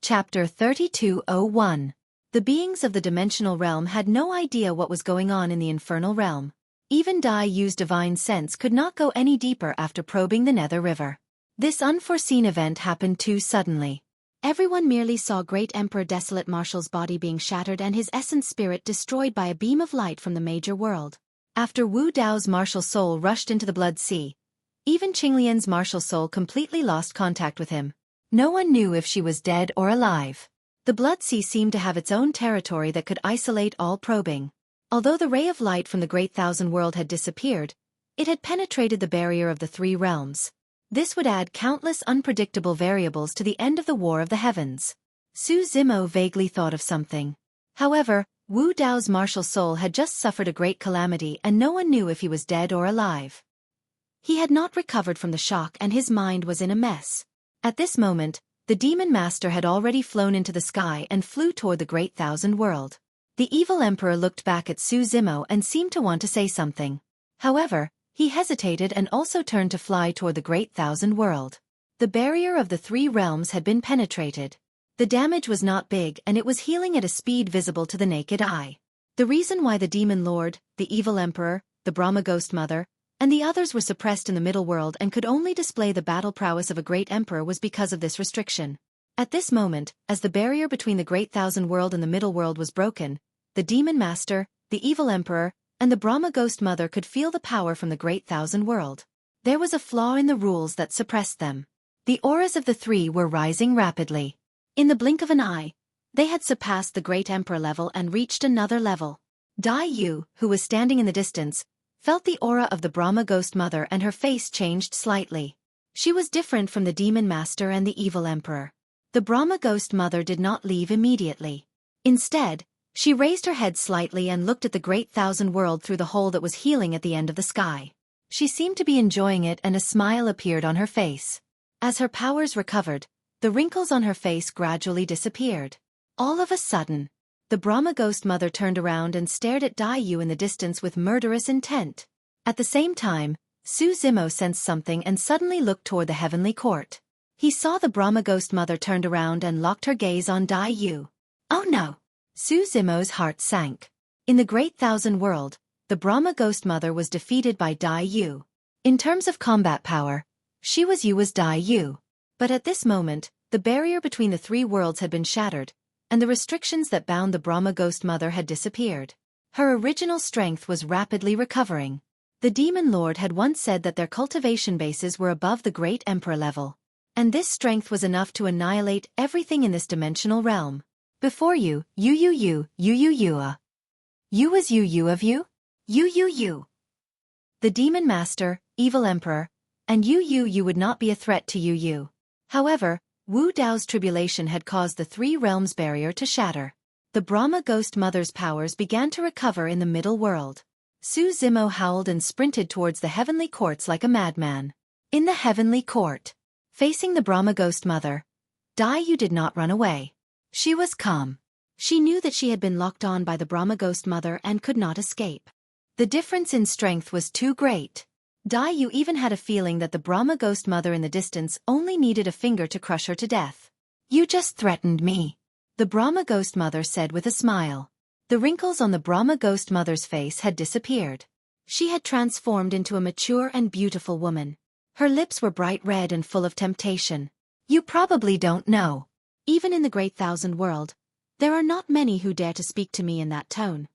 Chapter 3201. The beings of the dimensional realm had no idea what was going on in the infernal realm. Even Dai Yu's divine sense could not go any deeper after probing the Nether River. This unforeseen event happened too suddenly. Everyone merely saw Great Emperor Desolate Marshall's body being shattered and his essence spirit destroyed by a beam of light from the major world. After Wu Dao's martial soul rushed into the blood sea, even Qinglian's martial soul completely lost contact with him. No one knew if she was dead or alive. The blood sea seemed to have its own territory that could isolate all probing. Although the ray of light from the Great Thousand World had disappeared, it had penetrated the barrier of the three realms. This would add countless unpredictable variables to the end of the War of the Heavens. Su Zimo vaguely thought of something. However, Wu Dao's martial soul had just suffered a great calamity and no one knew if he was dead or alive. He had not recovered from the shock and his mind was in a mess. At this moment, the Demon Master had already flown into the sky and flew toward the Great Thousand World. The evil emperor looked back at Su Zimo and seemed to want to say something. However, he hesitated and also turned to fly toward the Great Thousand World. The barrier of the three realms had been penetrated. The damage was not big and it was healing at a speed visible to the naked eye. The reason why the Demon Lord, the evil emperor, the Brahma Ghost Mother, and the others were suppressed in the middle world and could only display the battle prowess of a great emperor was because of this restriction. At this moment, as the barrier between the Great Thousand World and the middle world was broken, the Demon Master, the evil emperor, and the Brahma Ghost Mother could feel the power from the Great Thousand World. There was a flaw in the rules that suppressed them. The auras of the three were rising rapidly. In the blink of an eye, they had surpassed the Great Emperor level and reached another level. Dai Yu, who was standing in the distance, felt the aura of the Brahma Ghost Mother and her face changed slightly. She was different from the Demon Master and the Evil Emperor. The Brahma Ghost Mother did not leave immediately. Instead, she raised her head slightly and looked at the Great Thousand World through the hole that was healing at the end of the sky. She seemed to be enjoying it and a smile appeared on her face. As her powers recovered, the wrinkles on her face gradually disappeared. All of a sudden, the Brahma Ghost Mother turned around and stared at Dai Yu in the distance with murderous intent. At the same time, Su Zimo sensed something and suddenly looked toward the heavenly court. He saw the Brahma Ghost Mother turned around and locked her gaze on Dai Yu. Oh no! Su Zimo's heart sank. In the Great Thousand World, the Brahma Ghost Mother was defeated by Dai Yu. In terms of combat power, she was Dai Yu. But at this moment, the barrier between the three worlds had been shattered, and the restrictions that bound the Brahma Ghost Mother had disappeared. Her original strength was rapidly recovering. The Demon Lord had once said that their cultivation bases were above the Great Emperor level. And this strength was enough to annihilate everything in this dimensional realm. Before you, you. You was you of you? You. The Demon Master, Evil Emperor, and you would not be a threat to you. However, Wu Dao's tribulation had caused the three realms barrier to shatter. The Brahma Ghost Mother's powers began to recover in the middle world. Su Zimo howled and sprinted towards the heavenly courts like a madman. In the heavenly court, facing the Brahma Ghost Mother, Dai Yu did not run away. She was calm. She knew that she had been locked on by the Brahma Ghost Mother and could not escape. The difference in strength was too great. Dai Yu even had a feeling that the Brahma Ghost Mother in the distance only needed a finger to crush her to death. You just threatened me, the Brahma Ghost Mother said with a smile. The wrinkles on the Brahma Ghost Mother's face had disappeared. She had transformed into a mature and beautiful woman. Her lips were bright red and full of temptation. You probably don't know. Even in the Great Thousand World, there are not many who dare to speak to me in that tone.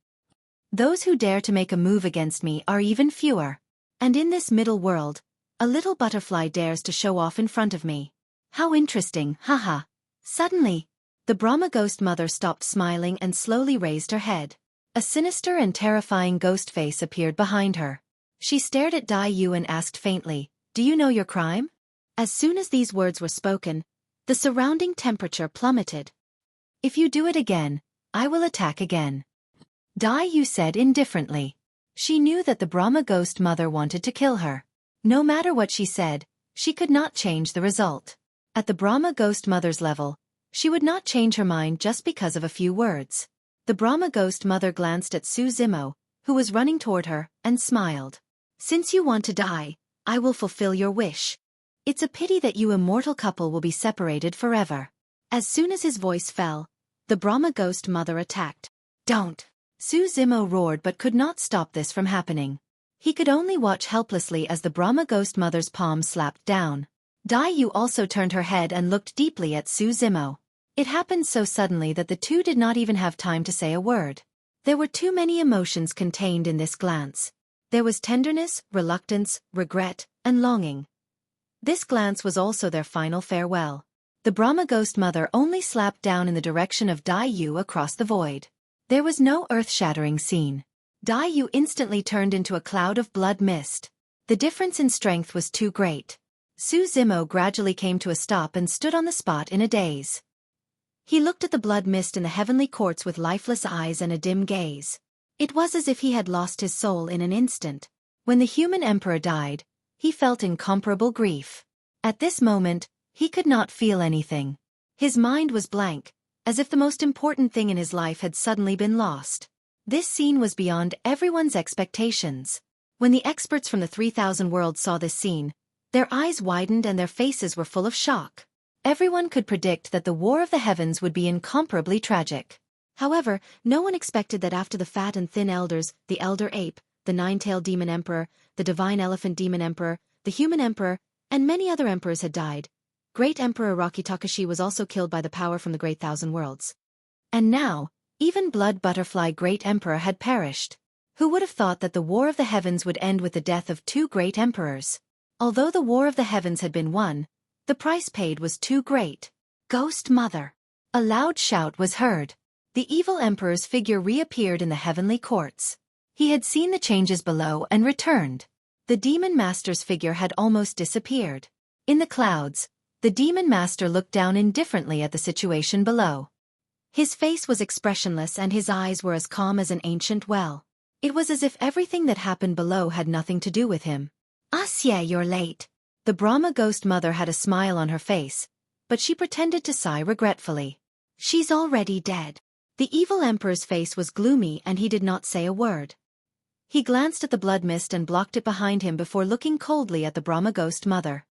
Those who dare to make a move against me are even fewer. And in this middle world, a little butterfly dares to show off in front of me. How interesting, haha. Suddenly, the Brahma Ghost Mother stopped smiling and slowly raised her head. A sinister and terrifying ghost face appeared behind her. She stared at Dai Yu and asked faintly, "Do you know your crime?" As soon as these words were spoken, the surrounding temperature plummeted. "If you do it again, I will attack again," Dai Yu said indifferently. She knew that the Brahma Ghost Mother wanted to kill her. No matter what she said, she could not change the result. At the Brahma Ghost Mother's level, she would not change her mind just because of a few words. The Brahma Ghost Mother glanced at Su Zimo, who was running toward her, and smiled. "Since you want to die, I will fulfill your wish. It's a pity that you immortal couple will be separated forever." As soon as his voice fell, the Brahma ghost mother attacked. "Don't!" Xueqi roared but could not stop this from happening. He could only watch helplessly as the Brahma ghost mother's palm slapped down. Dai Yu also turned her head and looked deeply at Xueqi. It happened so suddenly that the two did not even have time to say a word. There were too many emotions contained in this glance. There was tenderness, reluctance, regret, and longing. This glance was also their final farewell. The Brahma ghost mother only slapped down in the direction of Dai Yu across the void. There was no earth-shattering scene. Dai Yu instantly turned into a cloud of blood mist. The difference in strength was too great. Xueqi gradually came to a stop and stood on the spot in a daze. He looked at the blood mist in the heavenly courts with lifeless eyes and a dim gaze. It was as if he had lost his soul in an instant. When the human emperor died, he felt incomparable grief. At this moment, he could not feel anything. His mind was blank, as if the most important thing in his life had suddenly been lost. This scene was beyond everyone's expectations. When the experts from the 3,000 worlds saw this scene, their eyes widened and their faces were full of shock. Everyone could predict that the War of the Heavens would be incomparably tragic. However, no one expected that after the fat and thin elders, the elder ape, the nine-tailed demon emperor, the divine elephant demon emperor, the human emperor, and many other emperors had died, Great Emperor Audiobook Takashi was also killed by the power from the Great Thousand Worlds. And now, even Blood Butterfly Great Emperor had perished. Who would have thought that the War of the Heavens would end with the death of two great emperors? Although the War of the Heavens had been won, the price paid was too great. Ghost Mother! A loud shout was heard. The evil emperor's figure reappeared in the heavenly courts. He had seen the changes below and returned. The demon master's figure had almost disappeared. In the clouds, the demon master looked down indifferently at the situation below. His face was expressionless and his eyes were as calm as an ancient well. It was as if everything that happened below had nothing to do with him. "Asya, you're late." The Brahma ghost mother had a smile on her face, but she pretended to sigh regretfully. "She's already dead." The evil emperor's face was gloomy and he did not say a word. He glanced at the blood mist and blocked it behind him before looking coldly at the Brahma ghost mother.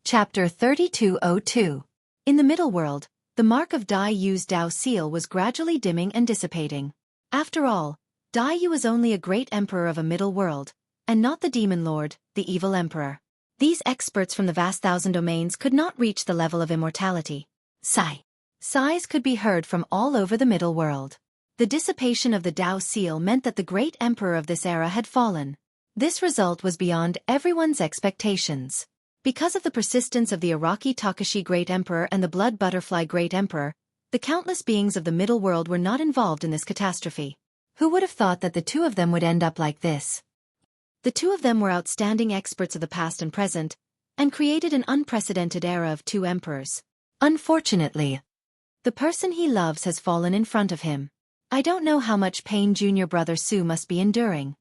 Chapter 3202. In the middle world, the mark of Dai Yu's Dao seal was gradually dimming and dissipating. After all, Dai Yu was only a great emperor of a middle world, and not the demon lord, the evil emperor. These experts from the vast thousand domains could not reach the level of immortality. Sighs could be heard from all over the middle world. The dissipation of the Dao seal meant that the great emperor of this era had fallen. This result was beyond everyone's expectations. Because of the persistence of the Audiobook Takashi Great Emperor and the Blood Butterfly Great Emperor, the countless beings of the middle world were not involved in this catastrophe. Who would have thought that the two of them would end up like this? The two of them were outstanding experts of the past and present, and created an unprecedented era of two emperors. Unfortunately, the person he loves has fallen in front of him. I don't know how much pain junior brother Su must be enduring.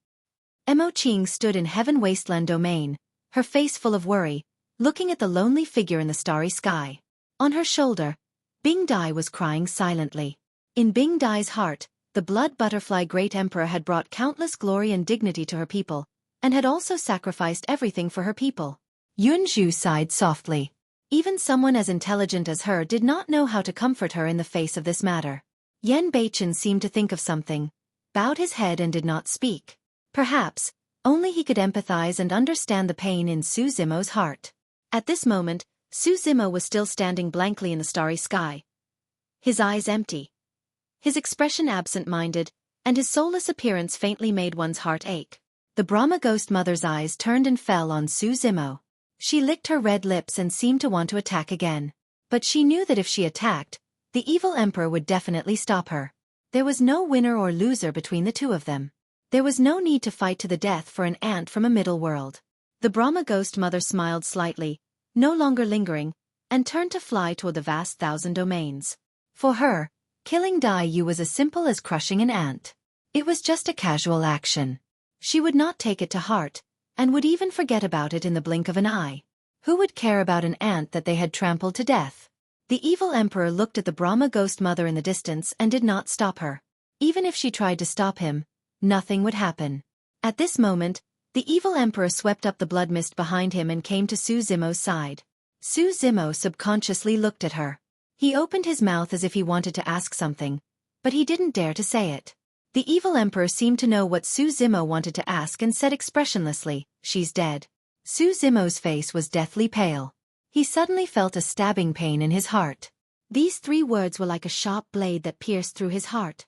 Mo Qing stood in Heaven Wasteland Domain, her face full of worry, looking at the lonely figure in the starry sky. On her shoulder, Bing Dai was crying silently. In Bing Dai's heart, the Blood Butterfly Great Emperor had brought countless glory and dignity to her people, and had also sacrificed everything for her people. Yunzhu sighed softly. Even someone as intelligent as her did not know how to comfort her in the face of this matter. Yan Beichen seemed to think of something, bowed his head and did not speak. Perhaps, only he could empathize and understand the pain in Xueqi's heart. At this moment, Xueqi was still standing blankly in the starry sky. His eyes empty. His expression absent-minded, and his soulless appearance faintly made one's heart ache. The Brahma ghost mother's eyes turned and fell on Xueqi. She licked her red lips and seemed to want to attack again. But she knew that if she attacked, the evil emperor would definitely stop her. There was no winner or loser between the two of them. There was no need to fight to the death for an ant from a middle world. The Brahma ghost mother smiled slightly, no longer lingering, and turned to fly toward the vast thousand domains. For her, killing Dai Yu was as simple as crushing an ant. It was just a casual action. She would not take it to heart, and would even forget about it in the blink of an eye. Who would care about an ant that they had trampled to death? The evil emperor looked at the Brahma ghost mother in the distance and did not stop her. Even if she tried to stop him, nothing would happen. At this moment, the evil emperor swept up the blood mist behind him and came to Xueqi's side. Su Zimo subconsciously looked at her. He opened his mouth as if he wanted to ask something, but he didn't dare to say it. The evil emperor seemed to know what Su Zimo wanted to ask and said expressionlessly, "She's dead." Su Zimo's face was deathly pale. He suddenly felt a stabbing pain in his heart. These 3 words were like a sharp blade that pierced through his heart.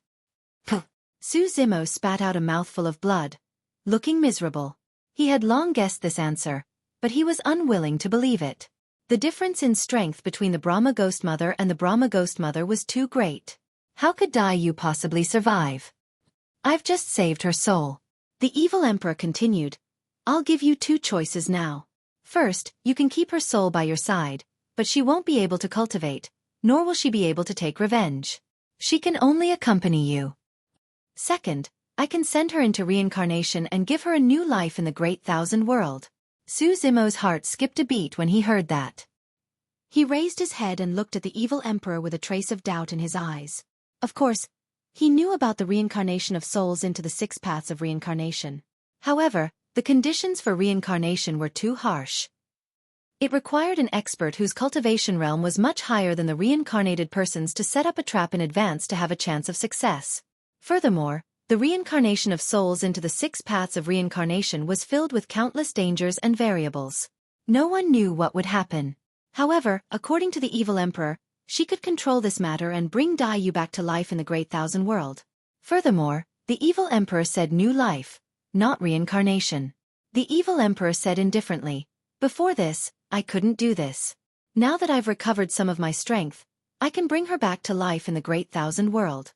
Puh! Su Zimo spat out a mouthful of blood, looking miserable. He had long guessed this answer, but he was unwilling to believe it. The difference in strength between the Brahma Ghost Mother and the Brahma Ghost Mother was too great. How could Dai Yu possibly survive? "I've just saved her soul." The evil emperor continued, "I'll give you 2 choices now. First, you can keep her soul by your side, but she won't be able to cultivate, nor will she be able to take revenge. She can only accompany you. Second, I can send her into reincarnation and give her a new life in the Great Thousand World." Su Zimo's heart skipped a beat when he heard that. He raised his head and looked at the evil emperor with a trace of doubt in his eyes. Of course, he knew about the reincarnation of souls into the 6 paths of reincarnation. However, the conditions for reincarnation were too harsh. It required an expert whose cultivation realm was much higher than the reincarnated person's to set up a trap in advance to have a chance of success. Furthermore, the reincarnation of souls into the 6 paths of reincarnation was filled with countless dangers and variables. No one knew what would happen. However, according to the evil emperor, she could control this matter and bring Dai Yu back to life in the Great Thousand World. Furthermore, the evil emperor said new life, not reincarnation. The evil emperor said indifferently, "Before this, I couldn't do this. Now that I've recovered some of my strength, I can bring her back to life in the Great Thousand World."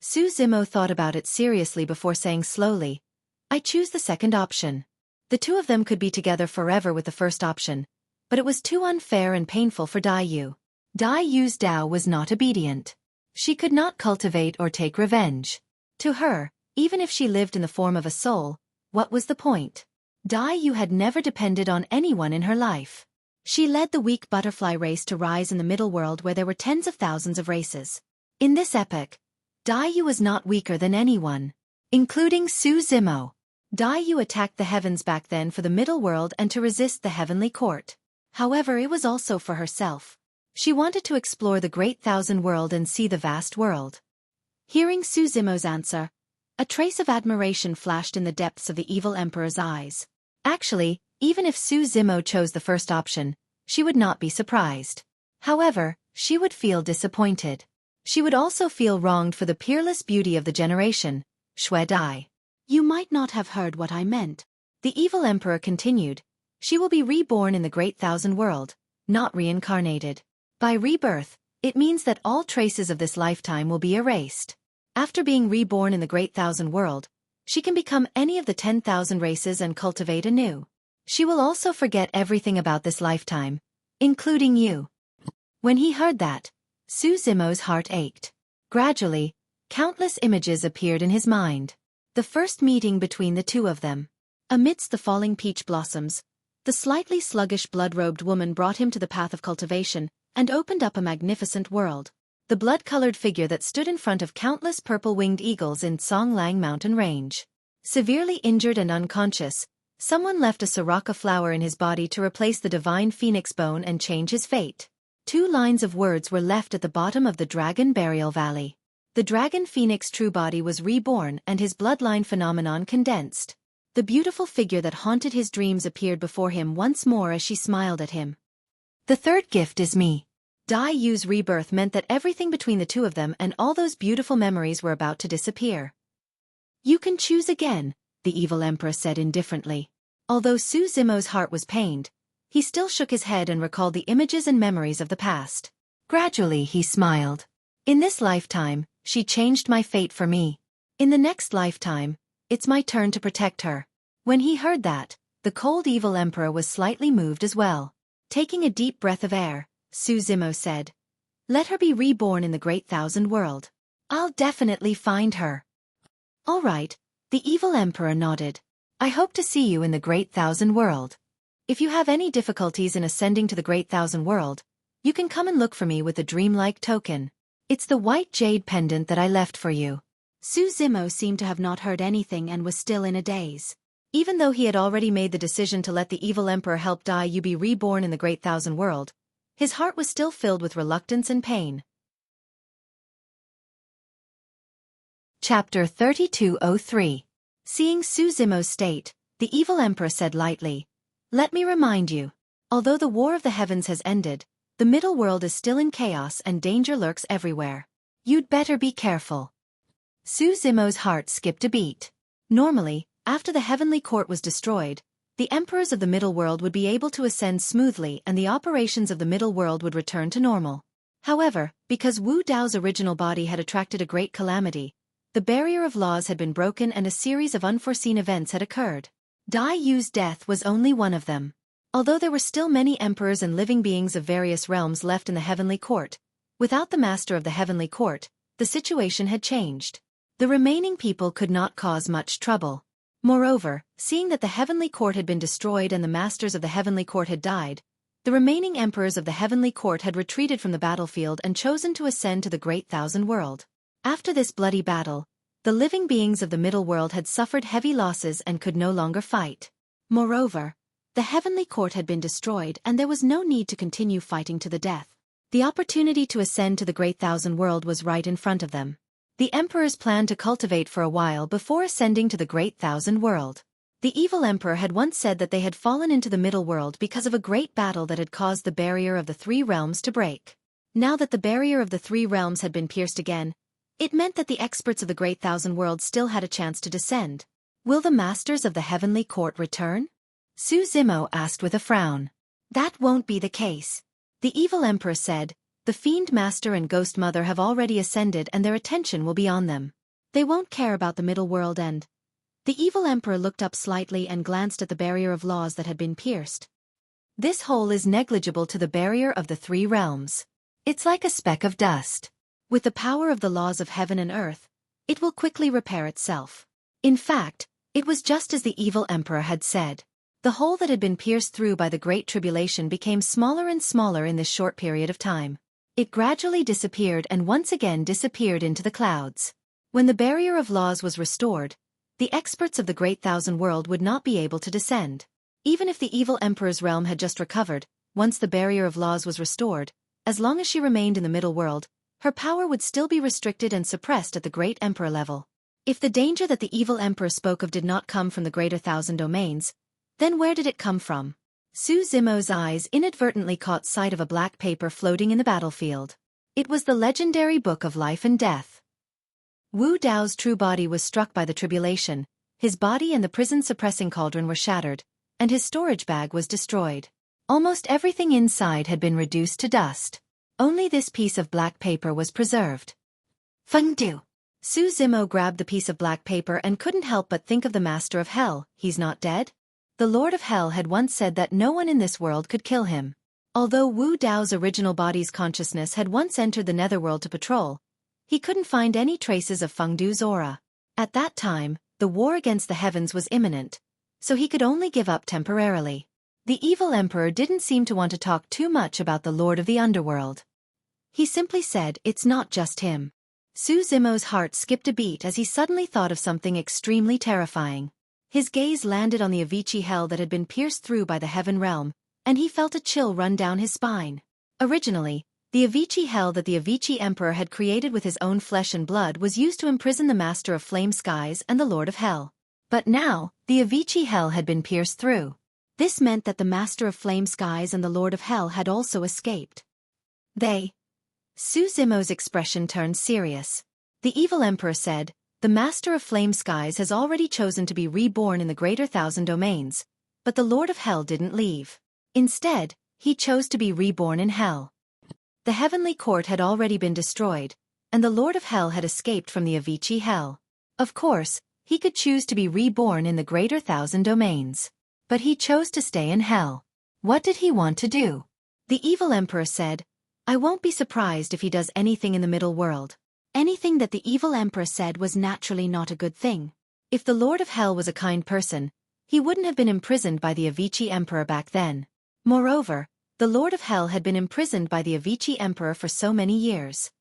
Su Zimo thought about it seriously before saying slowly, "I choose the second option." The 2 of them could be together forever with the first option, but it was too unfair and painful for Dai Yu. Dai Yu's Tao was not obedient. She could not cultivate or take revenge. To her, even if she lived in the form of a soul, what was the point? Dai Yu had never depended on anyone in her life. She led the weak butterfly race to rise in the middle world where there were tens of thousands of races. In this epoch, Dai Yu was not weaker than anyone, including Su Zimo. Dai Yu attacked the heavens back then for the middle world and to resist the heavenly court. However, it was also for herself. She wanted to explore the Great Thousand World and see the vast world. Hearing Su Zimo's answer, a trace of admiration flashed in the depths of the evil emperor's eyes. Actually, even if Su Zimo chose the first option, she would not be surprised. However, she would feel disappointed. She would also feel wronged for the peerless beauty of the generation, Xueqi. "You might not have heard what I meant," the evil emperor continued. "She will be reborn in the Great Thousand World, not reincarnated. By rebirth, it means that all traces of this lifetime will be erased. After being reborn in the Great Thousand World, she can become any of the 10,000 races and cultivate anew. She will also forget everything about this lifetime, including you." When he heard that, Su Zimo's heart ached. Gradually, countless images appeared in his mind. The first meeting between the 2 of them. Amidst the falling peach blossoms, the slightly sluggish blood-robed woman brought him to the path of cultivation and opened up a magnificent world. The blood-colored figure that stood in front of countless purple-winged eagles in Songlang mountain range. Severely injured and unconscious, someone left a Soraka flower in his body to replace the divine phoenix bone and change his fate. 2 lines of words were left at the bottom of the Dragon Burial Valley. The Dragon Phoenix true body was reborn and his bloodline phenomenon condensed. The beautiful figure that haunted his dreams appeared before him once more as she smiled at him. "The third gift is me." Dai Yu's rebirth meant that everything between the 2 of them and all those beautiful memories were about to disappear. "You can choose again," the evil emperor said indifferently. Although Su Zimo's heart was pained, he still shook his head and recalled the images and memories of the past. Gradually he smiled. "In this lifetime, she changed my fate for me. In the next lifetime, it's my turn to protect her." When he heard that, the cold evil emperor was slightly moved as well. Taking a deep breath of air, Su Zimo said, "Let her be reborn in the Great Thousand World. I'll definitely find her." "All right," the evil emperor nodded. "I hope to see you in the Great Thousand World. If you have any difficulties in ascending to the Great Thousand World, you can come and look for me with the dreamlike token. It's the white jade pendant that I left for you." Su Zimo seemed to have not heard anything and was still in a daze. Even though he had already made the decision to let the evil emperor help Dai Yu be reborn in the Great Thousand World, his heart was still filled with reluctance and pain. Chapter 3203. Seeing Su Zimo's state, the evil emperor said lightly, "Let me remind you, although the war of the heavens has ended, the middle world is still in chaos and danger lurks everywhere. You'd better be careful." Su Zimo's heart skipped a beat. Normally, after the heavenly court was destroyed, the emperors of the middle world would be able to ascend smoothly and the operations of the middle world would return to normal. However, because Wu Dao's original body had attracted a great calamity, the barrier of laws had been broken and a series of unforeseen events had occurred. Dai Yu's death was only one of them. Although there were still many emperors and living beings of various realms left in the heavenly court, without the master of the heavenly court, the situation had changed. The remaining people could not cause much trouble. Moreover, seeing that the heavenly court had been destroyed and the masters of the heavenly court had died, the remaining emperors of the heavenly court had retreated from the battlefield and chosen to ascend to the Great Thousand World. After this bloody battle, the living beings of the middle world had suffered heavy losses and could no longer fight. Moreover, the heavenly court had been destroyed and there was no need to continue fighting to the death. The opportunity to ascend to the Great Thousand World was right in front of them. The emperors planned to cultivate for a while before ascending to the Great Thousand World. The evil emperor had once said that they had fallen into the middle world because of a great battle that had caused the barrier of the three realms to break. Now that the barrier of the three realms had been pierced again, it meant that the experts of the Great Thousand World still had a chance to descend. Will the masters of the heavenly court return? Su Zimo asked with a frown. That won't be the case. The evil emperor said, the Fiend Master and Ghost Mother have already ascended and their attention will be on them. They won't care about the middle world and... The evil emperor looked up slightly and glanced at the barrier of laws that had been pierced. This hole is negligible to the barrier of the three realms. It's like a speck of dust. With the power of the laws of heaven and earth, it will quickly repair itself. In fact, it was just as the evil emperor had said. The hole that had been pierced through by the Great Tribulation became smaller and smaller in this short period of time. It gradually disappeared and once again disappeared into the clouds. When the barrier of laws was restored, the experts of the Great Thousand World would not be able to descend. Even if the evil emperor's realm had just recovered, once the barrier of laws was restored, as long as she remained in the middle world, her power would still be restricted and suppressed at the great emperor level. If the danger that the evil emperor spoke of did not come from the greater thousand domains, then where did it come from? Su Zimo's eyes inadvertently caught sight of a black paper floating in the battlefield. It was the legendary Book of Life and Death. Wu Dao's true body was struck by the tribulation, his body and the prison-suppressing cauldron were shattered, and his storage bag was destroyed. Almost everything inside had been reduced to dust. Only this piece of black paper was preserved. Fengdu. Su Zimo grabbed the piece of black paper and couldn't help but think of the Master of Hell. He's not dead? The Lord of Hell had once said that no one in this world could kill him. Although Wu Dao's original body's consciousness had once entered the netherworld to patrol, he couldn't find any traces of Fengdu's aura. At that time, the war against the heavens was imminent, so he could only give up temporarily. The evil emperor didn't seem to want to talk too much about the Lord of the Underworld. He simply said, "It's not just him." Su Zimo's heart skipped a beat as he suddenly thought of something extremely terrifying. His gaze landed on the Avicii hell that had been pierced through by the heaven realm, and he felt a chill run down his spine. Originally, the Avicii hell that the Avicii emperor had created with his own flesh and blood was used to imprison the Master of Flame Skies and the Lord of Hell. But now, the Avicii hell had been pierced through. This meant that the Master of Flame Skies and the Lord of Hell had also escaped. Su Zimo's expression turned serious. The evil emperor said, "The Master of Flame Skies has already chosen to be reborn in the greater thousand domains, but the Lord of Hell didn't leave. Instead, he chose to be reborn in Hell. The heavenly court had already been destroyed, and the Lord of Hell had escaped from the Avicii hell. Of course, he could choose to be reborn in the greater thousand domains. But he chose to stay in Hell. What did he want to do?" The evil emperor said, "I won't be surprised if he does anything in the middle world." Anything that the evil emperor said was naturally not a good thing. If the Lord of Hell was a kind person, he wouldn't have been imprisoned by the Avicii emperor back then. Moreover, the Lord of Hell had been imprisoned by the Avicii emperor for so many years.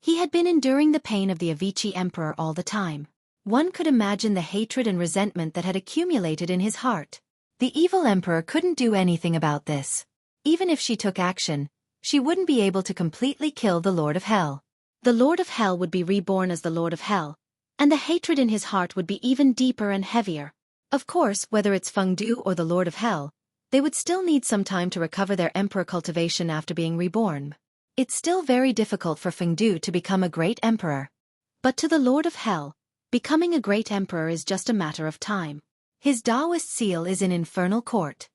He had been enduring the pain of the Avicii emperor all the time. One could imagine the hatred and resentment that had accumulated in his heart. The evil emperor couldn't do anything about this. Even if she took action, she wouldn't be able to completely kill the Lord of Hell. The Lord of Hell would be reborn as the Lord of Hell, and the hatred in his heart would be even deeper and heavier. Of course, whether it's Fengdu or the Lord of Hell, they would still need some time to recover their emperor cultivation after being reborn. It's still very difficult for Fengdu to become a great emperor. But to the Lord of Hell, becoming a great emperor is just a matter of time. His Taoist seal is in Infernal Court.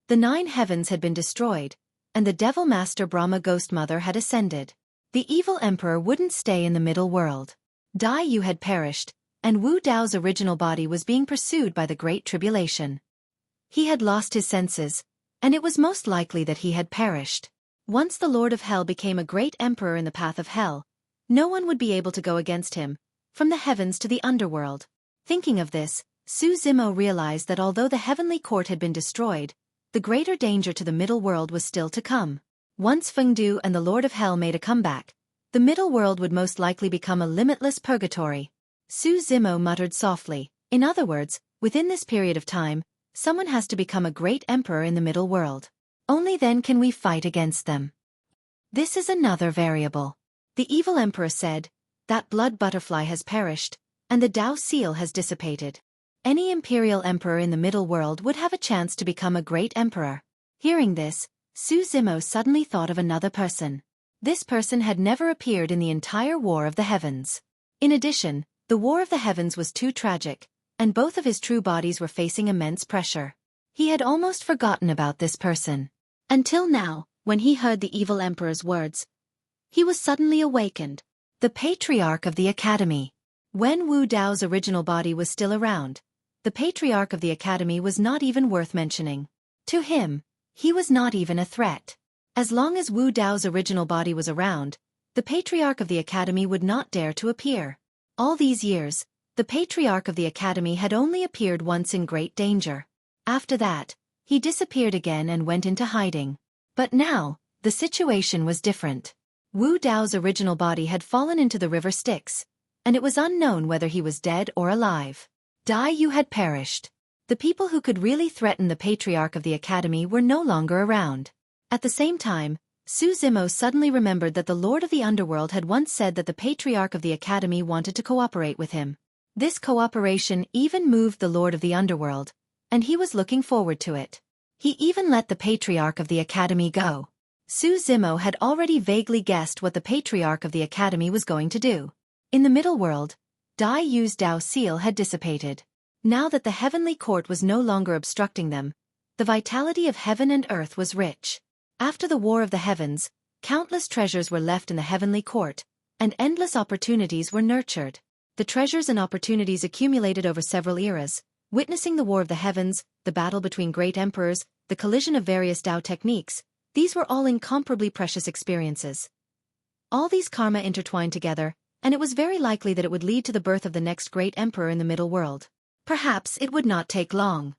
The 9 heavens had been destroyed, and the Devil Master Brahma Ghost Mother had ascended. The evil emperor wouldn't stay in the middle world. Dai Yu had perished, and Wu Dao's original body was being pursued by the Great Tribulation. He had lost his senses, and it was most likely that he had perished. Once the Lord of Hell became a great emperor in the path of hell, no one would be able to go against him, from the heavens to the underworld. Thinking of this, Su Zimo realized that although the heavenly court had been destroyed, the greater danger to the middle world was still to come. Once Fengdu and the Lord of Hell made a comeback, the middle world would most likely become a limitless purgatory. Su Zimo muttered softly, in other words, within this period of time, someone has to become a great emperor in the middle world. Only then can we fight against them. This is another variable. The evil emperor said, that blood butterfly has perished, and the Tao seal has dissipated. Any imperial emperor in the middle world would have a chance to become a great emperor. Hearing this, Su Zimo suddenly thought of another person. This person had never appeared in the entire War of the Heavens. In addition, the War of the Heavens was too tragic, and both of his true bodies were facing immense pressure. He had almost forgotten about this person. Until now, when he heard the evil emperor's words, he was suddenly awakened. The Patriarch of the Academy. When Wu Dao's original body was still around, the Patriarch of the Academy was not even worth mentioning. To him, he was not even a threat. As long as Wu Dao's original body was around, the Patriarch of the Academy would not dare to appear. All these years, the Patriarch of the Academy had only appeared once in great danger. After that, he disappeared again and went into hiding. But now, the situation was different. Wu Dao's original body had fallen into the river Styx, and it was unknown whether he was dead or alive. Dai Yu had perished. The people who could really threaten the Patriarch of the Academy were no longer around. At the same time, Su Zimo suddenly remembered that the Lord of the Underworld had once said that the Patriarch of the Academy wanted to cooperate with him. This cooperation even moved the Lord of the Underworld, and he was looking forward to it. He even let the Patriarch of the Academy go. Su Zimo had already vaguely guessed what the Patriarch of the Academy was going to do. In the middle world, Dai Yu's Tao seal had dissipated. Now that the heavenly court was no longer obstructing them, the vitality of heaven and earth was rich. After the War of the Heavens, countless treasures were left in the heavenly court, and endless opportunities were nurtured. The treasures and opportunities accumulated over several eras, witnessing the War of the Heavens, the battle between great emperors, the collision of various Tao techniques. These were all incomparably precious experiences. All these karma intertwined together, and it was very likely that it would lead to the birth of the next great emperor in the middle world. Perhaps it would not take long.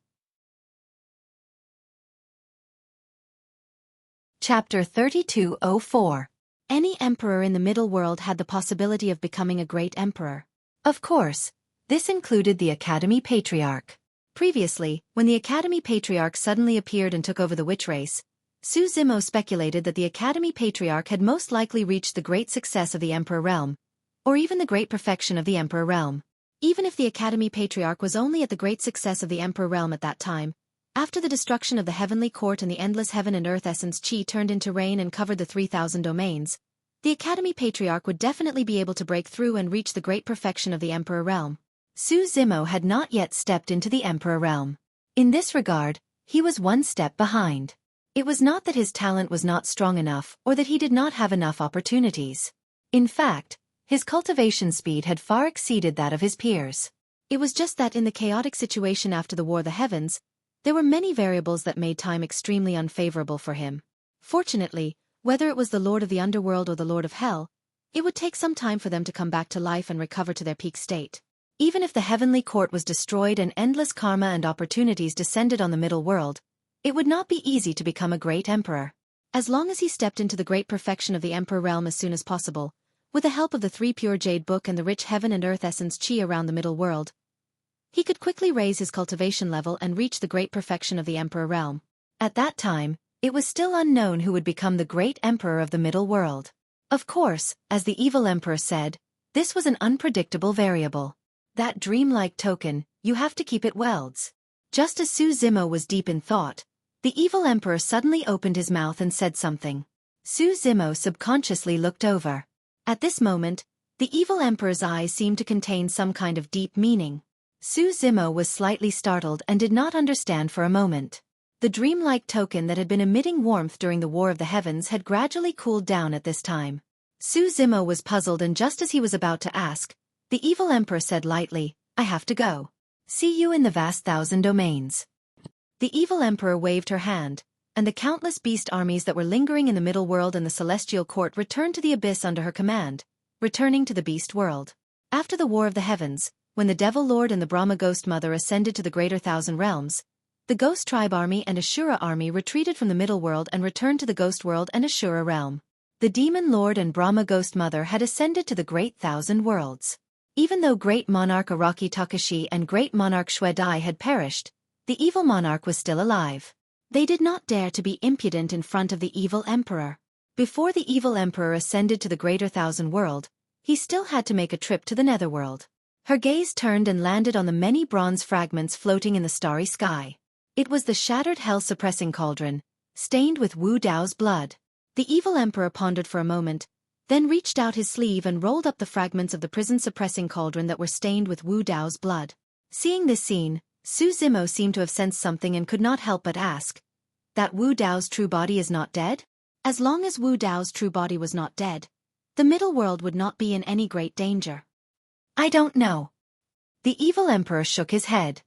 Chapter 3204. Any emperor in the middle world had the possibility of becoming a great emperor. Of course, this included the Academy Patriarch. Previously, when the Academy Patriarch suddenly appeared and took over the witch race, Su Zimo speculated that the Academy Patriarch had most likely reached the great success of the Emperor realm, or even the great perfection of the Emperor realm. Even if the Academy Patriarch was only at the great success of the Emperor realm at that time, after the destruction of the heavenly court and the endless heaven and earth essence Qi turned into rain and covered the 3,000 domains, the Academy Patriarch would definitely be able to break through and reach the great perfection of the Emperor realm. Su Zimo had not yet stepped into the Emperor realm. In this regard, he was one step behind. It was not that his talent was not strong enough or that he did not have enough opportunities. In fact, his cultivation speed had far exceeded that of his peers. It was just that in the chaotic situation after the War of the Heavens, there were many variables that made time extremely unfavorable for him. Fortunately, whether it was the Lord of the Underworld or the Lord of Hell, it would take some time for them to come back to life and recover to their peak state. Even if the heavenly court was destroyed and endless karma and opportunities descended on the middle world, it would not be easy to become a great emperor. As long as he stepped into the great perfection of the Emperor realm as soon as possible, With the help of the 3 pure jade book and the rich heaven and earth essence chi around the middle world, he could quickly raise his cultivation level and reach the great perfection of the Emperor realm. At that time, it was still unknown who would become the great Emperor of the middle world. Of course, as the evil Emperor said, this was an unpredictable variable. That dreamlike token, you have to keep it welds. Just as Su Zimo was deep in thought, the evil Emperor suddenly opened his mouth and said something. Su Zimo subconsciously looked over. At this moment, the evil Emperor's eyes seemed to contain some kind of deep meaning. Su Zimo was slightly startled and did not understand for a moment. The dreamlike token that had been emitting warmth during the War of the Heavens had gradually cooled down at this time. Su Zimo was puzzled, and just as he was about to ask, the evil Emperor said lightly, "I have to go. See you in the vast thousand domains." The evil Emperor waved her hand, and the countless beast armies that were lingering in the middle world and the celestial court returned to the abyss under her command, returning to the beast world. After the War of the Heavens, when the Devil Lord and the Brahma Ghost Mother ascended to the greater thousand realms, the Ghost Tribe Army and Ashura Army retreated from the middle world and returned to the Ghost World and Ashura realm. The Demon Lord and Brahma Ghost Mother had ascended to the great thousand worlds. Even though Great Monarch Araki Takashi and Great Monarch Xueqi had perished, the evil monarch was still alive. They did not dare to be impudent in front of the evil emperor. Before the evil emperor ascended to the greater thousand world, he still had to make a trip to the netherworld. Her gaze turned and landed on the many bronze fragments floating in the starry sky. It was the shattered hell-suppressing cauldron, stained with Wu Dao's blood. The evil emperor pondered for a moment, then reached out his sleeve and rolled up the fragments of the prison-suppressing cauldron that were stained with Wu Dao's blood. Seeing this scene, Su Zimo seemed to have sensed something and could not help but ask, "That Wu Dao's true body is not dead?" As long as Wu Dao's true body was not dead, the middle world would not be in any great danger. "I don't know." The evil emperor shook his head.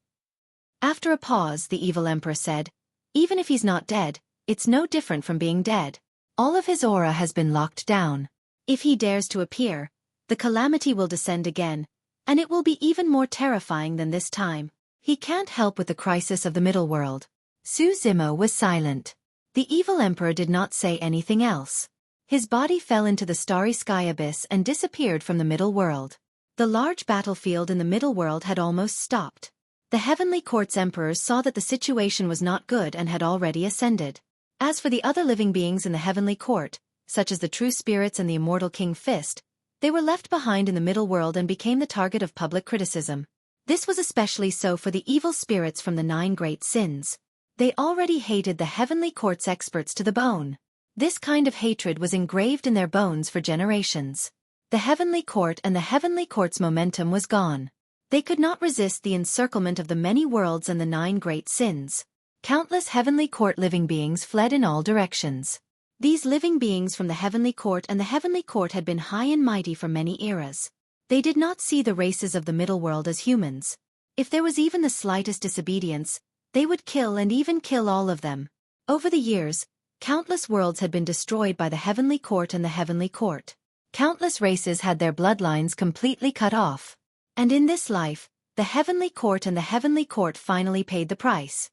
After a pause, the evil emperor said, "Even if he's not dead, it's no different from being dead. All of his aura has been locked down. If he dares to appear, the calamity will descend again, and it will be even more terrifying than this time. He can't help with the crisis of the middle world." Su Zimo was silent. The evil emperor did not say anything else. His body fell into the starry sky abyss and disappeared from the middle world. The large battlefield in the middle world had almost stopped. The heavenly court's emperors saw that the situation was not good and had already ascended. As for the other living beings in the heavenly court, such as the true spirits and the immortal King Fist, they were left behind in the middle world and became the target of public criticism. This was especially so for the evil spirits from the 9 great sins. They already hated the heavenly court's experts to the bone. This kind of hatred was engraved in their bones for generations. The heavenly court and the heavenly court's momentum was gone. They could not resist the encirclement of the many worlds and the 9 great sins. Countless heavenly court living beings fled in all directions. These living beings from the heavenly court and the heavenly court had been high and mighty for many eras. They did not see the races of the middle world as humans. If there was even the slightest disobedience, they would kill and even kill all of them. Over the years, countless worlds had been destroyed by the heavenly court and the heavenly court. Countless races had their bloodlines completely cut off. And in this life, the heavenly court and the heavenly court finally paid the price.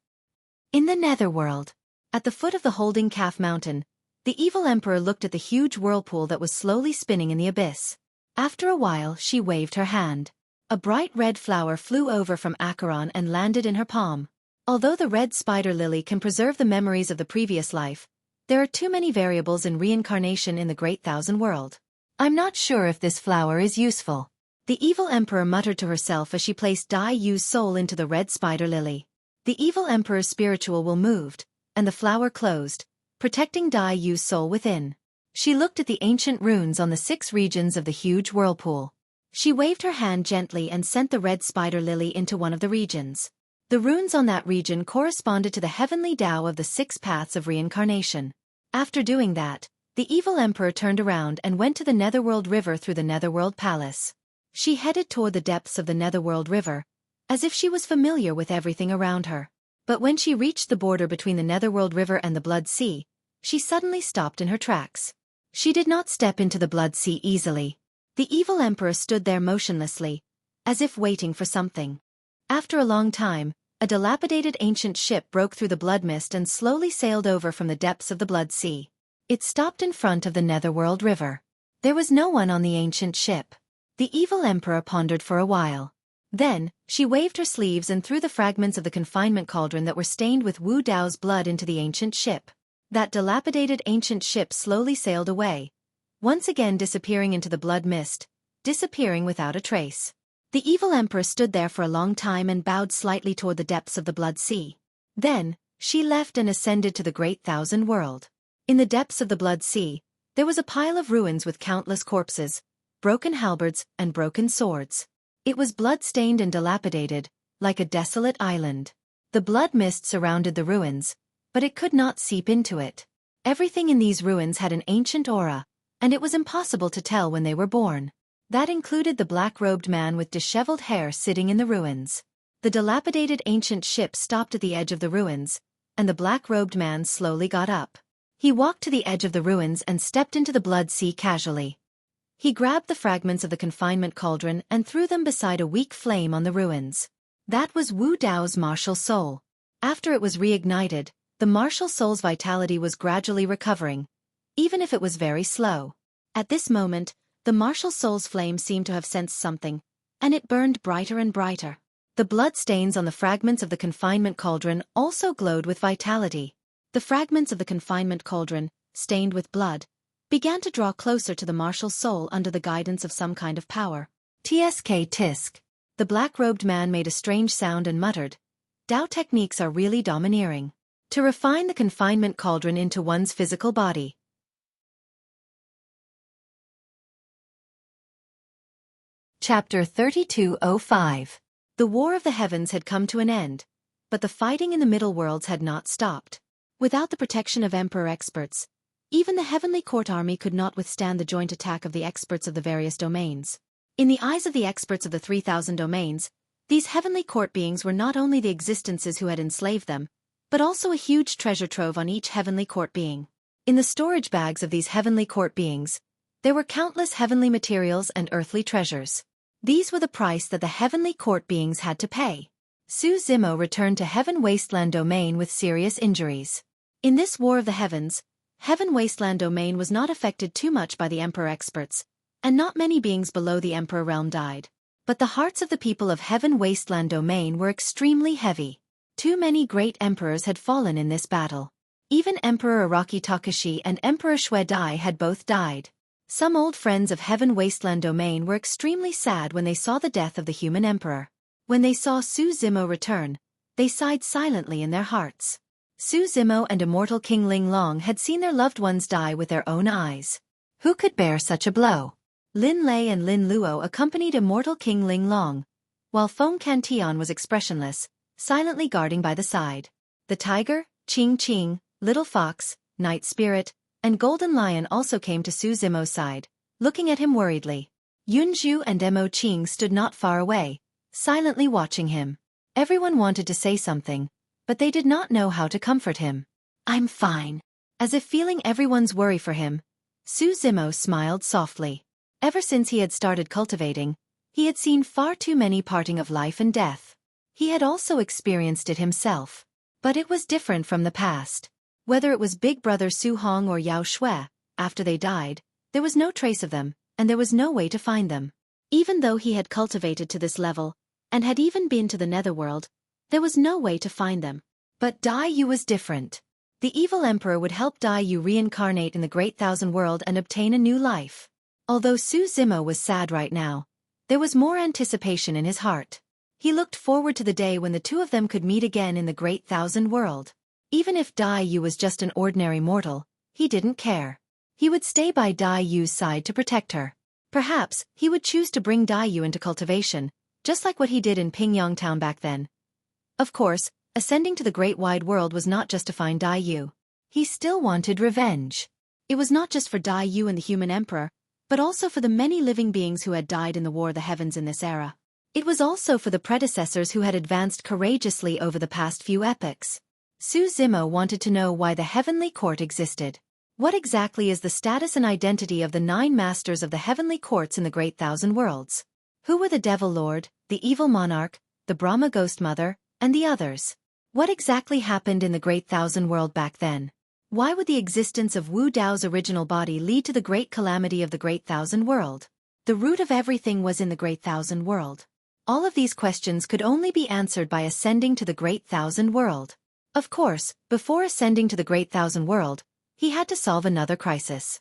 In the netherworld, at the foot of the Holding Calf Mountain, the evil emperor looked at the huge whirlpool that was slowly spinning in the abyss. After a while, she waved her hand. A bright red flower flew over from Acheron and landed in her palm. Although the red spider lily can preserve the memories of the previous life, there are too many variables in reincarnation in the Great Thousand World. "I'm not sure if this flower is useful," the evil emperor muttered to herself as she placed Dai Yu's soul into the red spider lily. The evil emperor's spiritual will moved, and the flower closed, protecting Dai Yu's soul within. She looked at the ancient runes on the 6 regions of the huge whirlpool. She waved her hand gently and sent the red spider lily into one of the regions. The runes on that region corresponded to the heavenly Tao of the 6 paths of reincarnation. After doing that, the evil emperor turned around and went to the Netherworld River through the Netherworld Palace. She headed toward the depths of the Netherworld River, as if she was familiar with everything around her. But when she reached the border between the Netherworld River and the Blood Sea, she suddenly stopped in her tracks. She did not step into the Blood Sea easily. The evil emperor stood there motionlessly, as if waiting for something. After a long time, a dilapidated ancient ship broke through the blood mist and slowly sailed over from the depths of the Blood Sea. It stopped in front of the Netherworld River. There was no one on the ancient ship. The evil emperor pondered for a while. Then, she waved her sleeves and threw the fragments of the confinement cauldron that were stained with Wu Dao's blood into the ancient ship. That dilapidated ancient ship slowly sailed away, once again disappearing into the blood mist, disappearing without a trace. The evil emperor stood there for a long time and bowed slightly toward the depths of the blood sea. Then, she left and ascended to the great thousand world. In the depths of the blood sea, there was a pile of ruins with countless corpses, broken halberds and broken swords. It was blood-stained and dilapidated, like a desolate island. The blood mist surrounded the ruins, but it could not seep into it. Everything in these ruins had an ancient aura, and it was impossible to tell when they were born. That included the black-robed man with disheveled hair sitting in the ruins. The dilapidated ancient ship stopped at the edge of the ruins, and the black-robed man slowly got up. He walked to the edge of the ruins and stepped into the blood sea casually. He grabbed the fragments of the confinement cauldron and threw them beside a weak flame on the ruins. That was Wu Dao's martial soul. After it was reignited, the martial soul's vitality was gradually recovering, even if it was very slow. At this moment, the martial soul's flame seemed to have sensed something, and it burned brighter and brighter. The blood stains on the fragments of the confinement cauldron also glowed with vitality. The fragments of the confinement cauldron, stained with blood, began to draw closer to the martial soul under the guidance of some kind of power. Tsk tisk. The black-robed man made a strange sound and muttered, "Dao techniques are really domineering. To refine the confinement cauldron into one's physical body." Chapter 3205. The War of the Heavens had come to an end, but the fighting in the Middle Worlds had not stopped. Without the protection of Emperor experts, even the Heavenly Court army could not withstand the joint attack of the experts of the various domains. In the eyes of the experts of the 3,000 domains, these Heavenly Court beings were not only the existences who had enslaved them, but also a huge treasure trove on each Heavenly Court being. In the storage bags of these Heavenly Court beings, there were countless heavenly materials and earthly treasures. These were the price that the Heavenly Court beings had to pay. Su Zimo returned to Heaven Wasteland Domain with serious injuries. In this War of the Heavens, Heaven Wasteland Domain was not affected too much by the Emperor experts, and not many beings below the Emperor realm died. But the hearts of the people of Heaven Wasteland Domain were extremely heavy. Too many great emperors had fallen in this battle. Even Emperor Araki Takashi and Emperor Xueqi had both died. Some old friends of Heaven Wasteland Domain were extremely sad when they saw the death of the human emperor. When they saw Su Zimo return, they sighed silently in their hearts. Su Zimo and immortal King Ling Long had seen their loved ones die with their own eyes. Who could bear such a blow? Lin Lei and Lin Luo accompanied immortal King Ling Long, while Feng Cantion was expressionless, silently guarding by the side. The tiger, Ching Ching, Little Fox, Night Spirit, and Golden Lion also came to Su Zimo's side, looking at him worriedly. Yunzhu and Mo Qing stood not far away, silently watching him. Everyone wanted to say something, but they did not know how to comfort him. "I'm fine." As if feeling everyone's worry for him, Su Zimo smiled softly. Ever since he had started cultivating, he had seen far too many parting of life and death. He had also experienced it himself. But it was different from the past. Whether it was Big Brother Su Hong or Yao Shui, after they died, there was no trace of them, and there was no way to find them. Even though he had cultivated to this level, and had even been to the netherworld, there was no way to find them. But Dai Yu was different. The evil emperor would help Dai Yu reincarnate in the Great Thousand World and obtain a new life. Although Su Zimo was sad right now, there was more anticipation in his heart. He looked forward to the day when the two of them could meet again in the Great Thousand World. Even if Dai Yu was just an ordinary mortal, he didn't care. He would stay by Dai Yu's side to protect her. Perhaps he would choose to bring Dai Yu into cultivation, just like what he did in Pingyang Town back then. Of course, ascending to the great wide world was not just to find Dai Yu. He still wanted revenge. It was not just for Dai Yu and the human emperor, but also for the many living beings who had died in the War of the Heavens in this era. It was also for the predecessors who had advanced courageously over the past few epochs. Su Zimo wanted to know why the Heavenly Court existed. What exactly is the status and identity of the 9 masters of the Heavenly Courts in the Great Thousand Worlds? Who were the Devil Lord, the Evil Monarch, the Brahma Ghost Mother, and the others? What exactly happened in the Great Thousand World back then? Why would the existence of Wu Dao's original body lead to the great calamity of the Great Thousand World? The root of everything was in the Great Thousand World. All of these questions could only be answered by ascending to the Great Thousand World. Of course, before ascending to the Great Thousand World, he had to solve another crisis.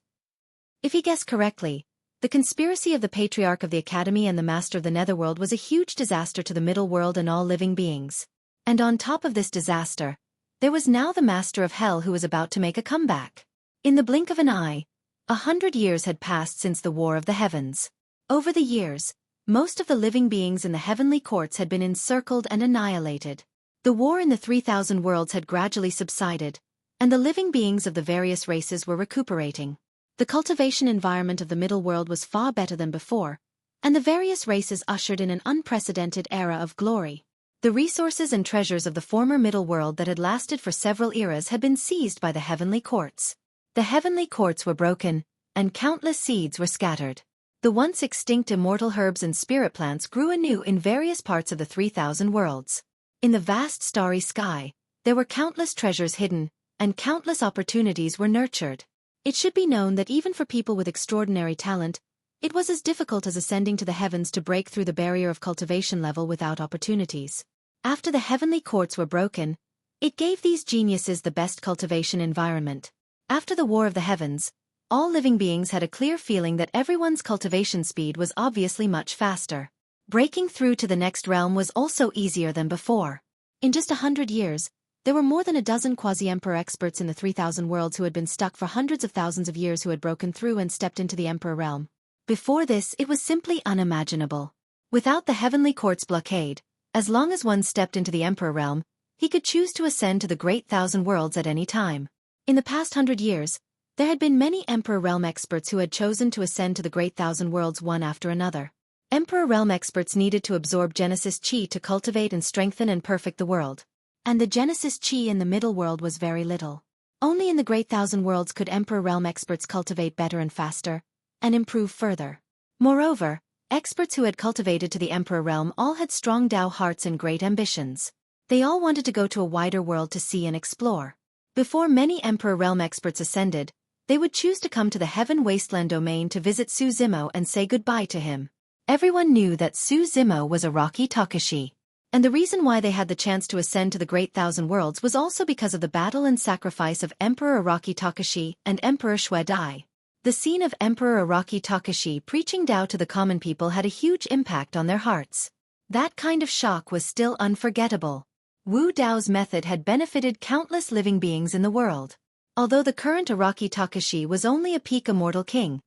If he guessed correctly, the conspiracy of the Patriarch of the Academy and the Master of the Netherworld was a huge disaster to the Middle World and all living beings. And on top of this disaster, there was now the Master of Hell who was about to make a comeback. In the blink of an eye, 100 years had passed since the War of the Heavens. Over the years, most of the living beings in the heavenly courts had been encircled and annihilated. The war in the 3,000 worlds had gradually subsided, and the living beings of the various races were recuperating. The cultivation environment of the middle world was far better than before, and the various races ushered in an unprecedented era of glory. The resources and treasures of the former middle world that had lasted for several eras had been seized by the heavenly courts. The heavenly courts were broken, and countless seeds were scattered. The once extinct immortal herbs and spirit plants grew anew in various parts of the 3,000 worlds. In the vast starry sky, there were countless treasures hidden, and countless opportunities were nurtured. It should be known that even for people with extraordinary talent, it was as difficult as ascending to the heavens to break through the barrier of cultivation level without opportunities. After the heavenly courts were broken, it gave these geniuses the best cultivation environment. After the War of the Heavens, all living beings had a clear feeling that everyone's cultivation speed was obviously much faster. Breaking through to the next realm was also easier than before. In just 100 years, there were more than a dozen quasi-emperor experts in the 3,000 worlds who had been stuck for hundreds of thousands of years who had broken through and stepped into the emperor realm. Before this, it was simply unimaginable. Without the heavenly court's blockade, as long as one stepped into the emperor realm, he could choose to ascend to the Great Thousand Worlds at any time. In the past 100 years, there had been many emperor realm experts who had chosen to ascend to the Great Thousand Worlds one after another. Emperor realm experts needed to absorb Genesis Qi to cultivate and strengthen and perfect the world. And the Genesis Qi in the middle world was very little. Only in the Great Thousand Worlds could emperor realm experts cultivate better and faster, and improve further. Moreover, experts who had cultivated to the emperor realm all had strong Tao hearts and great ambitions. They all wanted to go to a wider world to see and explore. Before many emperor realm experts ascended, they would choose to come to the heaven wasteland domain to visit Su Zimo and say goodbye to him. Everyone knew that Su Zimo was Araki Takashi. And the reason why they had the chance to ascend to the Great Thousand Worlds was also because of the battle and sacrifice of Emperor Araki Takashi and Emperor Xueqi. The scene of Emperor Araki Takashi preaching Tao to the common people had a huge impact on their hearts. That kind of shock was still unforgettable. Wu Dao's method had benefited countless living beings in the world. Although the current Araki Takashi was only a peak immortal king,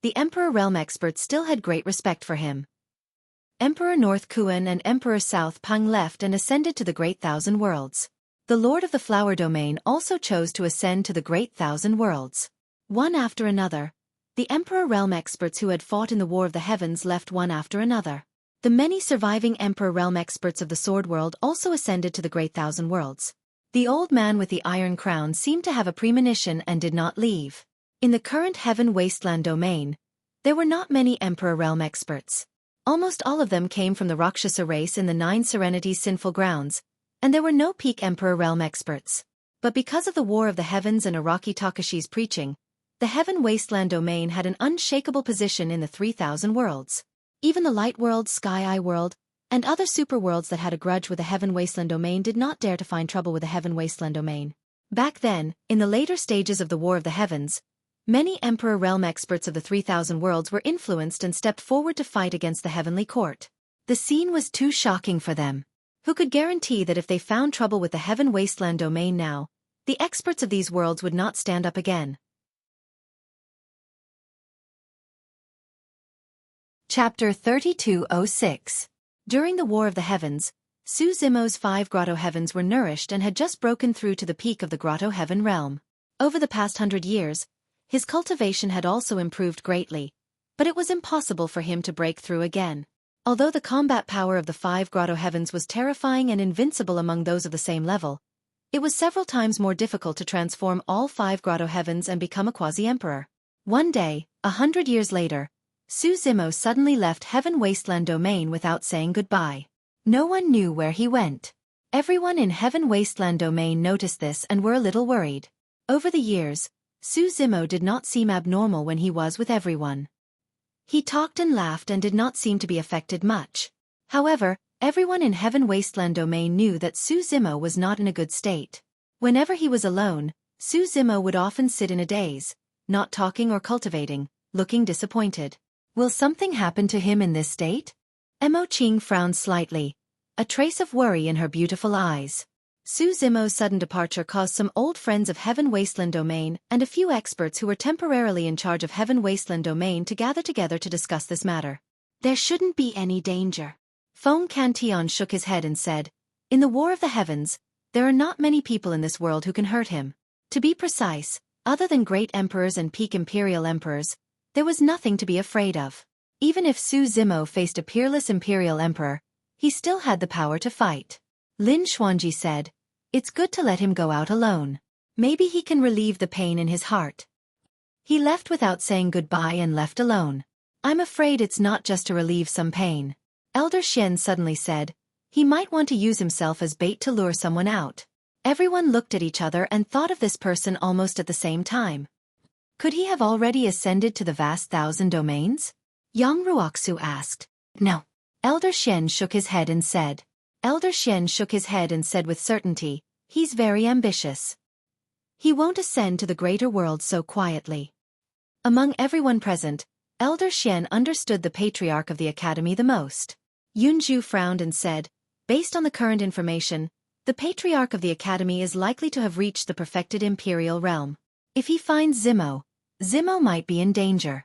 the Emperor realm experts still had great respect for him. Emperor North Kuan and Emperor South Pang left and ascended to the Great Thousand Worlds. The Lord of the Flower Domain also chose to ascend to the Great Thousand Worlds. One after another, the Emperor realm experts who had fought in the War of the Heavens left one after another. The many surviving Emperor realm experts of the Sword World also ascended to the Great Thousand Worlds. The old man with the iron crown seemed to have a premonition and did not leave. In the current Heaven Wasteland domain, there were not many Emperor realm experts. Almost all of them came from the Rakshasa race in the 9 Serenities sinful grounds, and there were no peak Emperor realm experts. But because of the War of the Heavens and Araki Takashi's preaching, the Heaven Wasteland domain had an unshakable position in the 3,000 worlds. Even the Light World, Sky Eye World, and other superworlds that had a grudge with the Heaven Wasteland domain did not dare to find trouble with the Heaven Wasteland domain. Back then, in the later stages of the War of the Heavens, many Emperor realm experts of the 3,000 worlds were influenced and stepped forward to fight against the Heavenly Court. The scene was too shocking for them. Who could guarantee that if they found trouble with the Heaven Wasteland domain now, the experts of these worlds would not stand up again? Chapter 3206. During the War of the Heavens, Su Zimo's 5 grotto heavens were nourished and had just broken through to the peak of the grotto heaven realm. Over the past 100 years, his cultivation had also improved greatly, but it was impossible for him to break through again. Although the combat power of the 5 grotto heavens was terrifying and invincible among those of the same level, it was several times more difficult to transform all 5 grotto heavens and become a quasi-emperor. One day, 100 years later, Su Zimo suddenly left Heaven Wasteland domain without saying goodbye. No one knew where he went. Everyone in Heaven Wasteland domain noticed this and were a little worried. Over the years, Su Zimo did not seem abnormal when he was with everyone. He talked and laughed and did not seem to be affected much. However, everyone in Heaven Wasteland Domain knew that Su Zimo was not in a good state. Whenever he was alone, Su Zimo would often sit in a daze, not talking or cultivating, looking disappointed. Will something happen to him in this state? Mo Qing frowned slightly, a trace of worry in her beautiful eyes. Su Zimo's sudden departure caused some old friends of Heaven Wasteland Domain and a few experts who were temporarily in charge of Heaven Wasteland Domain to gather together to discuss this matter. There shouldn't be any danger. Feng Cantion shook his head and said, "In the War of the Heavens, there are not many people in this world who can hurt him. To be precise, other than great emperors and peak imperial emperors, there was nothing to be afraid of. Even if Su Zimo faced a peerless imperial emperor, he still had the power to fight." Lin Xuanji said, "It's good to let him go out alone. Maybe he can relieve the pain in his heart." He left without saying goodbye and left alone. "I'm afraid it's not just to relieve some pain." Elder Xian suddenly said, "He might want to use himself as bait to lure someone out." Everyone looked at each other and thought of this person almost at the same time. Could he have already ascended to the vast 1,000 domains? Yang Ruoxu asked. No. Elder Xian shook his head and said. With certainty, "He's very ambitious. He won't ascend to the greater world so quietly." Among everyone present, Elder Xian understood the patriarch of the academy the most. Yunju frowned and said, "Based on the current information, the patriarch of the academy is likely to have reached the perfected imperial realm. If he finds Zimo, Zimo might be in danger."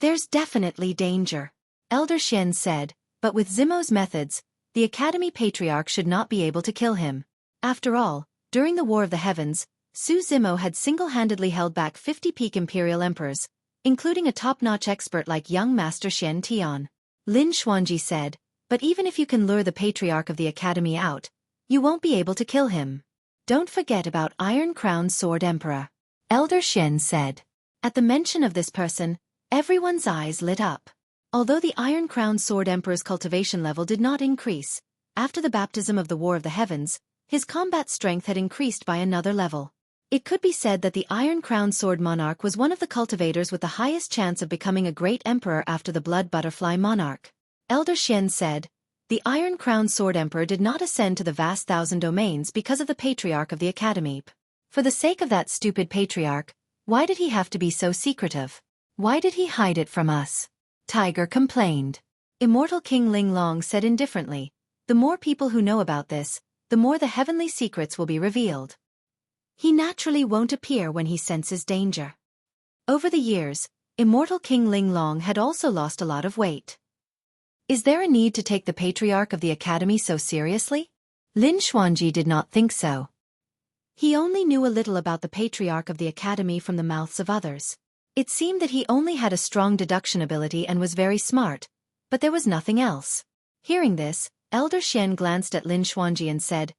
"There's definitely danger," Elder Xian said, "but with Zimo's methods, the academy patriarch should not be able to kill him. After all, during the War of the Heavens, Su Zimo had single-handedly held back 50 peak imperial emperors, including a top-notch expert like young Master Shen Tian." Lin Xuanji said, "But even if you can lure the patriarch of the academy out, you won't be able to kill him. Don't forget about Iron Crown Sword Emperor," Elder Shen said. At the mention of this person, everyone's eyes lit up. Although the Iron Crown Sword Emperor's cultivation level did not increase, after the baptism of the War of the Heavens, his combat strength had increased by another level. It could be said that the Iron Crown Sword Monarch was one of the cultivators with the highest chance of becoming a great emperor after the Blood Butterfly Monarch. Elder Xian said, "The Iron Crown Sword Emperor did not ascend to the vast 1,000 domains because of the patriarch of the academy. For the sake of that stupid patriarch, why did he have to be so secretive? Why did he hide it from us?" Tiger complained. Immortal King Ling Long said indifferently, "The more people who know about this, the more the heavenly secrets will be revealed. He naturally won't appear when he senses danger." Over the years, Immortal King Ling Long had also lost a lot of weight. Is there a need to take the patriarch of the academy so seriously? Lin Xuanji did not think so. He only knew a little about the patriarch of the academy from the mouths of others. It seemed that he only had a strong deduction ability and was very smart, but there was nothing else. Hearing this, Elder Xian glanced at Lin Xuanji and said,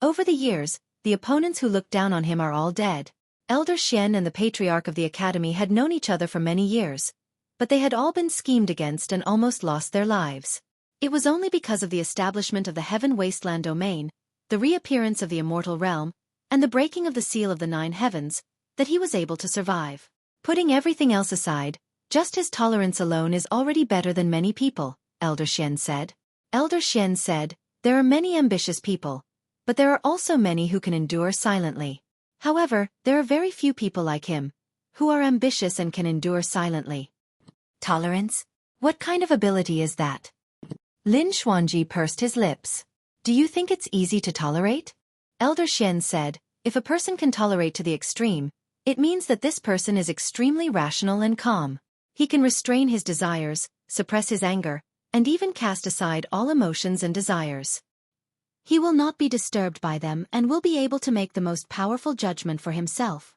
"Over the years, the opponents who looked down on him are all dead." Elder Xian and the patriarch of the academy had known each other for many years, but they had all been schemed against and almost lost their lives. It was only because of the establishment of the Heaven Wasteland Domain, the reappearance of the Immortal Realm, and the breaking of the Seal of the Nine Heavens, that he was able to survive. Putting everything else aside, just his tolerance alone is already better than many people, Elder Xian said. Elder Xian said, "There are many ambitious people, but there are also many who can endure silently. However, there are very few people like him, who are ambitious and can endure silently." Tolerance? What kind of ability is that? Lin Xuanji pursed his lips. "Do you think it's easy to tolerate?" Elder Xian said, "If a person can tolerate to the extreme, it means that this person is extremely rational and calm. He can restrain his desires, suppress his anger, and even cast aside all emotions and desires. He will not be disturbed by them and will be able to make the most powerful judgment for himself."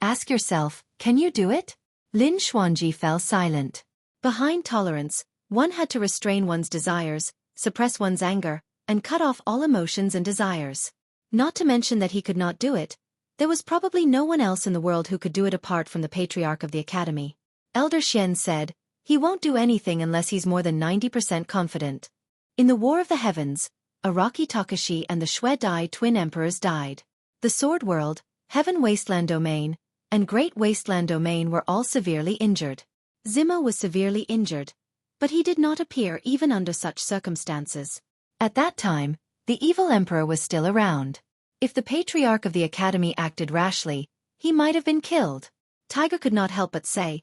Ask yourself, can you do it? Lin Xuanji fell silent. Behind tolerance, one had to restrain one's desires, suppress one's anger, and cut off all emotions and desires. Not to mention that he could not do it, there was probably no one else in the world who could do it apart from the patriarch of the academy. Elder Xian said, "He won't do anything unless he's more than 90% confident." In the War of the Heavens, Araki Takashi and the Xueqi twin emperors died. The Sword World, Heaven Wasteland Domain, and Great Wasteland Domain were all severely injured. Zimo was severely injured, but he did not appear even under such circumstances. At that time, the evil emperor was still around. If the patriarch of the academy acted rashly, he might have been killed. Tiger could not help but say,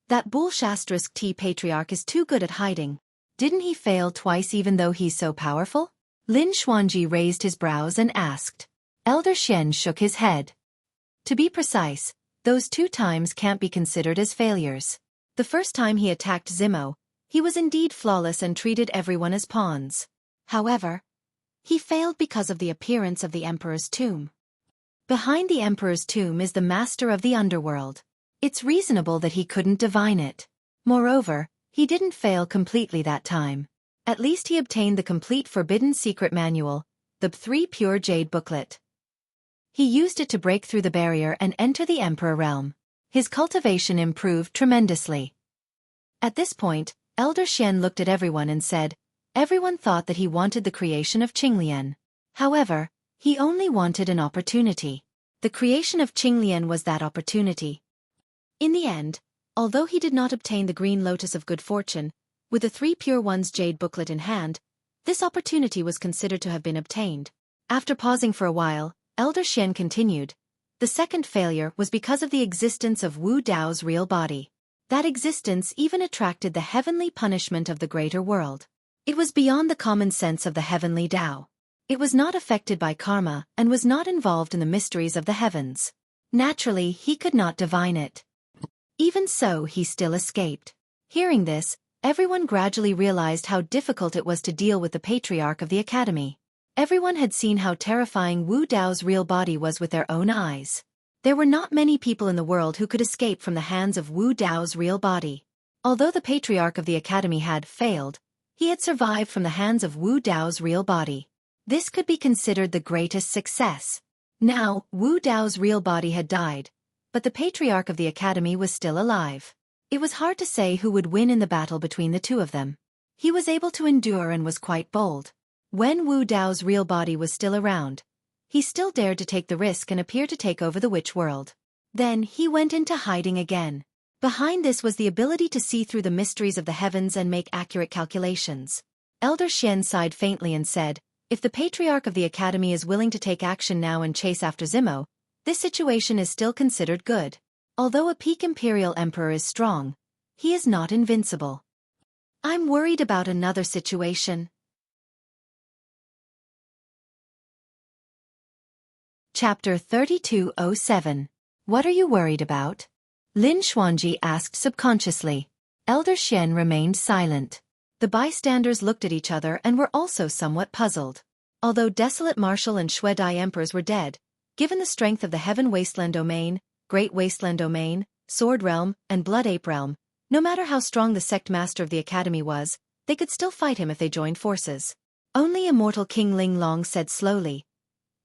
"That T patriarch is too good at hiding. Didn't he fail twice even though he's so powerful?" Lin Xuanji raised his brows and asked. Elder Xian shook his head. To be precise, those 2 times can't be considered as failures. The first time he attacked Zimo, he was indeed flawless and treated everyone as pawns. However, he failed because of the appearance of the Emperor's tomb. Behind the Emperor's tomb is the master of the underworld. It's reasonable that he couldn't divine it. Moreover, he didn't fail completely that time. At least he obtained the complete Forbidden Secret Manual, the 3 Pure Jade booklet. He used it to break through the barrier and enter the Emperor realm. His cultivation improved tremendously. At this point, Elder Xian looked at everyone and said, everyone thought that he wanted the creation of Qinglian. However, he only wanted an opportunity. The creation of Qinglian was that opportunity. In the end, although he did not obtain the Green Lotus of Good Fortune, with the 3 Pure Ones Jade booklet in hand, this opportunity was considered to have been obtained. After pausing for a while, Elder Xian continued, the second failure was because of the existence of Wu Dao's real body. That existence even attracted the heavenly punishment of the greater world. It was beyond the common sense of the heavenly Dao. It was not affected by karma and was not involved in the mysteries of the heavens. Naturally, he could not divine it. Even so, he still escaped. Hearing this, everyone gradually realized how difficult it was to deal with the patriarch of the academy. Everyone had seen how terrifying Wu Dao's real body was with their own eyes. There were not many people in the world who could escape from the hands of Wu Dao's real body. Although the patriarch of the academy had failed, he had survived from the hands of Wu Dao's real body. This could be considered the greatest success. Now, Wu Dao's real body had died, but the patriarch of the academy was still alive. It was hard to say who would win in the battle between the 2 of them. He was able to endure and was quite bold. When Wu Dao's real body was still around, he still dared to take the risk and appear to take over the witch world. Then he went into hiding again. Behind this was the ability to see through the mysteries of the heavens and make accurate calculations. Elder Xian sighed faintly and said, if the patriarch of the academy is willing to take action now and chase after Zimo, this situation is still considered good. Although a peak imperial emperor is strong, he is not invincible. I'm worried about another situation. Chapter 3207. What are you worried about? Lin Xuanji asked subconsciously. Elder Xian remained silent. The bystanders looked at each other and were also somewhat puzzled. Although Desolate Marshal and Xueqi Emperors were dead, given the strength of the Heaven Wasteland Domain, Great Wasteland Domain, Sword Realm, and Blood Ape Realm, no matter how strong the sect master of the academy was, they could still fight him if they joined forces. Only immortal King Ling Long said slowly,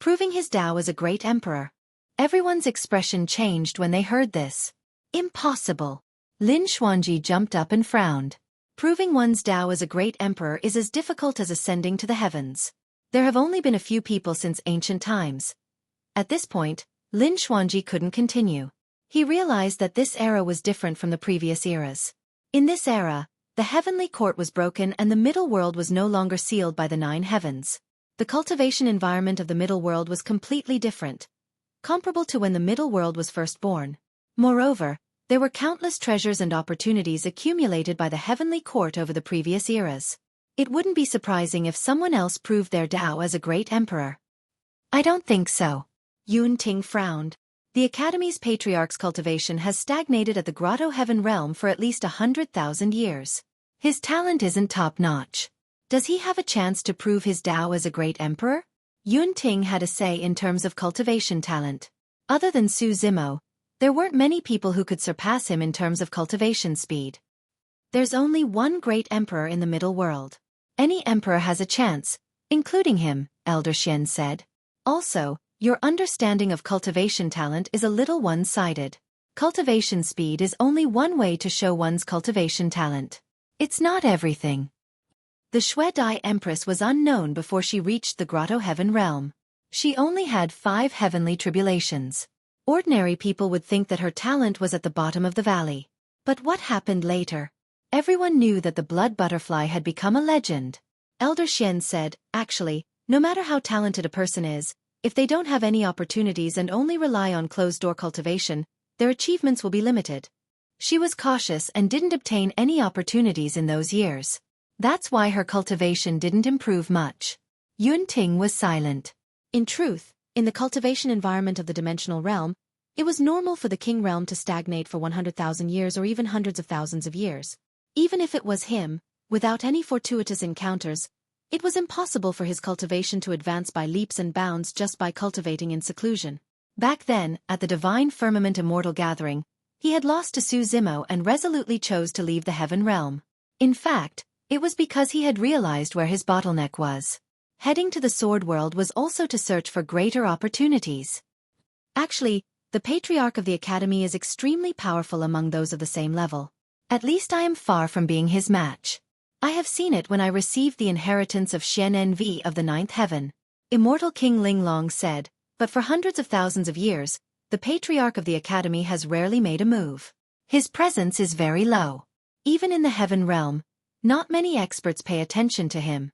proving his Dao as a great emperor. Everyone's expression changed when they heard this. Impossible. Lin Xuanji jumped up and frowned. Proving one's Dao as a great emperor is as difficult as ascending to the heavens. There have only been a few people since ancient times. At this point, Lin Xuanji couldn't continue. He realized that this era was different from the previous eras. In this era, the heavenly court was broken and the middle world was no longer sealed by the 9 heavens. The cultivation environment of the middle world was completely different, comparable to when the middle world was first born. Moreover, there were countless treasures and opportunities accumulated by the heavenly court over the previous eras. It wouldn't be surprising if someone else proved their Dao as a great emperor. I don't think so. Yun Ting frowned. The Academy's patriarch's cultivation has stagnated at the Grotto Heaven realm for at least 100,000 years. His talent isn't top-notch. Does he have a chance to prove his Dao as a great emperor? Yun Ting had a say in terms of cultivation talent. Other than Su Zimo, there weren't many people who could surpass him in terms of cultivation speed. There's only one great emperor in the middle world. Any emperor has a chance, including him, Elder Xian said. Also, your understanding of cultivation talent is a little one-sided. Cultivation speed is only one way to show one's cultivation talent. It's not everything. The Xueqi Empress was unknown before she reached the Grotto Heaven realm. She only had 5 heavenly tribulations. Ordinary people would think that her talent was at the bottom of the valley. But what happened later? Everyone knew that the blood butterfly had become a legend. Elder Xian said, actually, no matter how talented a person is, if they don't have any opportunities and only rely on closed-door cultivation, their achievements will be limited. She was cautious and didn't obtain any opportunities in those years. That's why her cultivation didn't improve much. Yun Ting was silent. In truth, in the cultivation environment of the dimensional realm, it was normal for the king realm to stagnate for 100,000 years or even hundreds of thousands of years. Even if it was him, without any fortuitous encounters, it was impossible for his cultivation to advance by leaps and bounds just by cultivating in seclusion. Back then, at the Divine Firmament Immortal Gathering, he had lost to Su Zimo and resolutely chose to leave the heaven realm. In fact, it was because he had realized where his bottleneck was. Heading to the sword world was also to search for greater opportunities. Actually, the Patriarch of the Academy is extremely powerful among those of the same level. At least I am far from being his match. I have seen it when I received the inheritance of Shen Nv of the ninth heaven. Immortal King Linglong said, but for hundreds of thousands of years, the Patriarch of the Academy has rarely made a move. His presence is very low. Even in the heaven realm, not many experts pay attention to him.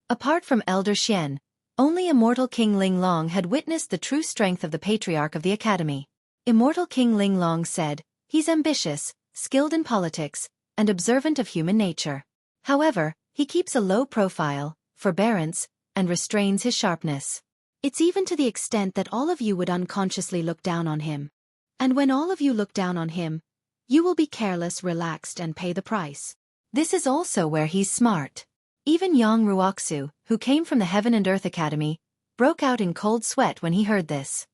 Apart from Elder Xian, only Immortal King Linglong had witnessed the true strength of the Patriarch of the Academy. Immortal King Linglong said, he's ambitious, skilled in politics, and observant of human nature. However, he keeps a low profile, forbearance, and restrains his sharpness. It's even to the extent that all of you would unconsciously look down on him. And when all of you look down on him, you will be careless, relaxed, and pay the price. This is also where he's smart. Even Yang Ruoxu, who came from the Heaven and Earth Academy, broke out in cold sweat when he heard this.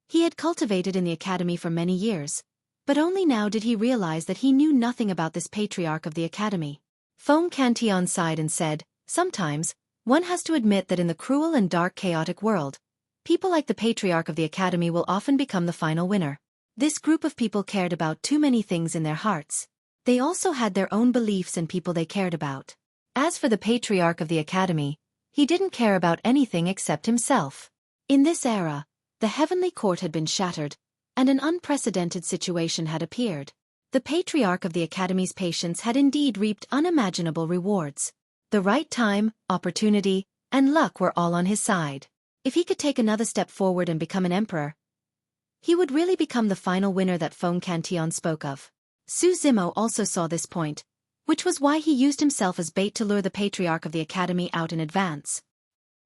He had cultivated in the academy for many years, but only now did he realize that he knew nothing about this Patriarch of the Academy. Feng Cantion sighed and said, sometimes, one has to admit that in the cruel and dark chaotic world, people like the Patriarch of the Academy will often become the final winner. This group of people cared about too many things in their hearts. They also had their own beliefs and people they cared about. As for the Patriarch of the Academy, he didn't care about anything except himself. In this era, the heavenly court had been shattered, and an unprecedented situation had appeared. The Patriarch of the Academy's patience had indeed reaped unimaginable rewards. The right time, opportunity, and luck were all on his side. If he could take another step forward and become an emperor, he would really become the final winner that Feng Cantion spoke of. Su Zimo also saw this point, which was why he used himself as bait to lure the Patriarch of the Academy out in advance.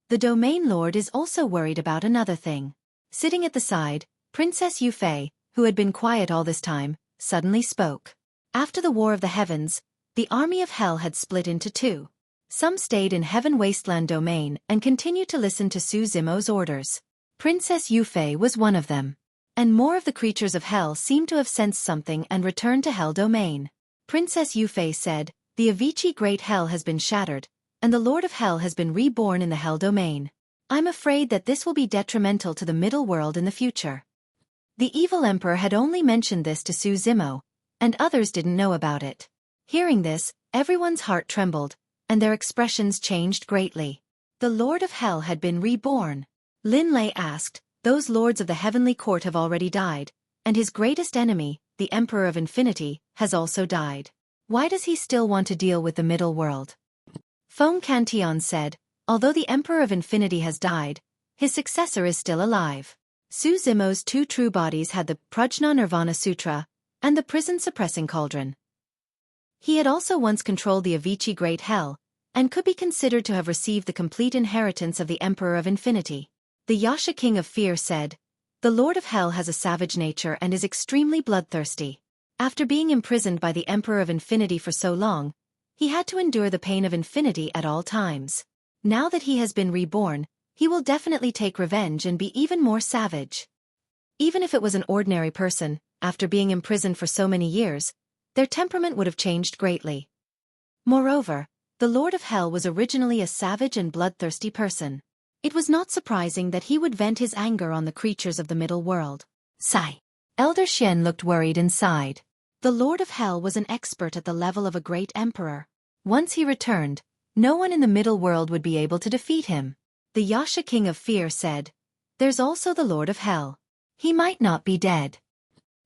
The Domain Lord is also worried about another thing. Sitting at the side, Princess Yufei, who had been quiet all this time, suddenly spoke. After the War of the Heavens, the army of hell had split into two. Some stayed in Heaven Wasteland Domain and continued to listen to Su Zimo's orders. Princess Yufei was one of them. And more of the creatures of hell seemed to have sensed something and returned to Hell Domain. Princess Yufei said, the Avicii Great Hell has been shattered, and the Lord of Hell has been reborn in the Hell Domain. I'm afraid that this will be detrimental to the middle world in the future. The evil emperor had only mentioned this to Su Zimo, and others didn't know about it. Hearing this, everyone's heart trembled, and their expressions changed greatly. The Lord of Hell had been reborn. Lin Lei asked, those lords of the heavenly court have already died, and his greatest enemy, the Emperor of Infinity, has also died. Why does he still want to deal with the middle world? Feng Cantion said, although the Emperor of Infinity has died, his successor is still alive. Su Zimo's two true bodies had the Prajna Nirvana Sutra and the Prison Suppressing Cauldron. He had also once controlled the Avicii Great Hell, and could be considered to have received the complete inheritance of the Emperor of Infinity. The Yasha King of Fear said, the Lord of Hell has a savage nature and is extremely bloodthirsty. After being imprisoned by the Emperor of Infinity for so long, he had to endure the pain of infinity at all times. Now that he has been reborn, he will definitely take revenge and be even more savage. Even if it was an ordinary person, after being imprisoned for so many years, their temperament would have changed greatly. Moreover, the Lord of Hell was originally a savage and bloodthirsty person. It was not surprising that he would vent his anger on the creatures of the middle world. Sigh. Elder Xian looked worried and sighed. The Lord of Hell was an expert at the level of a great emperor. Once he returned, no one in the middle world would be able to defeat him. The Yasha King of Fear said, there's also the Lord of Hell. He might not be dead.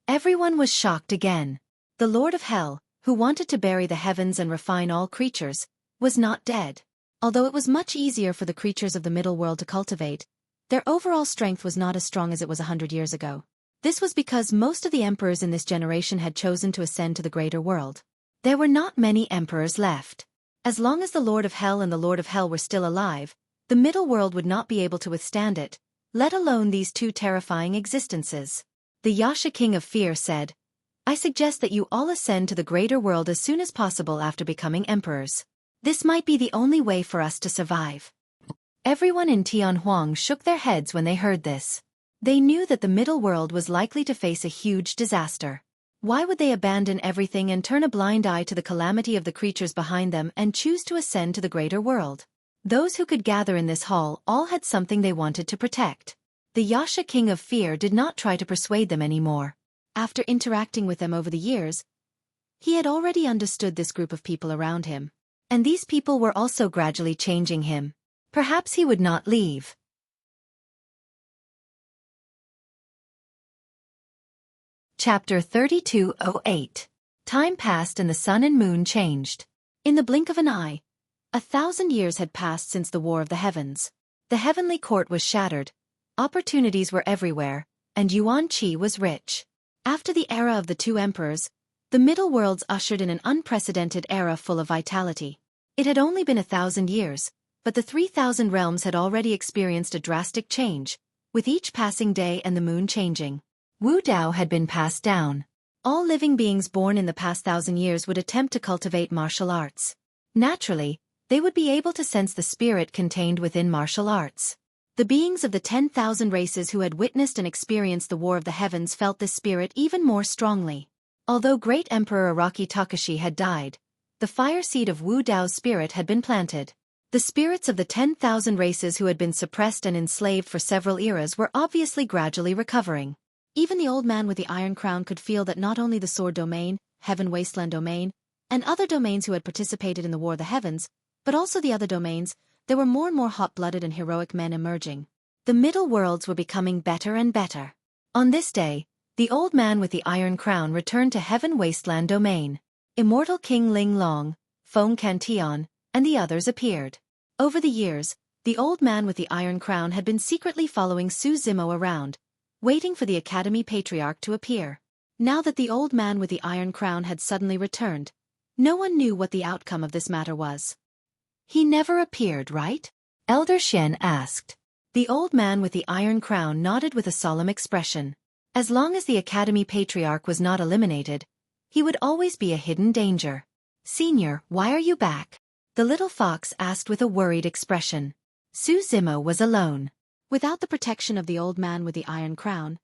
Everyone was shocked again. The Lord of Hell, who wanted to bury the heavens and refine all creatures, was not dead. Although it was much easier for the creatures of the middle world to cultivate, their overall strength was not as strong as it was 100 years ago. This was because most of the emperors in this generation had chosen to ascend to the greater world. There were not many emperors left. As long as the Lord of Hell and the Lord of Hell were still alive, the middle world would not be able to withstand it, let alone these two terrifying existences. The Yasha King of Fear said, "I suggest that you all ascend to the greater world as soon as possible after becoming emperors. This might be the only way for us to survive." Everyone in Tianhuang shook their heads when they heard this. They knew that the middle world was likely to face a huge disaster. Why would they abandon everything and turn a blind eye to the calamity of the creatures behind them and choose to ascend to the greater world? Those who could gather in this hall all had something they wanted to protect. The Yasha King of Fear did not try to persuade them anymore. After interacting with them over the years, he had already understood this group of people around him. And these people were also gradually changing him. Perhaps he would not leave. Chapter 3208. Time passed and the sun and moon changed. In the blink of an eye, 1,000 years had passed since the War of the Heavens. The heavenly court was shattered, opportunities were everywhere, and Yuan Qi was rich. After the era of the two emperors, the middle worlds ushered in an unprecedented era full of vitality. It had only been 1,000 years, but the 3,000 realms had already experienced a drastic change, with each passing day and the moon changing. Wu Dao had been passed down. All living beings born in the past 1,000 years would attempt to cultivate martial arts. Naturally, they would be able to sense the spirit contained within martial arts. The beings of the 10,000 races who had witnessed and experienced the War of the Heavens felt this spirit even more strongly. Although Great Emperor Araki Takashi had died, the fire seed of Wu Dao's spirit had been planted. The spirits of the 10,000 races who had been suppressed and enslaved for several eras were obviously gradually recovering. Even the old man with the iron crown could feel that not only the sword domain, heaven wasteland domain, and other domains who had participated in the War of the Heavens, but also the other domains, there were more and more hot-blooded and heroic men emerging. The middle worlds were becoming better and better. On this day, the old man with the iron crown returned to Heaven Wasteland domain. Immortal King Ling Long, Feng Cantion, and the others appeared. Over the years, the old man with the iron crown had been secretly following Su Zimo around, waiting for the Academy Patriarch to appear. Now that the old man with the iron crown had suddenly returned, no one knew what the outcome of this matter was. "He never appeared, right?" Elder Shen asked. The old man with the iron crown nodded with a solemn expression. As long as the Academy Patriarch was not eliminated, he would always be a hidden danger. "Senior, why are you back?" the little fox asked with a worried expression. Su Zimo was alone. Without the protection of the old man with the iron crown,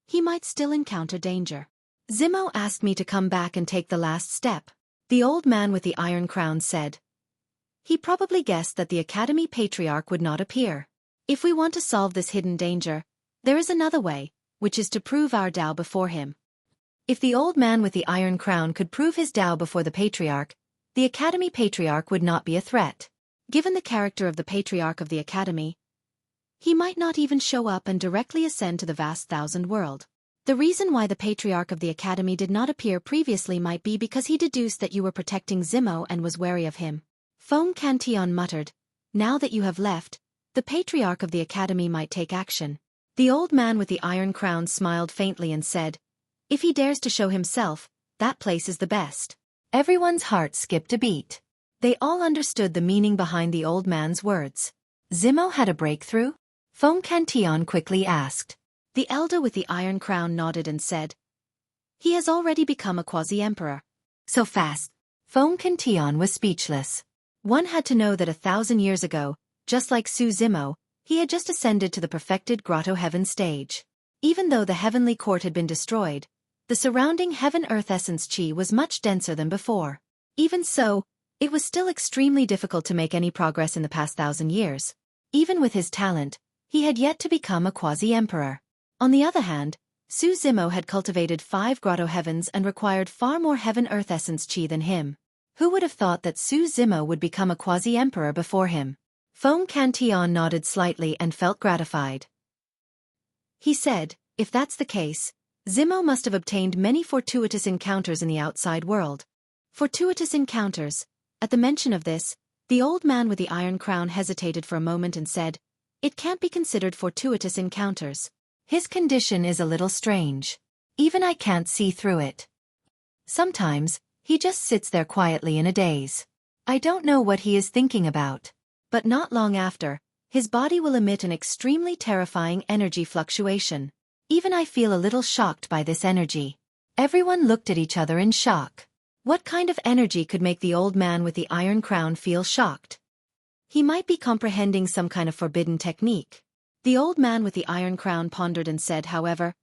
he might still encounter danger. "Zimo asked me to come back and take the last step," the old man with the iron crown said. He probably guessed that the Academy Patriarch would not appear. "If we want to solve this hidden danger, there is another way, which is to prove our Tao before him." If the old man with the iron crown could prove his Tao before the Patriarch, the Academy Patriarch would not be a threat. Given the character of the Patriarch of the Academy, he might not even show up and directly ascend to the vast 1,000 world. The reason why the Patriarch of the Academy did not appear previously might be because he deduced that you were protecting Zimo and was wary of him. Feng Cantion muttered, "Now that you have left, the Patriarch of the Academy might take action." The old man with the iron crown smiled faintly and said, "If he dares to show himself, that place is the best." Everyone's heart skipped a beat. They all understood the meaning behind the old man's words. "Zimo had a breakthrough?" Feng Cantion quickly asked. The elder with the iron crown nodded and said, "He has already become a quasi-emperor." So fast. Feng Cantion was speechless. One had to know that 1,000 years ago, just like Su Zimo, he had just ascended to the perfected Grotto Heaven stage. Even though the heavenly court had been destroyed, the surrounding heaven-earth essence chi was much denser than before. Even so, it was still extremely difficult to make any progress in the past 1,000 years. Even with his talent, he had yet to become a quasi-emperor. On the other hand, Su Zimo had cultivated 5 Grotto Heavens and required far more heaven-earth essence chi than him. Who would have thought that Su Zimo would become a quasi-emperor before him? Feng Cantion nodded slightly and felt gratified. He said, If that's the case, Zimo must have obtained many fortuitous encounters in the outside world. Fortuitous encounters. At the mention of this, the old man with the iron crown hesitated for a moment and said, "It can't be considered fortuitous encounters. His condition is a little strange. Even I can't see through it. Sometimes, he just sits there quietly in a daze. I don't know what he is thinking about. But not long after, his body will emit an extremely terrifying energy fluctuation. Even I feel a little shocked by this energy." Everyone looked at each other in shock. What kind of energy could make the old man with the iron crown feel shocked? He might be comprehending some kind of forbidden technique. The old man with the iron crown pondered and said, however,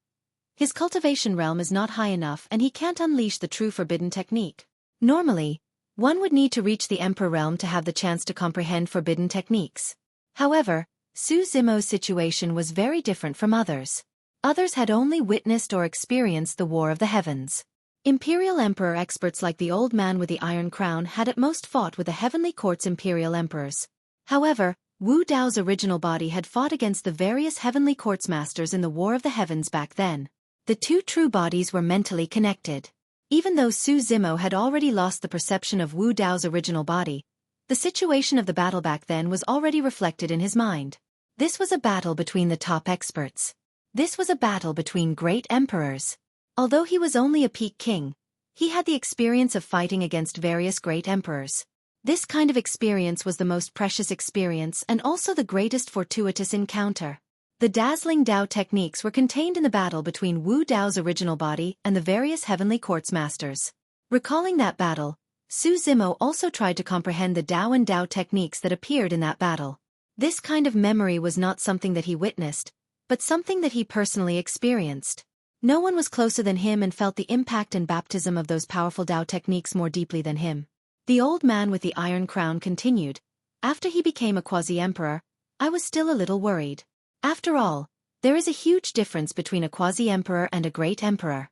his cultivation realm is not high enough and he can't unleash the true forbidden technique. Normally, one would need to reach the emperor realm to have the chance to comprehend forbidden techniques. However, Su Zimo's situation was very different from others. Others had only witnessed or experienced the War of the Heavens. Imperial Emperor experts like the old man with the iron crown had at most fought with the Heavenly Court's Imperial Emperors. However, Wu Dao's original body had fought against the various Heavenly Court's masters in the War of the Heavens back then. The two true bodies were mentally connected. Even though Su Zimo had already lost the perception of Wu Dao's original body, the situation of the battle back then was already reflected in his mind. This was a battle between the top experts. This was a battle between great emperors. Although he was only a peak king, he had the experience of fighting against various great emperors. This kind of experience was the most precious experience and also the greatest fortuitous encounter. The dazzling Dao techniques were contained in the battle between Wu Dao's original body and the various Heavenly Court's masters. Recalling that battle, Su Zimo also tried to comprehend the Dao and Dao techniques that appeared in that battle. This kind of memory was not something that he witnessed, but something that he personally experienced. No one was closer than him and felt the impact and baptism of those powerful Dao techniques more deeply than him. The old man with the iron crown continued, "After he became a quasi-emperor, I was still a little worried. After all, there is a huge difference between a quasi-emperor and a great emperor.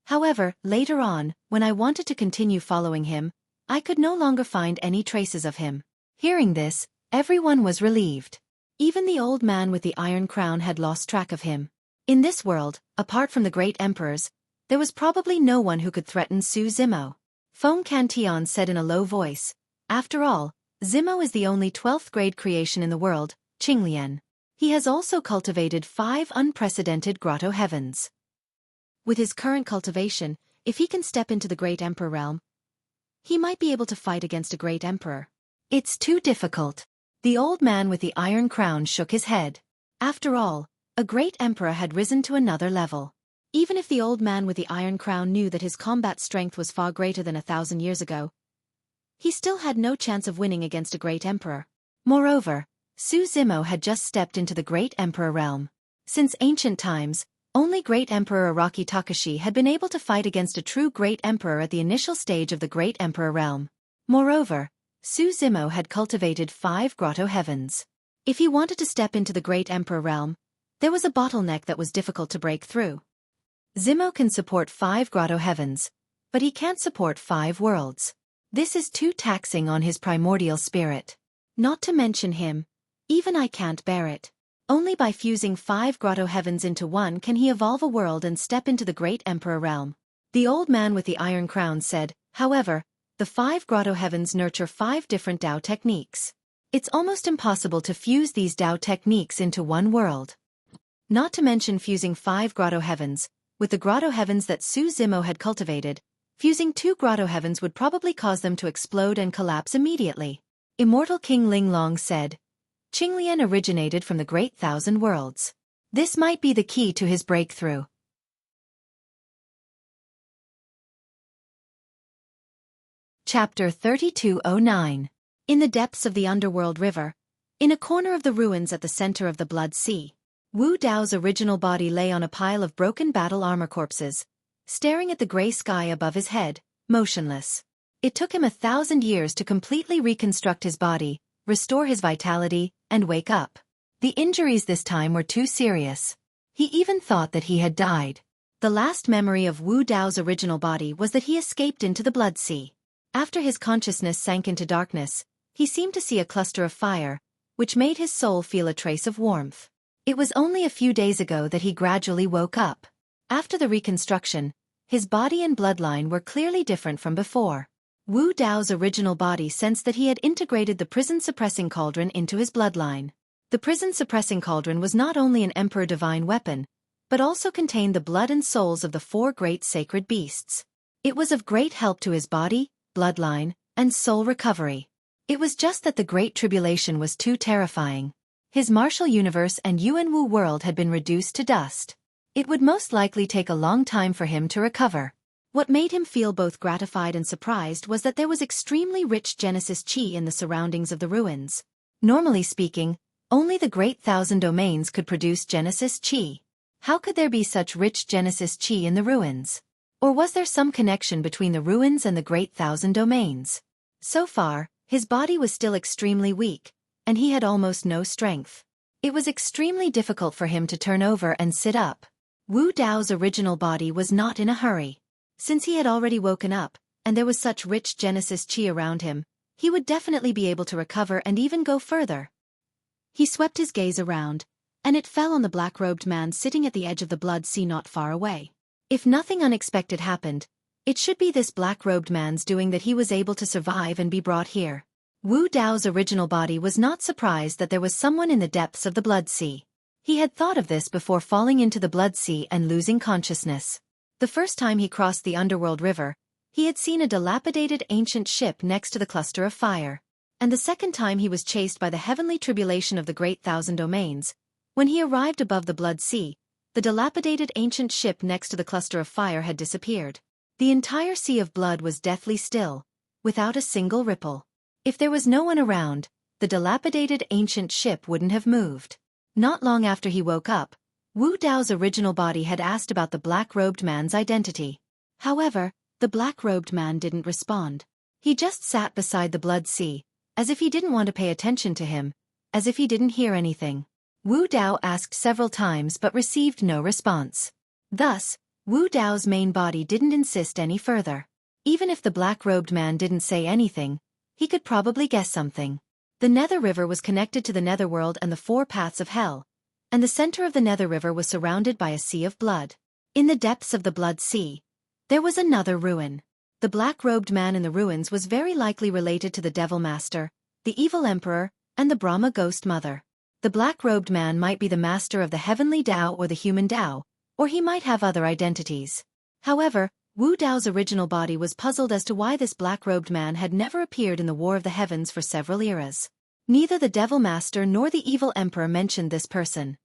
However, later on, when I wanted to continue following him, I could no longer find any traces of him." Hearing this, everyone was relieved. Even the old man with the iron crown had lost track of him. In this world, apart from the great emperors, there was probably no one who could threaten Su Zimo. Feng Cantian said in a low voice, "After all, Zimo is the only 12th grade creation in the world, Qinglian. He has also cultivated 5 unprecedented grotto heavens. With his current cultivation, if he can step into the great emperor realm, he might be able to fight against a great emperor. It's too difficult." The old man with the iron crown shook his head. After all, a great emperor had risen to another level. Even if the old man with the iron crown knew that his combat strength was far greater than 1,000 years ago, he still had no chance of winning against a great emperor. Moreover, Su Zimo had just stepped into the great emperor realm. Since ancient times, only great emperor Araki Takashi had been able to fight against a true great emperor at the initial stage of the great emperor realm. Moreover, Su Zimo had cultivated 5 grotto heavens. If he wanted to step into the great emperor realm, there was a bottleneck that was difficult to break through. Zimo can support 5 grotto heavens, but he can't support 5 worlds. This is too taxing on his primordial spirit. Not to mention him, even I can't bear it. Only by fusing 5 grotto heavens into one can he evolve a world and step into the great emperor realm. The old man with the iron crown said, however, the 5 grotto heavens nurture 5 different Dao techniques. It's almost impossible to fuse these Dao techniques into one world. Not to mention fusing 5 grotto heavens, with the grotto heavens that Su Zimo had cultivated, fusing 2 grotto heavens would probably cause them to explode and collapse immediately. Immortal King Linglong said, "Qinglian originated from the Great Thousand Worlds. This might be the key to his breakthrough." Chapter 3209. In the depths of the underworld river, in a corner of the ruins at the center of the Blood Sea, Wu Dao's original body lay on a pile of broken battle armor corpses, staring at the gray sky above his head, motionless. It took him 1,000 years to completely reconstruct his body, restore his vitality, and wake up. The injuries this time were too serious. He even thought that he had died. The last memory of Wu Dao's original body was that he escaped into the Blood Sea. After his consciousness sank into darkness, he seemed to see a cluster of fire, which made his soul feel a trace of warmth. It was only a few days ago that he gradually woke up. After the reconstruction, his body and bloodline were clearly different from before. Wu Dao's original body sensed that he had integrated the prison-suppressing cauldron into his bloodline. The prison-suppressing cauldron was not only an emperor divine weapon, but also contained the blood and souls of the 4 great sacred beasts. It was of great help to his body, bloodline, and soul recovery. It was just that the Great Tribulation was too terrifying. His martial universe and Yuanwu world had been reduced to dust. It would most likely take a long time for him to recover. What made him feel both gratified and surprised was that there was extremely rich Genesis Qi in the surroundings of the ruins. Normally speaking, only the Great Thousand Domains could produce Genesis Qi. How could there be such rich Genesis Qi in the ruins? Or was there some connection between the ruins and the Great Thousand Domains? So far, his body was still extremely weak, and he had almost no strength. It was extremely difficult for him to turn over and sit up. Wu Dao's original body was not in a hurry. Since he had already woken up, and there was such rich Genesis Qi around him, he would definitely be able to recover and even go further. He swept his gaze around, and it fell on the black-robed man sitting at the edge of the blood sea not far away. If nothing unexpected happened, it should be this black-robed man's doing that he was able to survive and be brought here. Wu Dao's original body was not surprised that there was someone in the depths of the blood sea. He had thought of this before falling into the blood sea and losing consciousness. The first time he crossed the underworld river, he had seen a dilapidated ancient ship next to the cluster of fire. And the second time he was chased by the heavenly tribulation of the Great Thousand Domains. When he arrived above the blood sea, the dilapidated ancient ship next to the cluster of fire had disappeared. The entire sea of blood was deathly still, without a single ripple. If there was no one around, the dilapidated ancient ship wouldn't have moved. Not long after he woke up, Wu Dao's original body had asked about the black-robed man's identity. However, the black-robed man didn't respond. He just sat beside the blood sea, as if he didn't want to pay attention to him, as if he didn't hear anything. Wu Dao asked several times but received no response. Thus, Wu Dao's main body didn't insist any further. Even if the black-robed man didn't say anything, he could probably guess something. The Nether River was connected to the Netherworld and the 4 paths of hell, and the center of the Nether River was surrounded by a sea of blood. In the depths of the blood sea, there was another ruin. The black-robed man in the ruins was very likely related to the Devil Master, the Evil Emperor, and the Brahma Ghost Mother. The black-robed man might be the master of the heavenly Tao or the human Tao, or he might have other identities. However, Wu Dao's original body was puzzled as to why this black-robed man had never appeared in the War of the Heavens for several eras. Neither the Devil Master nor the Evil Emperor mentioned this person.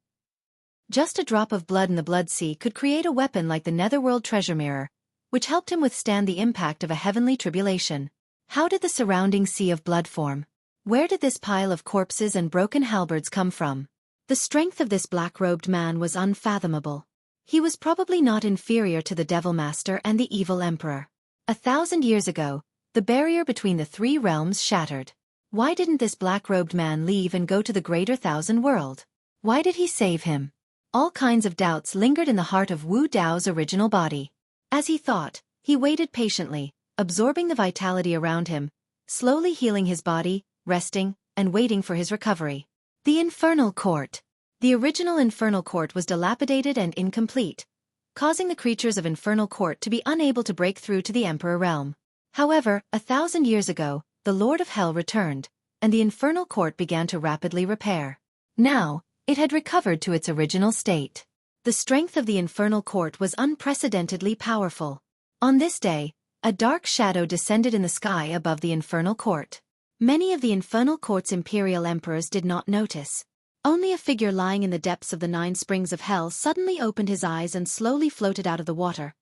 Just a drop of blood in the blood sea could create a weapon like the Netherworld Treasure Mirror, which helped him withstand the impact of a heavenly tribulation. How did the surrounding sea of blood form? Where did this pile of corpses and broken halberds come from? The strength of this black-robed man was unfathomable. He was probably not inferior to the Devil Master and the Evil Emperor. 1,000 years ago, the barrier between the 3 realms shattered. Why didn't this black-robed man leave and go to the Greater Thousand World? Why did he save him? All kinds of doubts lingered in the heart of Wu Dao's original body. As he thought, he waited patiently, absorbing the vitality around him, slowly healing his body, resting, and waiting for his recovery. The Infernal Court. The original Infernal Court was dilapidated and incomplete, causing the creatures of Infernal Court to be unable to break through to the Emperor realm. However, 1,000 years ago, the Lord of Hell returned, and the Infernal Court began to rapidly repair. Now, it had recovered to its original state. The strength of the Infernal Court was unprecedentedly powerful. On this day, a dark shadow descended in the sky above the Infernal Court. Many of the Infernal Court's imperial emperors did not notice. Only a figure lying in the depths of the 9 springs of hell suddenly opened his eyes and slowly floated out of the water,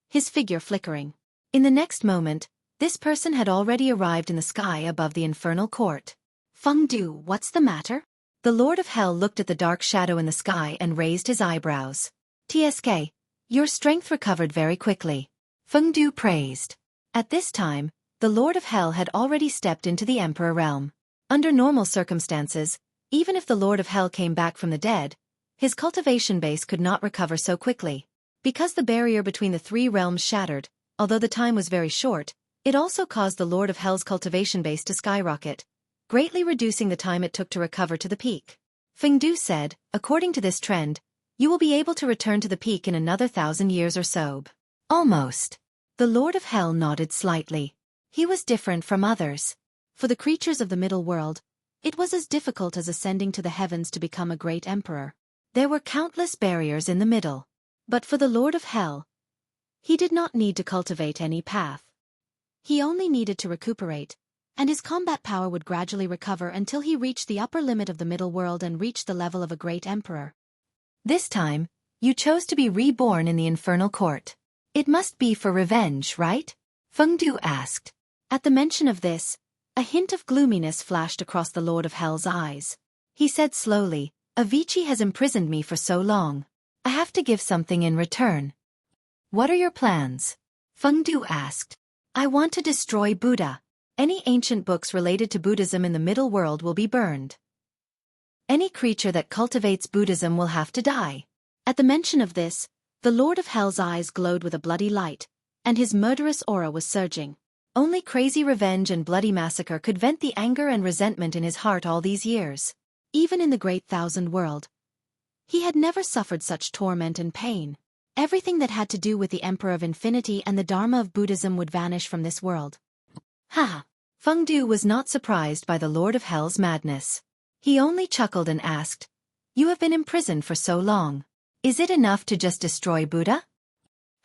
his figure flickering. In the next moment, this person had already arrived in the sky above the Infernal Court. Feng Du, what's the matter? The Lord of Hell looked at the dark shadow in the sky and raised his eyebrows. TSK, your strength recovered very quickly. Feng Du praised. At this time, the Lord of Hell had already stepped into the Emperor realm. Under normal circumstances, even if the Lord of Hell came back from the dead, his cultivation base could not recover so quickly. Because the barrier between the 3 realms shattered, although the time was very short, it also caused the Lord of Hell's cultivation base to skyrocket, greatly reducing the time it took to recover to the peak. Fengdu said, according to this trend, you will be able to return to the peak in another 1,000 years or so. Almost. The Lord of Hell nodded slightly. He was different from others. For the creatures of the middle world, it was as difficult as ascending to the heavens to become a great emperor. There were countless barriers in the middle. But for the Lord of Hell, he did not need to cultivate any path. He only needed to recuperate, and his combat power would gradually recover until he reached the upper limit of the middle world and reached the level of a great emperor. This time, you chose to be reborn in the infernal court. It must be for revenge, right? Fengdu asked. At the mention of this, a hint of gloominess flashed across the Lord of Hell's eyes. He said slowly, Avicii has imprisoned me for so long. I have to give something in return. What are your plans? Fengdu asked. I want to destroy Buddha. Any ancient books related to Buddhism in the middle world will be burned. Any creature that cultivates Buddhism will have to die. At the mention of this, the Lord of Hell's eyes glowed with a bloody light, and his murderous aura was surging. Only crazy revenge and bloody massacre could vent the anger and resentment in his heart all these years. Even in the Great Thousand World, he had never suffered such torment and pain. Everything that had to do with the Emperor of Infinity and the Dharma of Buddhism would vanish from this world. Ha! Fengdu was not surprised by the Lord of Hell's madness. He only chuckled and asked, You have been imprisoned for so long. Is it enough to just destroy Buddha?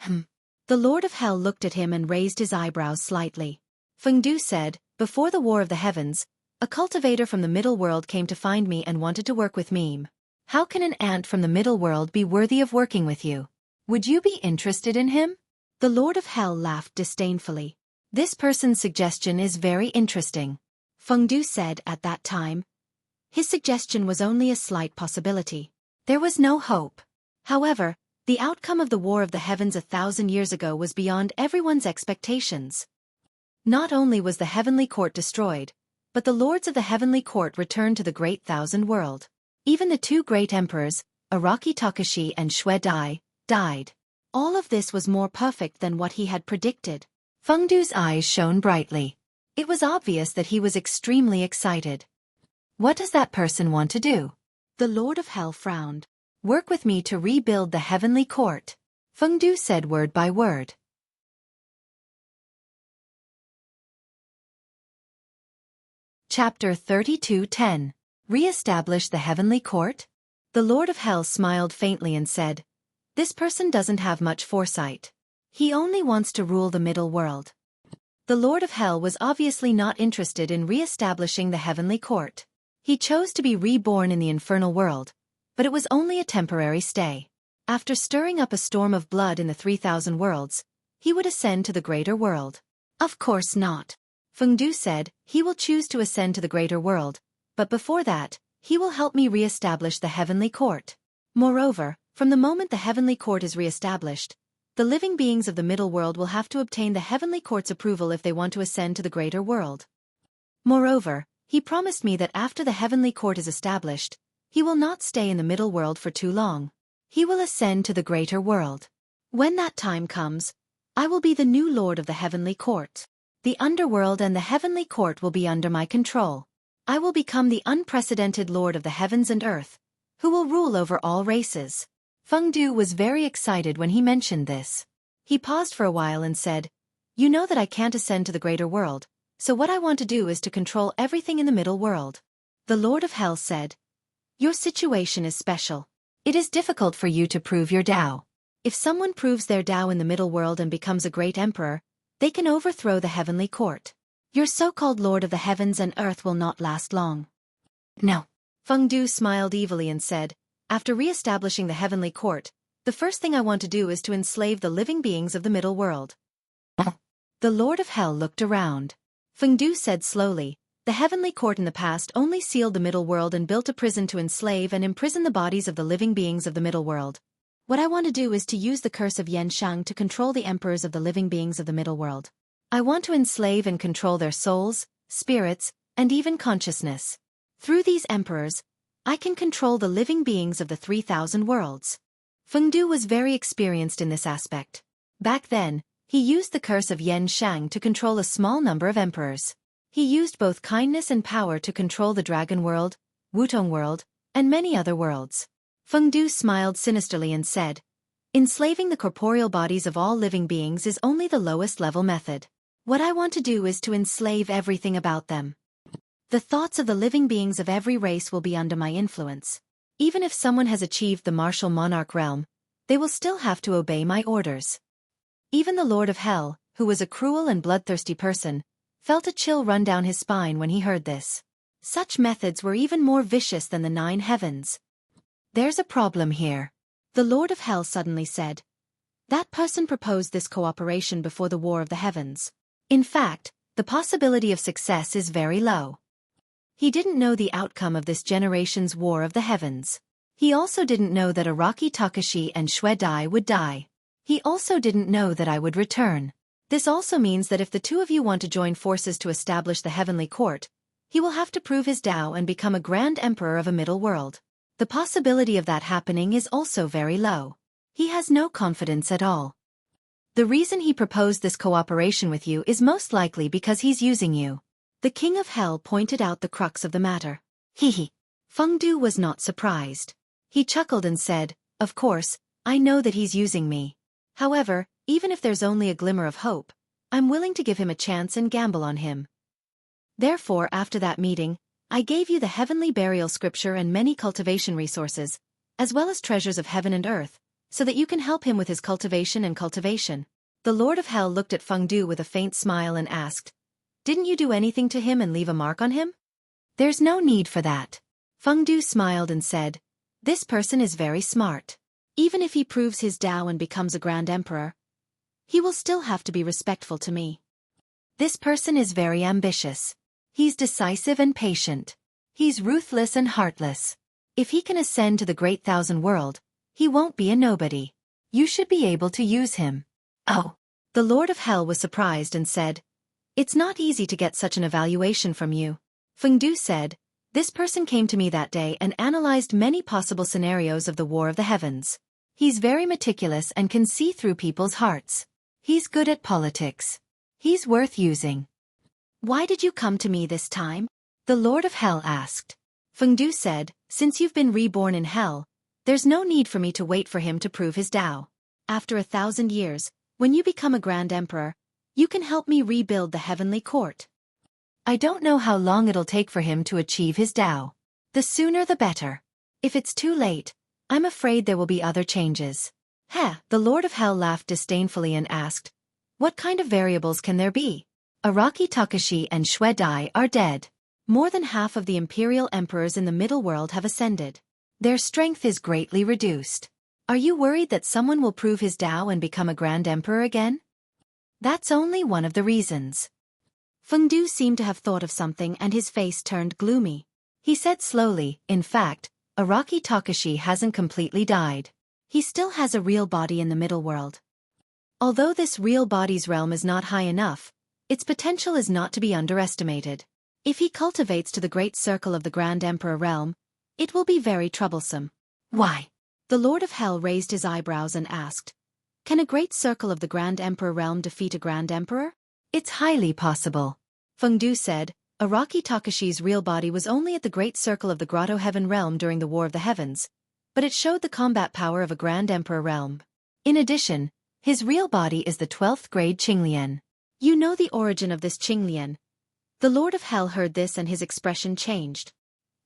The Lord of Hell looked at him and raised his eyebrows slightly. Fengdu said, Before the War of the Heavens, a cultivator from the middle world came to find me and wanted to work with me. How can an ant from the middle world be worthy of working with you? Would you be interested in him? The Lord of Hell laughed disdainfully. This person's suggestion is very interesting. Fengdu said at that time. His suggestion was only a slight possibility. There was no hope. However, the outcome of the War of the Heavens 1,000 years ago was beyond everyone's expectations. Not only was the heavenly court destroyed, but the lords of the heavenly court returned to the Great Thousand World. Even the two great emperors, Araki Takashi and Xueqi, died. All of this was more perfect than what he had predicted. Fengdu's eyes shone brightly. It was obvious that he was extremely excited. What does that person want to do? The Lord of Hell frowned. Work with me to rebuild the heavenly court. Fengdu said word by word. Chapter 32:10. Re-establish the heavenly court? The Lord of Hell smiled faintly and said, This person doesn't have much foresight. He only wants to rule the middle world. The Lord of Hell was obviously not interested in re-establishing the heavenly court. He chose to be reborn in the infernal world, but it was only a temporary stay. After stirring up a storm of blood in the 3,000 worlds, he would ascend to the greater world. Of course not. Fengdu said, he will choose to ascend to the greater world, but before that, he will help me re-establish the heavenly court. Moreover, from the moment the heavenly court is re-established, the living beings of the middle world will have to obtain the heavenly court's approval if they want to ascend to the greater world. Moreover, he promised me that after the heavenly court is established, he will not stay in the middle world for too long. He will ascend to the greater world. When that time comes, I will be the new lord of the heavenly court. The underworld and the heavenly court will be under my control. I will become the unprecedented lord of the heavens and earth, who will rule over all races. Fengdu was very excited when he mentioned this. He paused for a while and said, You know that I can't ascend to the greater world, so what I want to do is to control everything in the middle world. The Lord of Hell said, Your situation is special. It is difficult for you to prove your Tao. If someone proves their Tao in the middle world and becomes a great emperor, they can overthrow the heavenly court. Your so-called lord of the heavens and earth will not last long. No. Fengdu smiled evilly and said, After re-establishing the heavenly court, the first thing I want to do is to enslave the living beings of the middle world. The Lord of Hell looked around. Fengdu said slowly, The heavenly court in the past only sealed the middle world and built a prison to enslave and imprison the bodies of the living beings of the middle world. What I want to do is to use the curse of Yan Shang to control the emperors of the living beings of the middle world. I want to enslave and control their souls, spirits, and even consciousness. Through these emperors, I can control the living beings of the 3,000 worlds. Fengdu was very experienced in this aspect. Back then, he used the curse of Yan Shang to control a small number of emperors. He used both kindness and power to control the Dragon World, Wutong World, and many other worlds. Feng Du smiled sinisterly and said, enslaving the corporeal bodies of all living beings is only the lowest level method. What I want to do is to enslave everything about them. The thoughts of the living beings of every race will be under my influence. Even if someone has achieved the martial monarch realm, they will still have to obey my orders. Even the Lord of Hell, who was a cruel and bloodthirsty person, felt a chill run down his spine when he heard this. Such methods were even more vicious than the 9 heavens. There's a problem here. The Lord of Hell suddenly said. That person proposed this cooperation before the War of the Heavens. In fact, the possibility of success is very low. He didn't know the outcome of this generation's War of the Heavens. He also didn't know that Araki Takashi and Xueqi would die. He also didn't know that I would return. This also means that if the two of you want to join forces to establish the Heavenly Court, he will have to prove his Tao and become a Grand Emperor of a middle world. The possibility of that happening is also very low. He has no confidence at all. The reason he proposed this cooperation with you is most likely because he's using you. The King of Hell pointed out the crux of the matter. Hehe. Feng Du was not surprised. He chuckled and said, of course, I know that he's using me. However, even if there's only a glimmer of hope, I'm willing to give him a chance and gamble on him. Therefore, after that meeting, I gave you the heavenly burial scripture and many cultivation resources, as well as treasures of heaven and earth, so that you can help him with his cultivation and cultivation. The Lord of Hell looked at Feng Du with a faint smile and asked, didn't you do anything to him and leave a mark on him? There's no need for that. Feng Du smiled and said, this person is very smart. Even if he proves his Tao and becomes a Grand Emperor, he will still have to be respectful to me. This person is very ambitious. He's decisive and patient. He's ruthless and heartless. If he can ascend to the Great Thousand World, he won't be a nobody. You should be able to use him. Oh. The Lord of Hell was surprised and said, it's not easy to get such an evaluation from you. Feng Du said, this person came to me that day and analyzed many possible scenarios of the War of the Heavens. He's very meticulous and can see through people's hearts. He's good at politics. He's worth using. Why did you come to me this time? The Lord of Hell asked. Feng Du said, since you've been reborn in hell, there's no need for me to wait for him to prove his Tao. After 1,000 years, when you become a Grand Emperor, you can help me rebuild the Heavenly Court. I don't know how long it'll take for him to achieve his Tao. The sooner the better. If it's too late, I'm afraid there will be other changes. Heh, the Lord of Hell laughed disdainfully and asked, what kind of variables can there be? Araki Takashi and Xueqi are dead. More than half of the imperial emperors in the middle world have ascended. Their strength is greatly reduced. Are you worried that someone will prove his Tao and become a Grand Emperor again? That's only one of the reasons. Feng Du seemed to have thought of something and his face turned gloomy. He said slowly, in fact, Araki Takashi hasn't completely died. He still has a real body in the middle world. Although this real body's realm is not high enough, its potential is not to be underestimated. If he cultivates to the great circle of the Grand Emperor realm, it will be very troublesome. Why? The Lord of Hell raised his eyebrows and asked, can a great circle of the Grand Emperor realm defeat a Grand Emperor? It's highly possible. Feng Du said, Araki Takashi's real body was only at the great circle of the Grotto Heaven realm during the War of the Heavens, but it showed the combat power of a Grand Emperor realm. In addition, his real body is the 12th grade Qinglian. You know the origin of this Qinglian. The Lord of Hell heard this and his expression changed.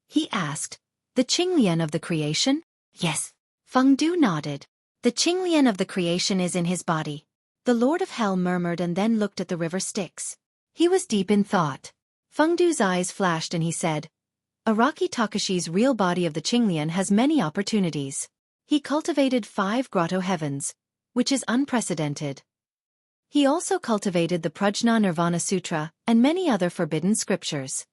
He asked, the Qinglian of the creation? Yes. Feng Du nodded. The Qinglian of the creation is in his body. The Lord of Hell murmured and then looked at the river Styx. He was deep in thought. Feng Du's eyes flashed and he said, Araki Takashi's real body of the Qinglian has many opportunities. He cultivated 5 Grotto Heavens, which is unprecedented. He also cultivated the Prajna Nirvana Sutra and many other forbidden scriptures.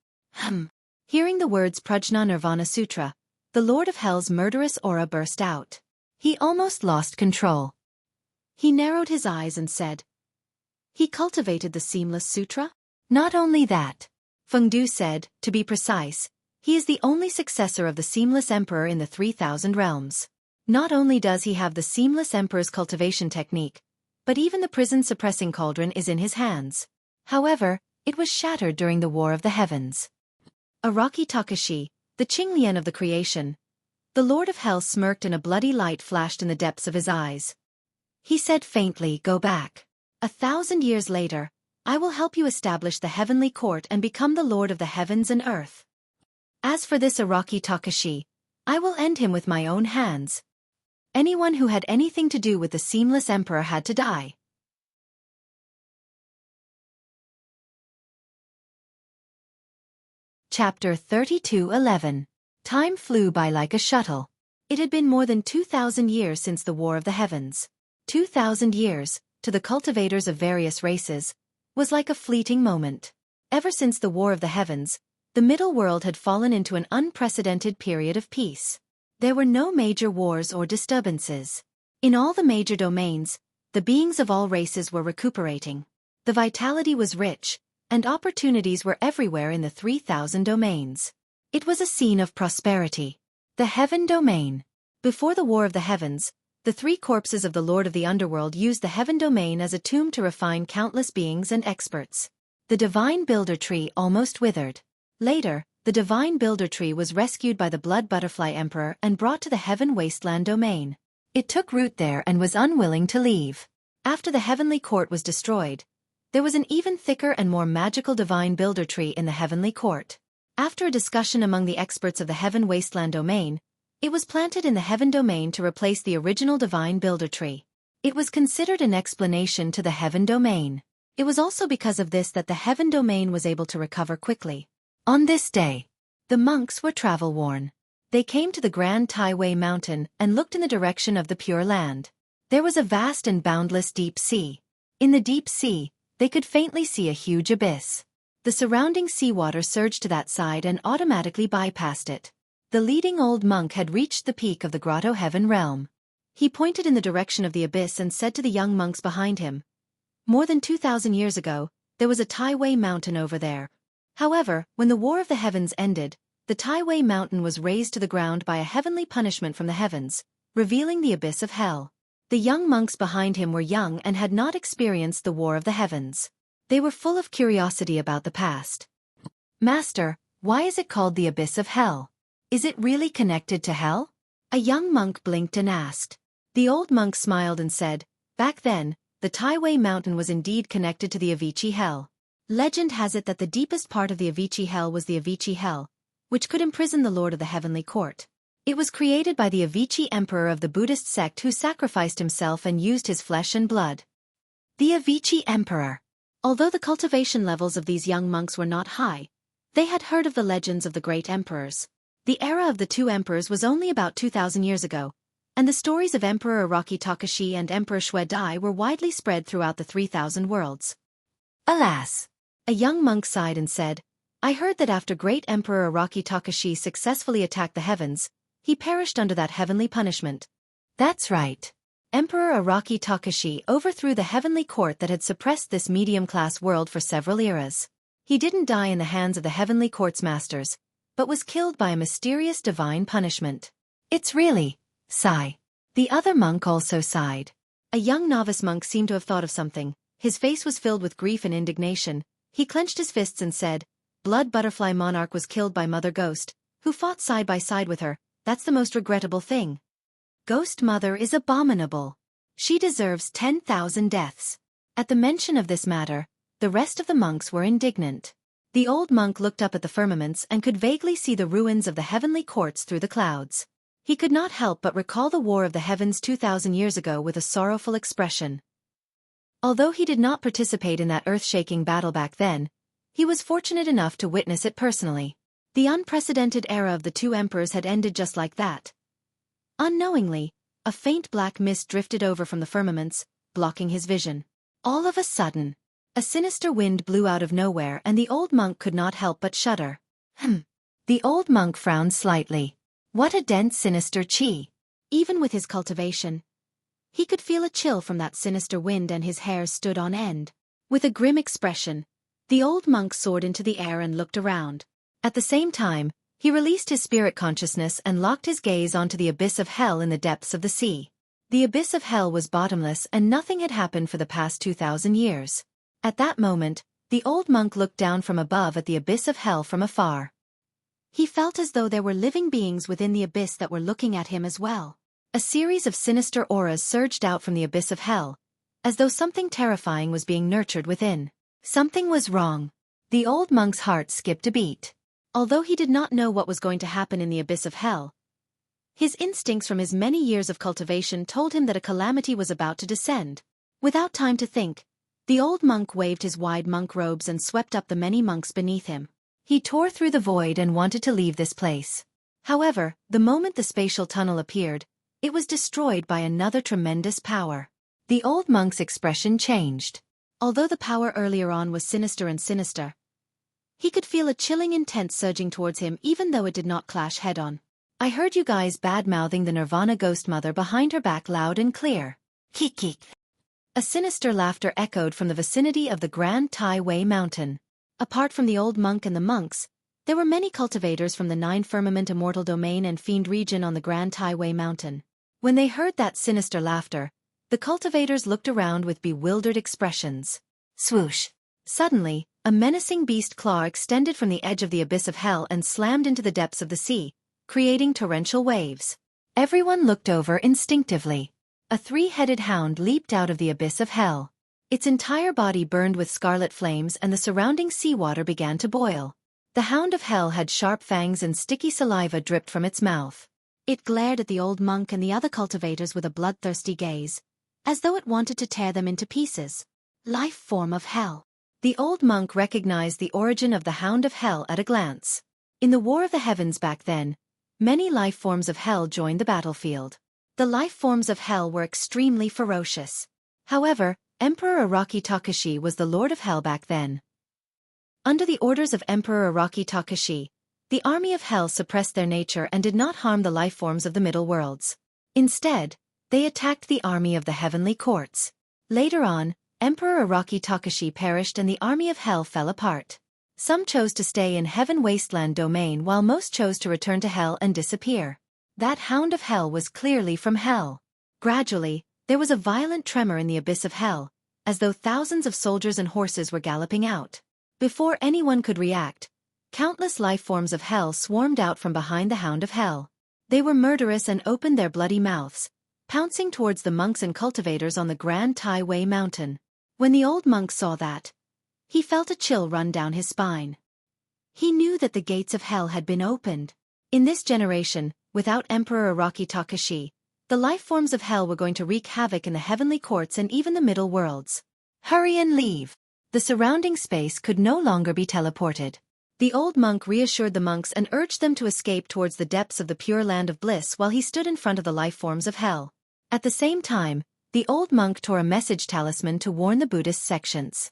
Hearing the words Prajna Nirvana Sutra, the Lord of Hell's murderous aura burst out. He almost lost control. He narrowed his eyes and said, he cultivated the Seamless Sutra? Not only that. Feng Du said, to be precise, he is the only successor of the Seamless Emperor in the 3,000 realms. Not only does he have the Seamless Emperor's cultivation technique, but even the prison-suppressing cauldron is in his hands. However, it was shattered during the War of the Heavens. Araki Takashi, the Qinglian of the creation, The Lord of Hell smirked and a bloody light flashed in the depths of his eyes. He said faintly, "Go back. 1,000 years later, I will help you establish the heavenly court and become the Lord of the heavens and earth. As for this Araki Takashi, I will end him with my own hands." Anyone who had anything to do with the Seamless Emperor had to die. Chapter 32:11. Time flew by like a shuttle. It had been more than 2,000 years since the War of the Heavens. 2,000 years, to the cultivators of various races, was like a fleeting moment. Ever since the War of the Heavens, the Middle World had fallen into an unprecedented period of peace. There were no major wars or disturbances. In all the major domains, the beings of all races were recuperating. The vitality was rich, and opportunities were everywhere in the 3,000 domains. It was a scene of prosperity. The Heaven Domain. Before the War of the Heavens, the 3 corpses of the Lord of the Underworld used the Heaven Domain as a tomb to refine countless beings and experts. The Divine Builder Tree almost withered. Later, the Divine Builder Tree was rescued by the Blood Butterfly Emperor and brought to the Heaven Wasteland Domain. It took root there and was unwilling to leave. After the Heavenly Court was destroyed, there was an even thicker and more magical Divine Builder Tree in the Heavenly Court. After a discussion among the experts of the Heaven Wasteland Domain, it was planted in the Heaven Domain to replace the original Divine Builder Tree. It was considered an explanation to the Heaven Domain. It was also because of this that the Heaven Domain was able to recover quickly. On this day, the monks were travel-worn. They came to the Grand Taiwei Mountain and looked in the direction of the Pure Land. There was a vast and boundless deep sea. In the deep sea, they could faintly see a huge abyss. The surrounding seawater surged to that side and automatically bypassed it. The leading old monk had reached the peak of the Grotto Heaven realm. He pointed in the direction of the abyss and said to the young monks behind him, "More than 2,000 years ago, there was a Taiwei mountain over there. However, when the War of the Heavens ended, the Taiwei mountain was razed to the ground by a heavenly punishment from the heavens, revealing the abyss of hell." The young monks behind him were young and had not experienced the War of the Heavens. They were full of curiosity about the past. "Master, why is it called the abyss of hell? Is it really connected to hell?" A young monk blinked and asked. The old monk smiled and said, "Back then, the Taiwei mountain was indeed connected to the Avicii hell. Legend has it that the deepest part of the Avicii hell was the Avicii hell, which could imprison the Lord of the Heavenly Court. It was created by the Avicii Emperor of the Buddhist sect who sacrificed himself and used his flesh and blood." The Avicii Emperor. Although the cultivation levels of these young monks were not high, they had heard of the legends of the great emperors. The era of the 2 emperors was only about 2,000 years ago, and the stories of Emperor Araki Takashi and Emperor Xueqi were widely spread throughout the 3,000 worlds. Alas! A young monk sighed and said, "I heard that after great Emperor Araki Takashi successfully attacked the heavens, he perished under that heavenly punishment." That's right. Emperor Araki Takashi overthrew the heavenly court that had suppressed this medium-class world for several eras. He didn't die in the hands of the heavenly court's masters, but was killed by a mysterious divine punishment. It's really, sigh. The other monk also sighed. A young novice monk seemed to have thought of something. His face was filled with grief and indignation. He clenched his fists and said, "Blood Butterfly Monarch was killed by Mother Ghost, who fought side by side with her. That's the most regrettable thing. Ghost Mother is abominable. She deserves 10,000 deaths." At the mention of this matter, the rest of the monks were indignant. The old monk looked up at the firmaments and could vaguely see the ruins of the heavenly courts through the clouds. He could not help but recall the War of the Heavens 2,000 years ago with a sorrowful expression. Although he did not participate in that earth-shaking battle back then, he was fortunate enough to witness it personally. The unprecedented era of the 2 emperors had ended just like that. Unknowingly, a faint black mist drifted over from the firmaments, blocking his vision. All of a sudden, a sinister wind blew out of nowhere and the old monk could not help but shudder. The old monk frowned slightly. What a dense sinister chi. Even with his cultivation, he could feel a chill from that sinister wind and his hair stood on end. With a grim expression, the old monk soared into the air and looked around. At the same time, he released his spirit consciousness and locked his gaze onto the abyss of hell in the depths of the sea. The abyss of hell was bottomless and nothing had happened for the past 2,000 years. At that moment, the old monk looked down from above at the abyss of hell from afar. He felt as though there were living beings within the abyss that were looking at him as well. A series of sinister auras surged out from the abyss of hell, as though something terrifying was being nurtured within. Something was wrong. The old monk's heart skipped a beat. Although he did not know what was going to happen in the abyss of hell, his instincts from his many years of cultivation told him that a calamity was about to descend. Without time to think, the old monk waved his wide monk robes and swept up the many monks beneath him. He tore through the void and wanted to leave this place. However, the moment the spatial tunnel appeared, it was destroyed by another tremendous power. The old monk's expression changed. Although the power earlier on was sinister and sinister, he could feel a chilling intent surging towards him even though it did not clash head-on. I heard you guys bad-mouthing the Nirvana ghost mother behind her back loud and clear. Kik. A sinister laughter echoed from the vicinity of the Grand Tai Wei mountain. Apart from the old monk and the monks, there were many cultivators from the Nine Firmament Immortal Domain and Fiend region on the Grand Tai Wei mountain. When they heard that sinister laughter, the cultivators looked around with bewildered expressions. Swoosh! Suddenly, a menacing beast claw extended from the edge of the abyss of hell and slammed into the depths of the sea, creating torrential waves. Everyone looked over instinctively. A three-headed hound leaped out of the abyss of hell. Its entire body burned with scarlet flames and the surrounding seawater began to boil. The hound of hell had sharp fangs and sticky saliva dripped from its mouth. It glared at the old monk and the other cultivators with a bloodthirsty gaze, as though it wanted to tear them into pieces. Life form of hell. The old monk recognized the origin of the hound of hell at a glance. In the War of the Heavens back then, many life forms of hell joined the battlefield. The life forms of hell were extremely ferocious. However, Emperor Araki Takashi was the Lord of Hell back then. Under the orders of Emperor Araki Takashi, the army of hell suppressed their nature and did not harm the life forms of the middle worlds. Instead, they attacked the army of the heavenly courts. Later on, Emperor Araki Takashi perished and the army of hell fell apart. Some chose to stay in Heaven Wasteland domain while most chose to return to hell and disappear. That hound of hell was clearly from hell. Gradually, there was a violent tremor in the abyss of hell, as though thousands of soldiers and horses were galloping out. Before anyone could react, countless life forms of hell swarmed out from behind the hound of hell. They were murderous and opened their bloody mouths, pouncing towards the monks and cultivators on the Grand Tai Wei mountain. When the old monk saw that, he felt a chill run down his spine. He knew that the gates of hell had been opened. In this generation, without Emperor Araki Takashi, the life forms of hell were going to wreak havoc in the heavenly courts and even the middle worlds. Hurry and leave. The surrounding space could no longer be teleported. The old monk reassured the monks and urged them to escape towards the depths of the pure land of bliss while he stood in front of the life forms of hell. At the same time, the old monk tore a message talisman to warn the Buddhist sections.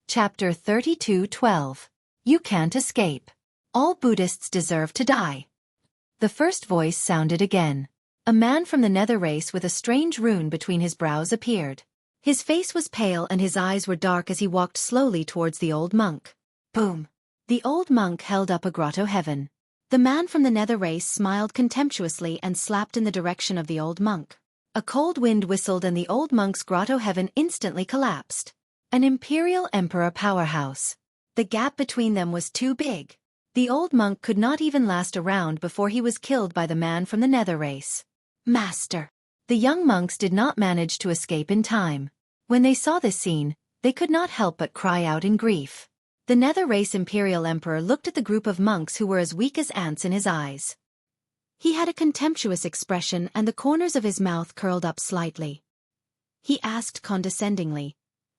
Chapter 32:12. You can't escape. All Buddhists deserve to die. The first voice sounded again. A man from the nether race with a strange rune between his brows appeared. His face was pale and his eyes were dark as he walked slowly towards the old monk. Boom! The old monk held up a grotto heaven. The man from the nether race smiled contemptuously and slapped in the direction of the old monk. A cold wind whistled and the old monk's grotto heaven instantly collapsed. An imperial emperor powerhouse. The gap between them was too big. The old monk could not even last a round before he was killed by the man from the nether race. Master! The young monks did not manage to escape in time. When they saw this scene, they could not help but cry out in grief. The nether race imperial emperor looked at the group of monks who were as weak as ants in his eyes. He had a contemptuous expression and the corners of his mouth curled up slightly. He asked condescendingly,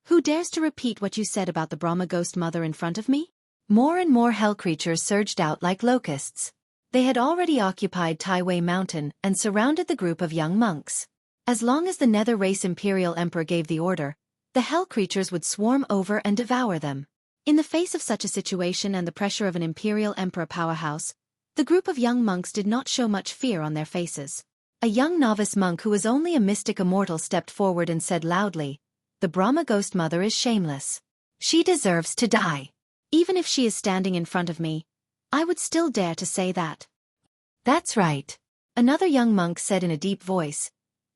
"Who dares to repeat what you said about the Brahma ghost mother in front of me?" More and more hell creatures surged out like locusts. They had already occupied Tai Wei Mountain and surrounded the group of young monks. As long as the nether race imperial emperor gave the order, the hell creatures would swarm over and devour them. In the face of such a situation and the pressure of an imperial emperor powerhouse, the group of young monks did not show much fear on their faces. A young novice monk who was only a mystic immortal stepped forward and said loudly, "The Brahma ghost mother is shameless. She deserves to die. Even if she is standing in front of me, I would still dare to say that." "That's right," another young monk said in a deep voice.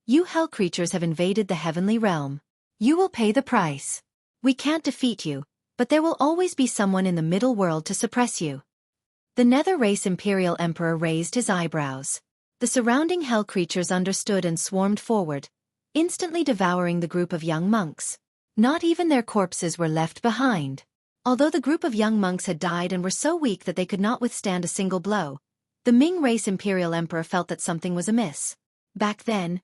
"You hell creatures have invaded the heavenly realm. You will pay the price. We can't defeat you, but there will always be someone in the middle world to suppress you. The Nether Race Imperial Emperor raised his eyebrows. The surrounding hell creatures understood and swarmed forward, instantly devouring the group of young monks. Not even their corpses were left behind. Although the group of young monks had died and were so weak that they could not withstand a single blow, the Ming Race Imperial Emperor felt that something was amiss. Back then,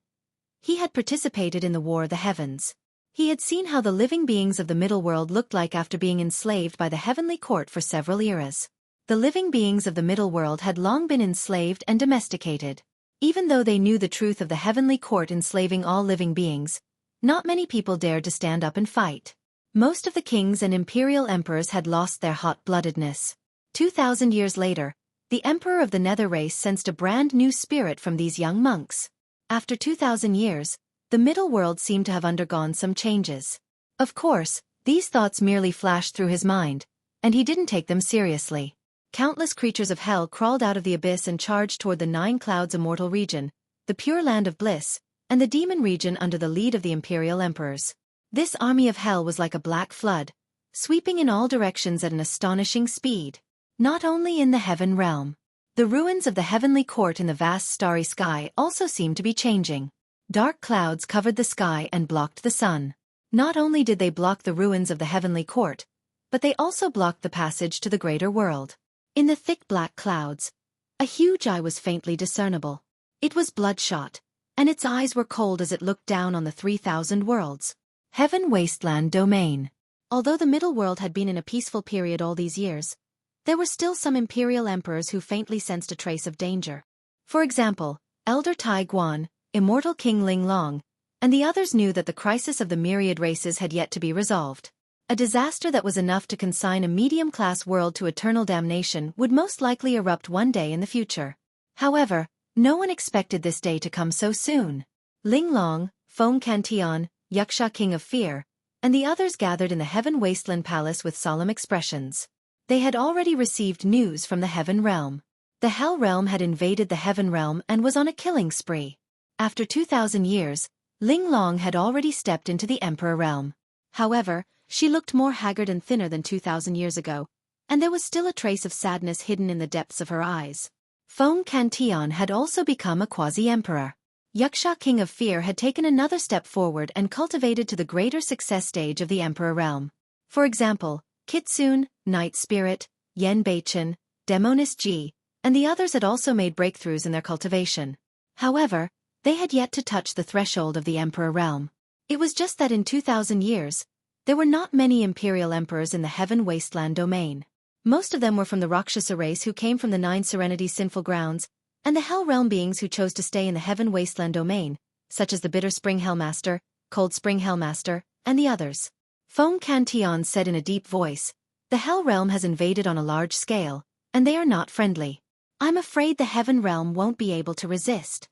he had participated in the War of the Heavens. He had seen how the living beings of the middle world looked like after being enslaved by the heavenly court for several eras. The living beings of the middle world had long been enslaved and domesticated. Even though they knew the truth of the heavenly court enslaving all living beings, not many people dared to stand up and fight. Most of the kings and imperial emperors had lost their hot-bloodedness. 2,000 years later, the emperor of the Nether Race sensed a brand new spirit from these young monks. After 2,000 years, the middle world seemed to have undergone some changes. Of course, these thoughts merely flashed through his mind, and he didn't take them seriously. Countless creatures of hell crawled out of the abyss and charged toward the Nine Clouds Immortal region, the pure land of bliss, and the demon region under the lead of the imperial emperors. This army of hell was like a black flood, sweeping in all directions at an astonishing speed. Not only in the heaven realm. The ruins of the heavenly court in the vast starry sky also seemed to be changing. Dark clouds covered the sky and blocked the sun. Not only did they block the ruins of the heavenly court, but they also blocked the passage to the greater world. In the thick black clouds, a huge eye was faintly discernible. It was bloodshot, and its eyes were cold as it looked down on the 3,000 worlds. Heaven Wasteland Domain. Although the middle world had been in a peaceful period all these years, there were still some imperial emperors who faintly sensed a trace of danger. For example, Elder Tai Guan, Immortal King Ling Long, and the others knew that the crisis of the myriad races had yet to be resolved. A disaster that was enough to consign a medium-class world to eternal damnation would most likely erupt one day in the future. However, no one expected this day to come so soon. Ling Long, Feng Cantian, Xueqi King of Fear, and the others gathered in the Heaven Wasteland Palace with solemn expressions. They had already received news from the Heaven Realm. The Hell Realm had invaded the Heaven Realm and was on a killing spree. After 2,000 years, Ling Long had already stepped into the Emperor Realm. However, she looked more haggard and thinner than 2,000 years ago, and there was still a trace of sadness hidden in the depths of her eyes. Feng Cantian had also become a quasi-emperor. Xueqi King of Fear had taken another step forward and cultivated to the greater success stage of the Emperor Realm. For example, Kitsune, Night Spirit, Yen Beichen, Demonis Ji, and the others had also made breakthroughs in their cultivation. However, they had yet to touch the threshold of the Emperor Realm. It was just that in 2,000 years, there were not many imperial emperors in the Heaven Wasteland domain. Most of them were from the Rakshasa race who came from the Nine Serenities sinful grounds, and the Hell Realm beings who chose to stay in the Heaven Wasteland domain, such as the Bitter Spring Hellmaster, Cold Spring Hellmaster, and the others. Feng Cantian said in a deep voice, "The Hell Realm has invaded on a large scale, and they are not friendly. I'm afraid the Heaven Realm won't be able to resist."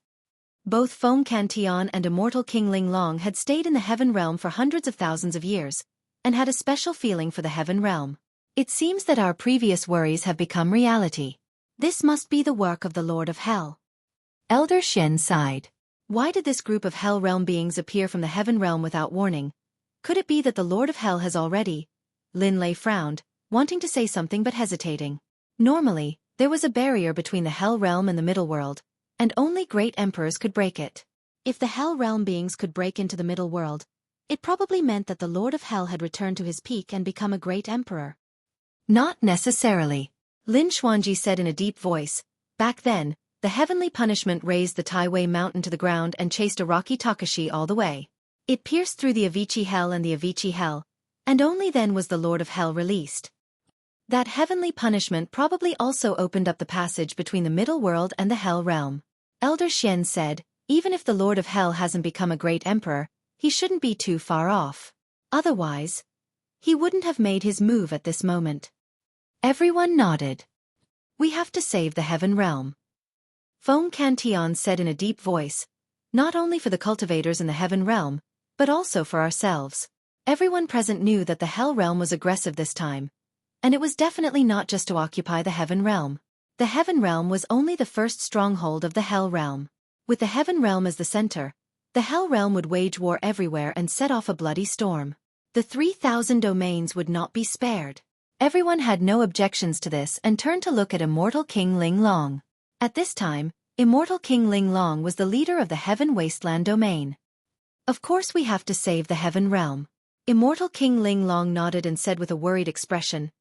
Both Feng Cantian and Immortal King Ling Long had stayed in the Heaven Realm for hundreds of thousands of years, and had a special feeling for the Heaven Realm. It seems that our previous worries have become reality. This must be the work of the Lord of Hell. Elder Shen sighed. Why did this group of Hell Realm beings appear from the Heaven Realm without warning? Could it be that the Lord of Hell has already? Lin Lei frowned, wanting to say something but hesitating. Normally, there was a barrier between the Hell Realm and the Middle World, and only great emperors could break it. If the Hell Realm beings could break into the Middle World, it probably meant that the Lord of Hell had returned to his peak and become a great emperor. Not necessarily, Lin Xuanji said in a deep voice. Back then, the heavenly punishment razed the Taiwei mountain to the ground and chased Araki Takashi all the way. It pierced through the Avicii Hell and the Avicii Hell, and only then was the Lord of Hell released. That heavenly punishment probably also opened up the passage between the Middle World and the Hell Realm. Elder Shen said, even if the Lord of Hell hasn't become a great emperor, he shouldn't be too far off. Otherwise, he wouldn't have made his move at this moment. Everyone nodded. We have to save the Heaven Realm. Feng Cantian said in a deep voice, not only for the cultivators in the Heaven Realm, but also for ourselves. Everyone present knew that the Hell Realm was aggressive this time, and it was definitely not just to occupy the Heaven Realm. The Heaven Realm was only the first stronghold of the Hell Realm. With the Heaven Realm as the center, The Hell Realm would wage war everywhere and set off a bloody storm. The 3,000 domains would not be spared. Everyone had no objections to this and turned to look at Immortal King Ling Long. At this time, Immortal King Ling Long was the leader of the Heaven Wasteland domain. Of course we have to save the Heaven Realm. Immortal King Ling Long nodded and said with a worried expression,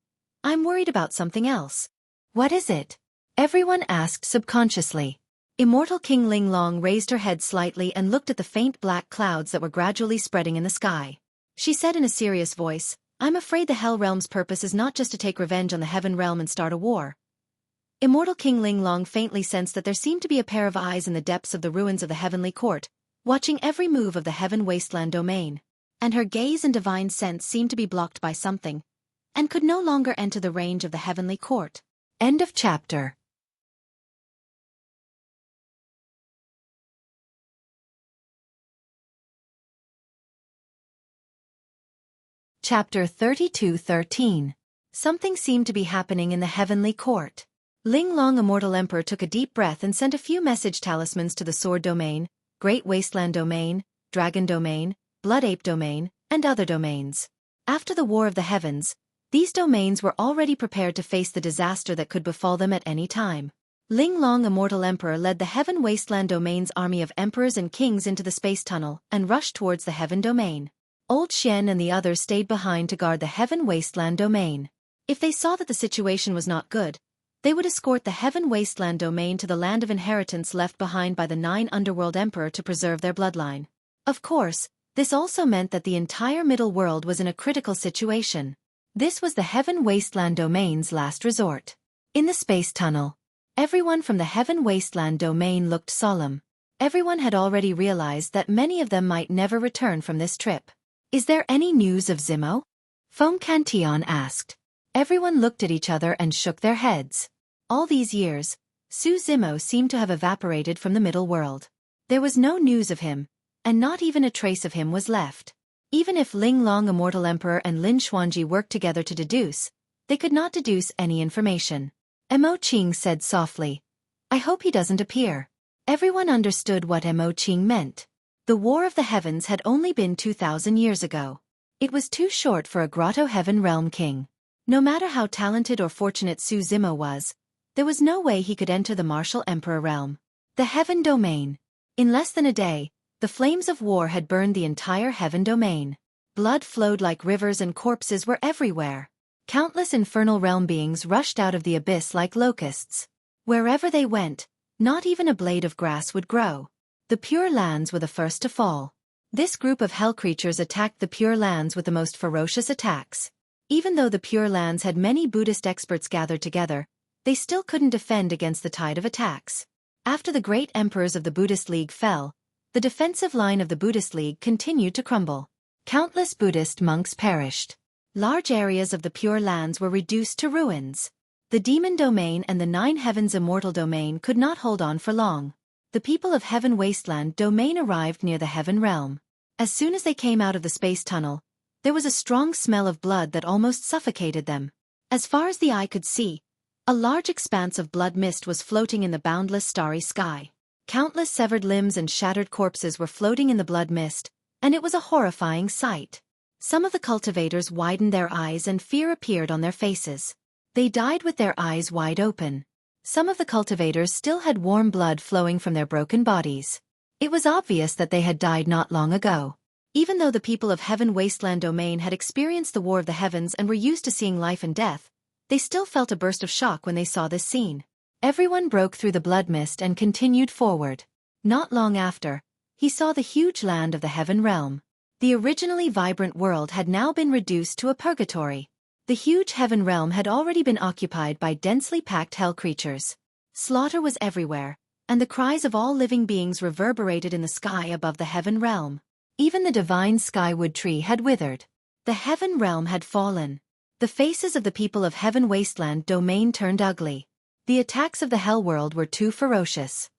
I'm worried about something else. What is it? Everyone asked subconsciously. Immortal King Ling Long raised her head slightly and looked at the faint black clouds that were gradually spreading in the sky. She said in a serious voice, I'm afraid the Hell Realm's purpose is not just to take revenge on the Heaven Realm and start a war. Immortal King Ling Long faintly sensed that there seemed to be a pair of eyes in the depths of the ruins of the Heavenly Court, watching every move of the Heaven Wasteland domain. And her gaze and divine sense seemed to be blocked by something, and could no longer enter the range of the Heavenly Court. End of chapter. Chapter 32:13. Something seemed to be happening in the Heavenly Court. Ling Long Immortal Emperor took a deep breath and sent a few message talismans to the Sword Domain, Great Wasteland Domain, Dragon Domain, Blood Ape Domain, and other domains. After the War of the Heavens, these domains were already prepared to face the disaster that could befall them at any time. Ling Long Immortal Emperor led the Heaven Wasteland Domain's army of emperors and kings into the space tunnel and rushed towards the Heaven Domain. Old Xian and the others stayed behind to guard the Heaven Wasteland Domain. If they saw that the situation was not good, they would escort the Heaven Wasteland Domain to the land of inheritance left behind by the 9 Underworld Emperor to preserve their bloodline. Of course, this also meant that the entire Middle World was in a critical situation. This was the Heaven Wasteland Domain's last resort. In the space tunnel, everyone from the Heaven Wasteland Domain looked solemn. Everyone had already realized that many of them might never return from this trip. Is there any news of Zimo? Foam Cantillon asked. Everyone looked at each other and shook their heads. All these years, Su Zimo seemed to have evaporated from the middle world. There was no news of him, and not even a trace of him was left. Even if Ling Long Immortal Emperor and Lin Xuanji worked together to deduce, they could not deduce any information. Mo Qing said softly, I hope he doesn't appear. Everyone understood what Mo Qing meant. The War of the Heavens had only been 2,000 years ago. It was too short for a Grotto Heaven Realm king. No matter how talented or fortunate Su Zimo was, there was no way he could enter the Martial Emperor realm. The Heaven Domain. In less than a day, the flames of war had burned the entire Heaven Domain. Blood flowed like rivers and corpses were everywhere. Countless infernal realm beings rushed out of the abyss like locusts. Wherever they went, not even a blade of grass would grow. The Pure Lands were the first to fall. This group of hell creatures attacked the Pure Lands with the most ferocious attacks. Even though the Pure Lands had many Buddhist experts gathered together, they still couldn't defend against the tide of attacks. After the great emperors of the Buddhist League fell, the defensive line of the Buddhist League continued to crumble. Countless Buddhist monks perished. Large areas of the Pure Lands were reduced to ruins. The Demon Domain and the 9 Heavens Immortal Domain could not hold on for long. The people of Heaven Wasteland Domain arrived near the Heaven Realm. As soon as they came out of the space tunnel, there was a strong smell of blood that almost suffocated them. As far as the eye could see, a large expanse of blood mist was floating in the boundless starry sky. Countless severed limbs and shattered corpses were floating in the blood mist, and it was a horrifying sight. Some of the cultivators widened their eyes and fear appeared on their faces. They died with their eyes wide open. Some of the cultivators still had warm blood flowing from their broken bodies. It was obvious that they had died not long ago. Even though the people of Heaven Wasteland Domain had experienced the War of the Heavens and were used to seeing life and death, they still felt a burst of shock when they saw this scene. Everyone broke through the blood mist and continued forward. Not long after, he saw the huge land of the Heaven Realm. The originally vibrant world had now been reduced to a purgatory. The huge Heaven Realm had already been occupied by densely packed hell creatures. Slaughter was everywhere, and the cries of all living beings reverberated in the sky above the Heaven Realm. Even the divine skywood tree had withered. The Heaven Realm had fallen. The faces of the people of Heaven Wasteland Domain turned ugly. The attacks of the Hell World were too ferocious.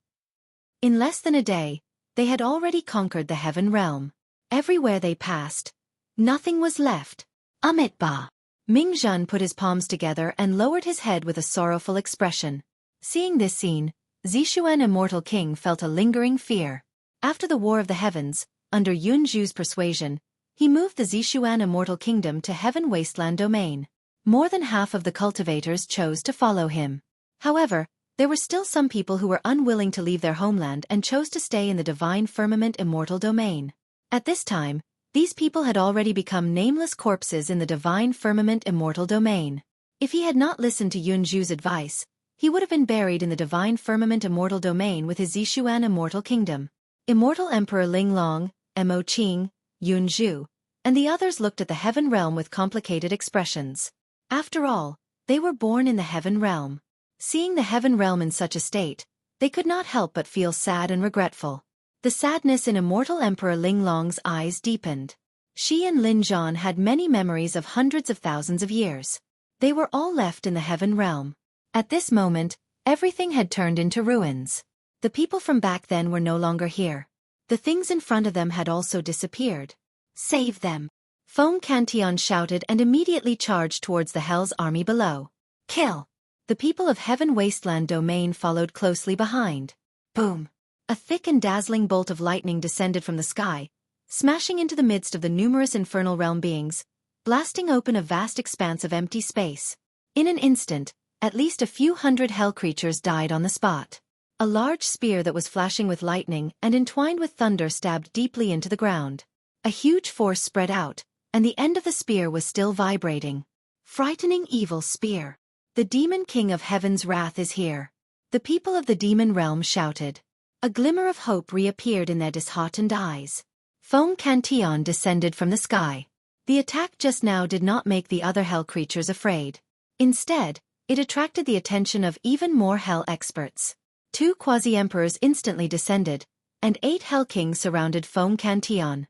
In less than a day, they had already conquered the Heaven Realm. Everywhere they passed, nothing was left. Amitabha. Ming Zhen put his palms together and lowered his head with a sorrowful expression. Seeing this scene, Zixuan Immortal King felt a lingering fear. After the War of the Heavens, under Yunzhu's persuasion, he moved the Zishuan Immortal Kingdom to Heaven Wasteland Domain. More than half of the cultivators chose to follow him. However, there were still some people who were unwilling to leave their homeland and chose to stay in the Divine Firmament Immortal Domain. At this time, these people had already become nameless corpses in the Divine Firmament Immortal Domain. If he had not listened to Yunzhu's advice, he would have been buried in the Divine Firmament Immortal Domain with his Zishuan Immortal Kingdom. Immortal Emperor Linglong, Mo Qing, Yunzhu, and the others looked at the Heaven Realm with complicated expressions. After all, they were born in the Heaven Realm. Seeing the Heaven Realm in such a state, they could not help but feel sad and regretful. The sadness in Immortal Emperor Linglong's eyes deepened. She and Lin Zhan had many memories of hundreds of thousands of years. They were all left in the Heaven Realm. At this moment, everything had turned into ruins. The people from back then were no longer here. The things in front of them had also disappeared. Save them! Feng Cantion shouted and immediately charged towards the Hell's army below. Kill! The people of Heaven Wasteland Domain followed closely behind. Boom! A thick and dazzling bolt of lightning descended from the sky, smashing into the midst of the numerous infernal realm beings, blasting open a vast expanse of empty space. In an instant, at least a few hundred hell creatures died on the spot. A large spear that was flashing with lightning and entwined with thunder stabbed deeply into the ground. A huge force spread out, and the end of the spear was still vibrating. Frightening evil spear! The Demon King of Heaven's wrath is here. The people of the demon realm shouted. A glimmer of hope reappeared in their disheartened eyes. Feng Cantion descended from the sky. The attack just now did not make the other hell creatures afraid. Instead, it attracted the attention of even more hell experts. 2 quasi-emperors instantly descended, and 8 hell kings surrounded Feng Cantion.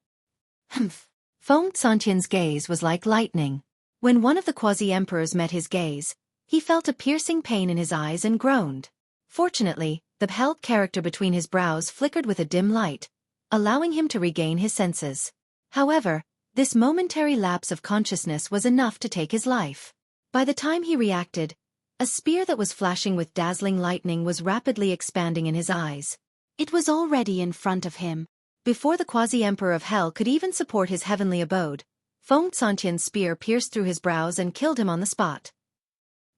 Humph! Feng Cantion's gaze was like lightning. When one of the quasi-emperors met his gaze, he felt a piercing pain in his eyes and groaned. Fortunately, the hell character between his brows flickered with a dim light, allowing him to regain his senses. However, this momentary lapse of consciousness was enough to take his life. By the time he reacted, a spear that was flashing with dazzling lightning was rapidly expanding in his eyes. It was already in front of him. Before the quasi-emperor of hell could even support his heavenly abode, Feng Cantion's spear pierced through his brows and killed him on the spot.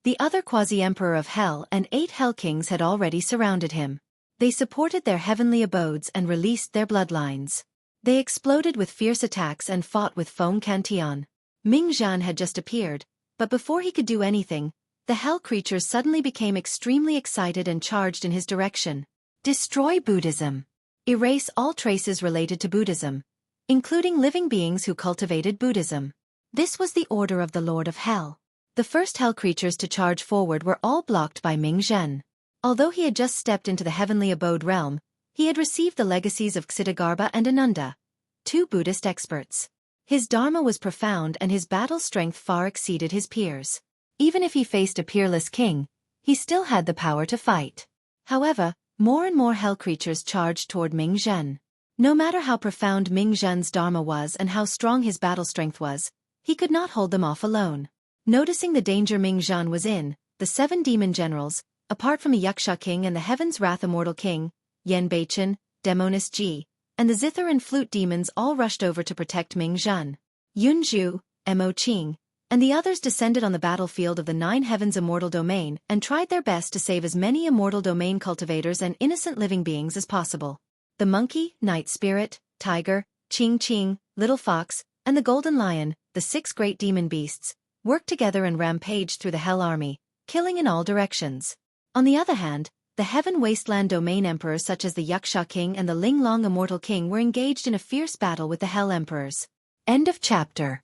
The other quasi-emperor of hell and 8 hell kings had already surrounded him. They supported their heavenly abodes and released their bloodlines. They exploded with fierce attacks and fought with Feng Cantion. Ming Zhan had just appeared, but before he could do anything, the hell creatures suddenly became extremely excited and charged in his direction. Destroy Buddhism. Erase all traces related to Buddhism, including living beings who cultivated Buddhism. This was the order of the Lord of Hell. The first hell creatures to charge forward were all blocked by Ming Zhen. Although he had just stepped into the heavenly abode realm, he had received the legacies of Ksitigarbha and Ananda, 2 Buddhist experts. His dharma was profound and his battle strength far exceeded his peers. Even if he faced a peerless king, he still had the power to fight. However, more and more hell creatures charged toward Ming Zhen. No matter how profound Ming Zhen's dharma was and how strong his battle strength was, he could not hold them off alone. Noticing the danger Ming Zhen was in, the 7 demon generals, apart from the Yaksha King and the Heaven's Wrath Immortal King, Yen Beichen, Demonis Ji, and the zither and flute demons all rushed over to protect Ming Zhen. Yunzhu, Mo Qing, and the others descended on the battlefield of the 9 Heavens Immortal Domain and tried their best to save as many Immortal Domain cultivators and innocent living beings as possible. The monkey, night spirit, tiger, Qing Qing, little fox, and the golden lion, the 6 great demon beasts, worked together and rampaged through the Hell Army, killing in all directions. On the other hand, the Heaven Wasteland Domain Emperors such as the Yaksha King and the Linglong Immortal King were engaged in a fierce battle with the Hell Emperors. End of chapter.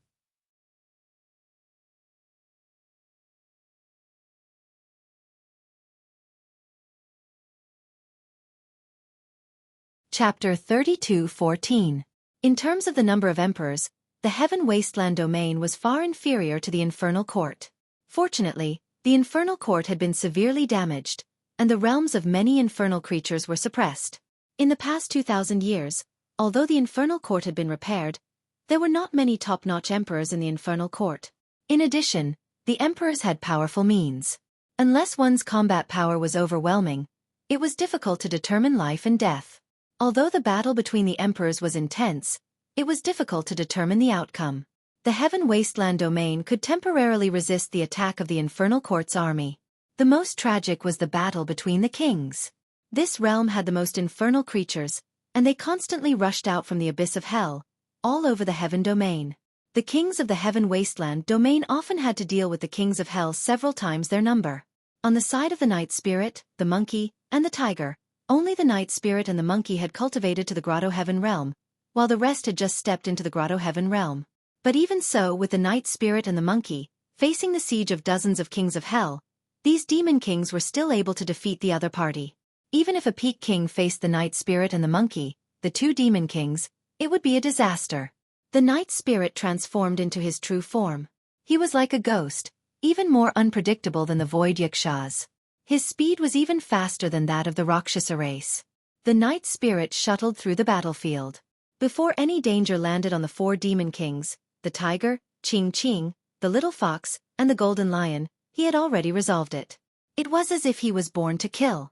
Chapter 32:14. In terms of the number of emperors, the Heaven Wasteland Domain was far inferior to the Infernal Court. Fortunately, the Infernal Court had been severely damaged, and the realms of many infernal creatures were suppressed. In the past 2,000 years, although the Infernal Court had been repaired, there were not many top-notch emperors in the Infernal Court. In addition, the emperors had powerful means. Unless one's combat power was overwhelming, it was difficult to determine life and death. Although the battle between the emperors was intense, it was difficult to determine the outcome. The Heaven Wasteland domain could temporarily resist the attack of the Infernal Court's army. The most tragic was the battle between the kings. This realm had the most infernal creatures, and they constantly rushed out from the abyss of hell, all over the Heaven domain. The kings of the Heaven Wasteland domain often had to deal with the kings of hell several times their number. On the side of the Night Spirit, the Monkey, and the Tiger, only the Night Spirit and the Monkey had cultivated to the Grotto Heaven realm, while the rest had just stepped into the Grotto Heaven realm. But even so, with the Night Spirit and the Monkey, facing the siege of dozens of kings of hell, these demon kings were still able to defeat the other party. Even if a peak king faced the Night Spirit and the Monkey, the two demon kings, it would be a disaster. The Night Spirit transformed into his true form. He was like a ghost, even more unpredictable than the Void Yakshas. His speed was even faster than that of the Rakshasa race. The Night Spirit shuttled through the battlefield. Before any danger landed on the four demon kings, the tiger, Ching Ching, the little fox, and the golden lion, he had already resolved it. It was as if he was born to kill.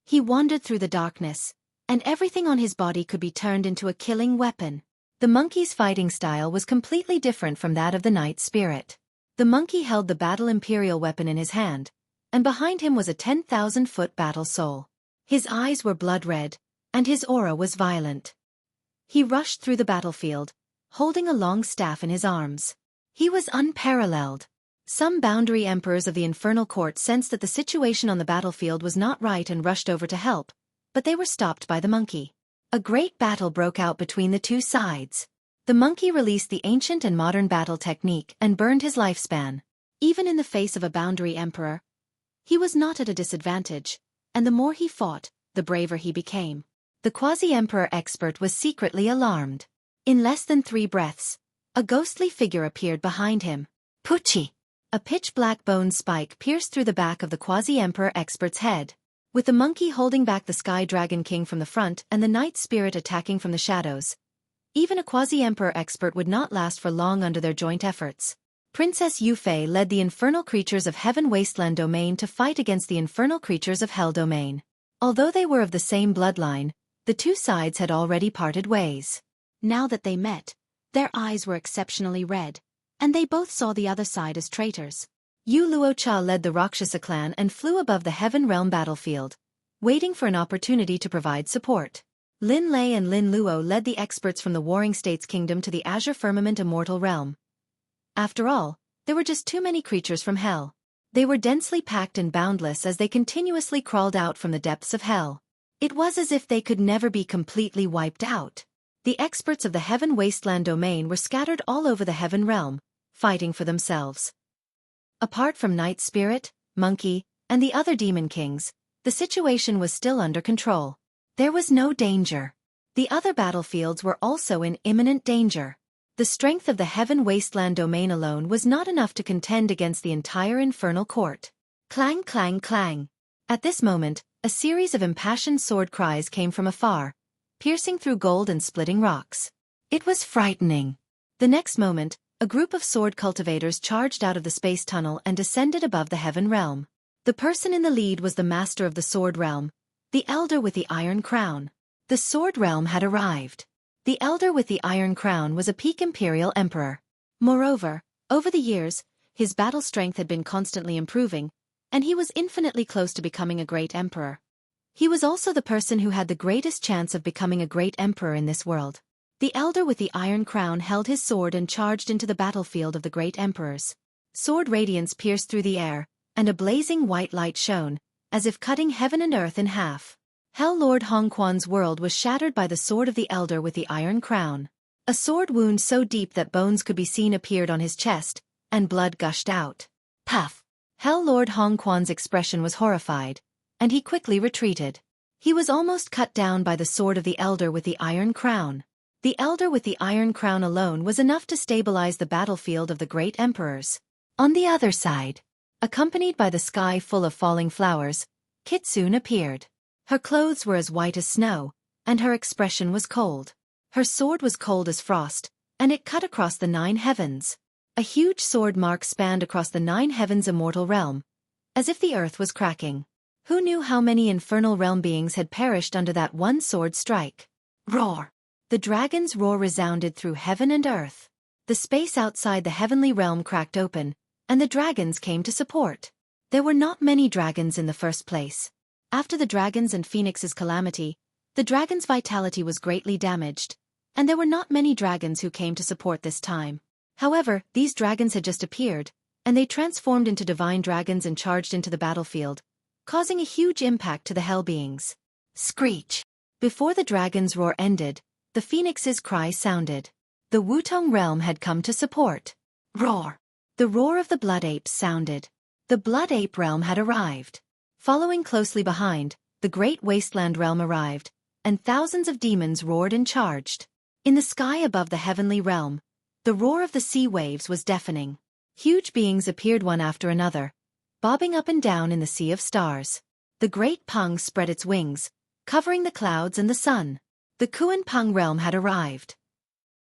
He wandered through the darkness, and everything on his body could be turned into a killing weapon. The monkey's fighting style was completely different from that of the Night Spirit. The monkey held the battle imperial weapon in his hand, and behind him was a 10,000-foot battle soul. His eyes were blood red, and his aura was violent. He rushed through the battlefield, holding a long staff in his arms. He was unparalleled. Some boundary emperors of the Infernal Court sensed that the situation on the battlefield was not right and rushed over to help, but they were stopped by the monkey. A great battle broke out between the two sides. The monkey released the ancient and modern battle technique and burned his lifespan. Even in the face of a boundary emperor, he was not at a disadvantage, and the more he fought, the braver he became. The quasi-emperor expert was secretly alarmed. In less than 3 breaths, a ghostly figure appeared behind him. Pucci! A pitch-black bone spike pierced through the back of the quasi-emperor expert's head. With the monkey holding back the Sky Dragon King from the front and the Night Spirit attacking from the shadows, even a quasi-emperor expert would not last for long under their joint efforts. Princess Yufei led the infernal creatures of Heaven Wasteland domain to fight against the infernal creatures of Hell domain. Although they were of the same bloodline, the two sides had already parted ways. Now that they met, their eyes were exceptionally red, and they both saw the other side as traitors. Yu Luocha led the Rakshasa clan and flew above the Heaven Realm battlefield, waiting for an opportunity to provide support. Lin Lei and Lin Luo led the experts from the Warring States Kingdom to the Azure Firmament Immortal Realm. After all, there were just too many creatures from Hell. They were densely packed and boundless as they continuously crawled out from the depths of Hell. It was as if they could never be completely wiped out. The experts of the Heaven Wasteland domain were scattered all over the Heaven Realm, fighting for themselves. Apart from Night Spirit, Monkey, and the other demon kings, the situation was still under control. There was no danger. The other battlefields were also in imminent danger. The strength of the Heaven Wasteland domain alone was not enough to contend against the entire Infernal Court. Clang, clang, clang. At this moment, a series of impassioned sword cries came from afar, piercing through gold and splitting rocks. It was frightening. The next moment, a group of sword cultivators charged out of the space tunnel and descended above the Heaven Realm. The person in the lead was the master of the Sword Realm, the Elder with the Iron Crown. The Sword Realm had arrived. The Elder with the Iron Crown was a peak Imperial Emperor. Moreover, over the years, his battle strength had been constantly improving, and he was infinitely close to becoming a great emperor. He was also the person who had the greatest chance of becoming a great emperor in this world. The Elder with the Iron Crown held his sword and charged into the battlefield of the great emperors. Sword radiance pierced through the air, and a blazing white light shone, as if cutting heaven and earth in half. Hell Lord Hongquan's world was shattered by the sword of the Elder with the Iron Crown. A sword wound so deep that bones could be seen appeared on his chest, and blood gushed out. Puff! Hell Lord Hongquan's expression was horrified, and he quickly retreated. He was almost cut down by the sword of the Elder with the Iron Crown. The Elder with the Iron Crown alone was enough to stabilize the battlefield of the great emperors. On the other side, accompanied by the sky full of falling flowers, Kitsune appeared. Her clothes were as white as snow, and her expression was cold. Her sword was cold as frost, and it cut across the 9 heavens. A huge sword mark spanned across the 9 heavens immortal realm, as if the earth was cracking. Who knew how many infernal realm beings had perished under that one sword strike? Roar! The dragon's roar resounded through heaven and earth. The space outside the heavenly realm cracked open, and the dragons came to support. There were not many dragons in the first place. After the dragons and phoenix's calamity, the dragon's vitality was greatly damaged, and there were not many dragons who came to support this time. However, these dragons had just appeared, and they transformed into divine dragons and charged into the battlefield, causing a huge impact to the hell beings. Screech! Before the dragon's roar ended, the phoenix's cry sounded. The Wutong realm had come to support. Roar! The roar of the blood apes sounded. The blood ape realm had arrived. Following closely behind, the great wasteland realm arrived, and thousands of demons roared and charged. In the sky above the heavenly realm, the roar of the sea waves was deafening. Huge beings appeared one after another, bobbing up and down in the sea of stars. The great Peng spread its wings, covering the clouds and the sun. The Kuan Peng realm had arrived.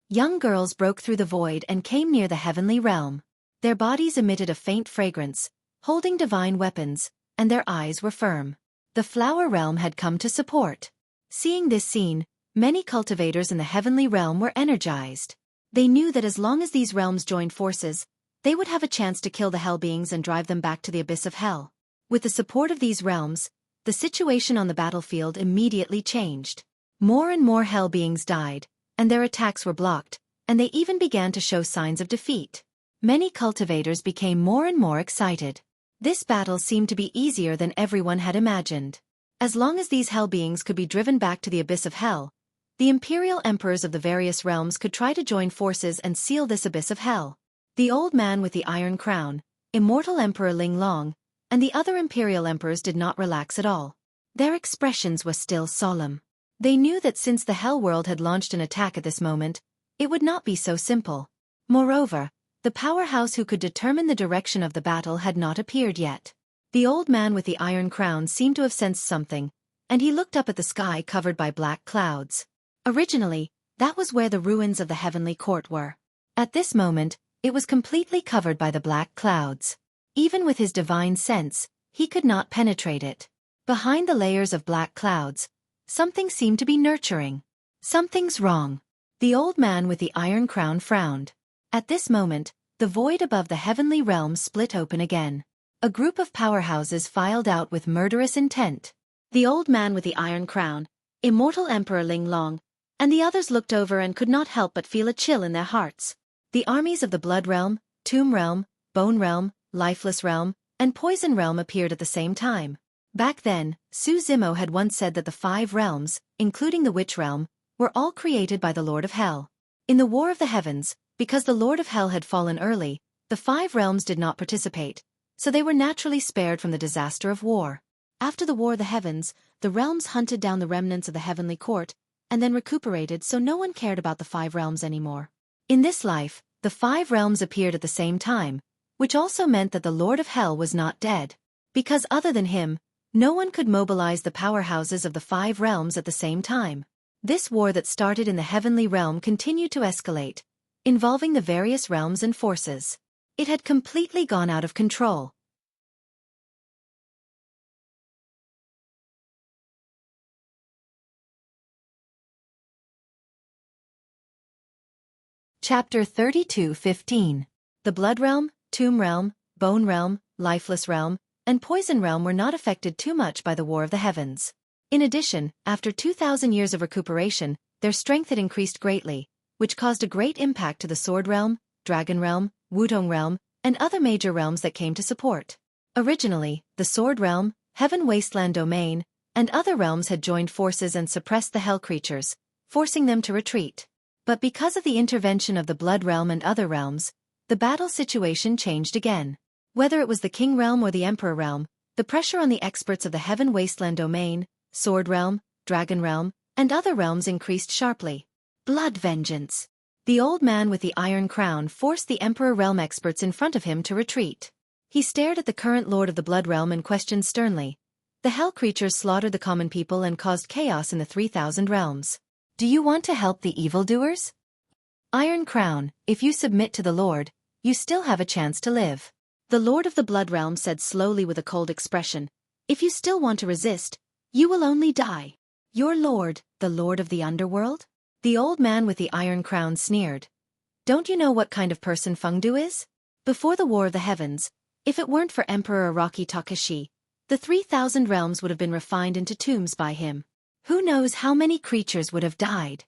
Young girls broke through the void and came near the heavenly realm. Their bodies emitted a faint fragrance, holding divine weapons, and their eyes were firm. The flower realm had come to support. Seeing this scene, many cultivators in the heavenly realm were energized. They knew that as long as these realms joined forces, they would have a chance to kill the hell beings and drive them back to the abyss of hell. With the support of these realms, the situation on the battlefield immediately changed. More and more hell beings died, and their attacks were blocked, and they even began to show signs of defeat. Many cultivators became more and more excited. This battle seemed to be easier than everyone had imagined. As long as these hell beings could be driven back to the abyss of hell, the imperial emperors of the various realms could try to join forces and seal this abyss of hell. The old man with the iron crown, immortal Emperor Ling Long, and the other imperial emperors did not relax at all. Their expressions were still solemn. They knew that since the hell world had launched an attack at this moment, it would not be so simple. Moreover, the powerhouse who could determine the direction of the battle had not appeared yet. The old man with the iron crown seemed to have sensed something, and he looked up at the sky covered by black clouds. Originally, that was where the ruins of the heavenly court were. At this moment, it was completely covered by the black clouds. Even with his divine sense, he could not penetrate it. Behind the layers of black clouds, something seemed to be nurturing. Something's wrong. The old man with the iron crown frowned. At this moment, the void above the heavenly realm split open again. A group of powerhouses filed out with murderous intent. The old man with the iron crown, immortal Emperor Ling Long, and the others looked over and could not help but feel a chill in their hearts. The armies of the Blood Realm, Tomb Realm, Bone Realm, Lifeless Realm, and Poison Realm appeared at the same time. Back then, Su Zimo had once said that the 5 realms, including the Witch Realm, were all created by the Lord of Hell. In the War of the Heavens, because the Lord of Hell had fallen early, the 5 realms did not participate, so they were naturally spared from the disaster of war. After the War of the Heavens, the realms hunted down the remnants of the heavenly court, and then recuperated, so no one cared about the 5 realms anymore. In this life, the 5 realms appeared at the same time, which also meant that the Lord of Hell was not dead. Because other than him, no one could mobilize the powerhouses of the 5 realms at the same time. This war that started in the heavenly realm continued to escalate, involving the various realms and forces. It had completely gone out of control. Chapter 32:15. The Blood Realm, Tomb Realm, Bone Realm, Lifeless Realm, and Poison Realm were not affected too much by the War of the Heavens. In addition, after 2,000 years of recuperation, their strength had increased greatly, which caused a great impact to the Sword Realm, Dragon Realm, Wutong Realm, and other major realms that came to support. Originally, the Sword Realm, Heaven Wasteland Domain, and other realms had joined forces and suppressed the Hell creatures, forcing them to retreat. But because of the intervention of the Blood Realm and other realms, the battle situation changed again. Whether it was the King Realm or the Emperor Realm, the pressure on the experts of the Heaven Wasteland Domain, Sword Realm, Dragon Realm, and other realms increased sharply. Blood vengeance. The old man with the iron crown forced the Emperor Realm experts in front of him to retreat. He stared at the current Lord of the Blood Realm and questioned sternly. The Hell creatures slaughtered the common people and caused chaos in the 3,000 realms. Do you want to help the evildoers? Iron Crown, if you submit to the Lord, you still have a chance to live. The Lord of the Blood Realm said slowly with a cold expression. If you still want to resist, you will only die. Your lord, the lord of the underworld? The old man with the iron crown sneered. Don't you know what kind of person Fengdu is? Before the War of the Heavens, if it weren't for Emperor Rocky Takashi, the 3,000 realms would have been refined into tombs by him. Who knows how many creatures would have died?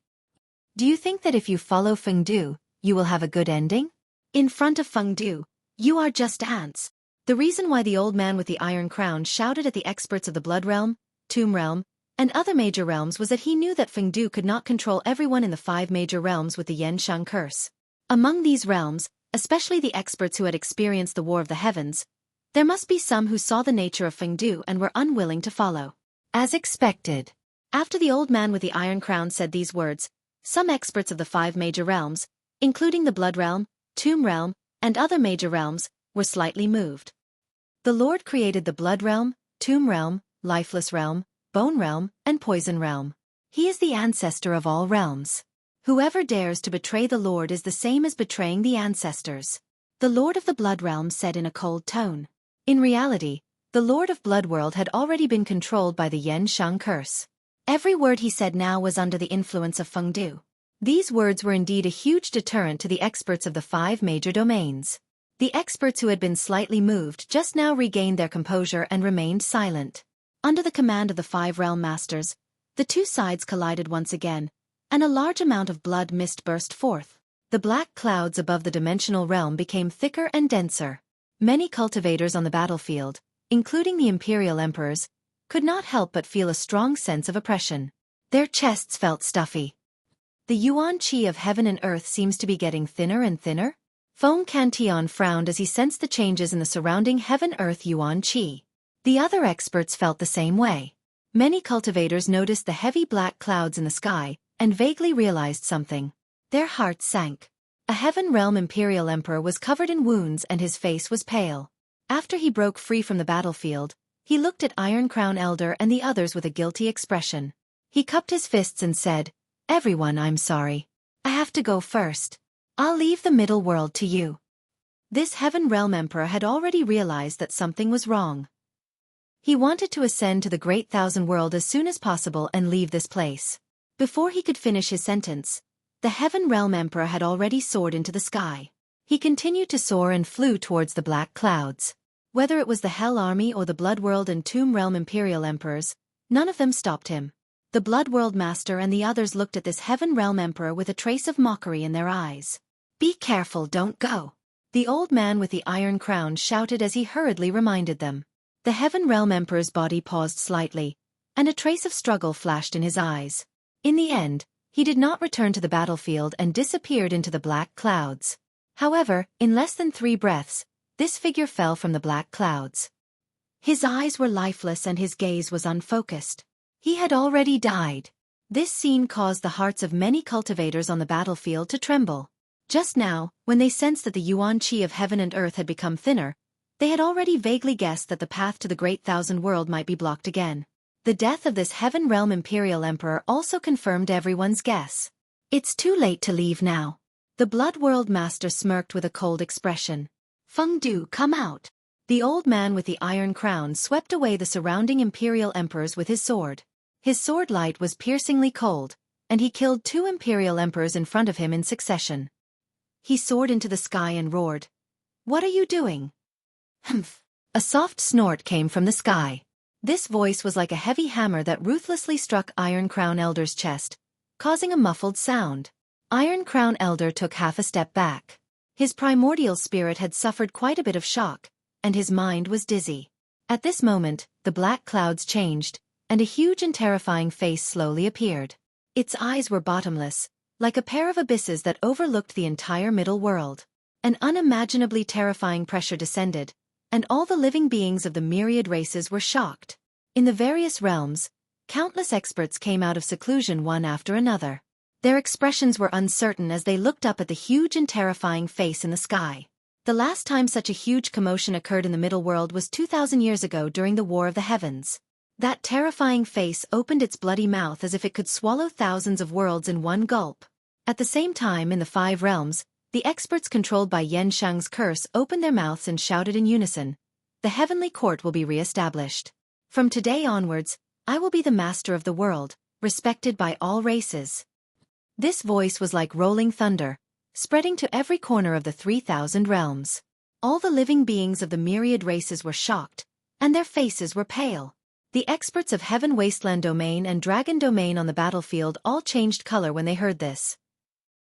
Do you think that if you follow Fengdu, you will have a good ending? In front of Fengdu, you are just ants. The reason why the old man with the iron crown shouted at the experts of the Blood Realm, Tomb Realm, and other major realms was that he knew that Fengdu could not control everyone in the 5 major realms with the Yansheng curse. Among these realms, especially the experts who had experienced the War of the Heavens, there must be some who saw the nature of Fengdu and were unwilling to follow. As expected. After the old man with the iron crown said these words, some experts of the 5 major realms, including the Blood Realm, Tomb Realm, and other major realms, were slightly moved. The Lord created the Blood Realm, Tomb Realm, Lifeless Realm, Bone Realm, and Poison Realm. He is the ancestor of all realms. Whoever dares to betray the Lord is the same as betraying the ancestors. The Lord of the Blood Realm said in a cold tone. In reality, the Lord of Bloodworld had already been controlled by the Yansheng curse. Every word he said now was under the influence of Fengdu. These words were indeed a huge deterrent to the experts of the 5 major domains. The experts who had been slightly moved just now regained their composure and remained silent. Under the command of the 5 realm masters, the 2 sides collided once again, and a large amount of blood mist burst forth. The black clouds above the dimensional realm became thicker and denser. Many cultivators on the battlefield, including the imperial emperors, could not help but feel a strong sense of oppression. Their chests felt stuffy. The yuan qi of heaven and earth seems to be getting thinner and thinner. Feng Cantion frowned as he sensed the changes in the surrounding heaven-earth yuan qi. The other experts felt the same way. Many cultivators noticed the heavy black clouds in the sky and vaguely realized something. Their hearts sank. A heaven realm imperial emperor was covered in wounds and his face was pale. After he broke free from the battlefield, he looked at Iron Crown Elder and the others with a guilty expression. He cupped his fists and said, "Everyone, I'm sorry. I have to go first. I'll leave the middle world to you." This heaven realm emperor had already realized that something was wrong. He wanted to ascend to the Great Thousand World as soon as possible and leave this place. Before he could finish his sentence, the Heaven Realm Emperor had already soared into the sky. He continued to soar and flew towards the black clouds. Whether it was the Hell Army or the Blood World and Tomb Realm Imperial Emperors, none of them stopped him. The Blood World Master and the others looked at this Heaven Realm Emperor with a trace of mockery in their eyes. "Be careful, don't go," the old man with the iron crown shouted as he hurriedly reminded them. The Heaven Realm Emperor's body paused slightly, and a trace of struggle flashed in his eyes. In the end, he did not return to the battlefield and disappeared into the black clouds. However, in less than 3 breaths, this figure fell from the black clouds. His eyes were lifeless and his gaze was unfocused. He had already died. This scene caused the hearts of many cultivators on the battlefield to tremble. Just now, when they sensed that the yuan qi of heaven and earth had become thinner, they had already vaguely guessed that the path to the Great Thousand World might be blocked again. The death of this Heaven Realm Imperial Emperor also confirmed everyone's guess. "It's too late to leave now." The Blood World Master smirked with a cold expression. "Fengdu, come out." The old man with the iron crown swept away the surrounding Imperial Emperors with his sword. His sword light was piercingly cold, and he killed 2 Imperial Emperors in front of him in succession. He soared into the sky and roared, "What are you doing?" "Humph." A soft snort came from the sky. This voice was like a heavy hammer that ruthlessly struck Iron Crown Elder's chest, causing a muffled sound. Iron Crown Elder took half a step back. His primordial spirit had suffered quite a bit of shock, and his mind was dizzy. At this moment, the black clouds changed, and a huge and terrifying face slowly appeared. Its eyes were bottomless, like a pair of abysses that overlooked the entire middle world. An unimaginably terrifying pressure descended, and all the living beings of the myriad races were shocked. In the various realms, countless experts came out of seclusion one after another. Their expressions were uncertain as they looked up at the huge and terrifying face in the sky. The last time such a huge commotion occurred in the middle world was 2,000 years ago during the War of the Heavens. That terrifying face opened its bloody mouth as if it could swallow thousands of worlds in one gulp. At the same time, in the 5 realms, the experts controlled by Yansheng's curse opened their mouths and shouted in unison, "The heavenly court will be re-established." From today onwards, I will be the master of the world, respected by all races. This voice was like rolling thunder, spreading to every corner of the 3,000 realms. All the living beings of the myriad races were shocked, and their faces were pale. The experts of Heaven Wasteland Domain and Dragon Domain on the battlefield all changed color when they heard this.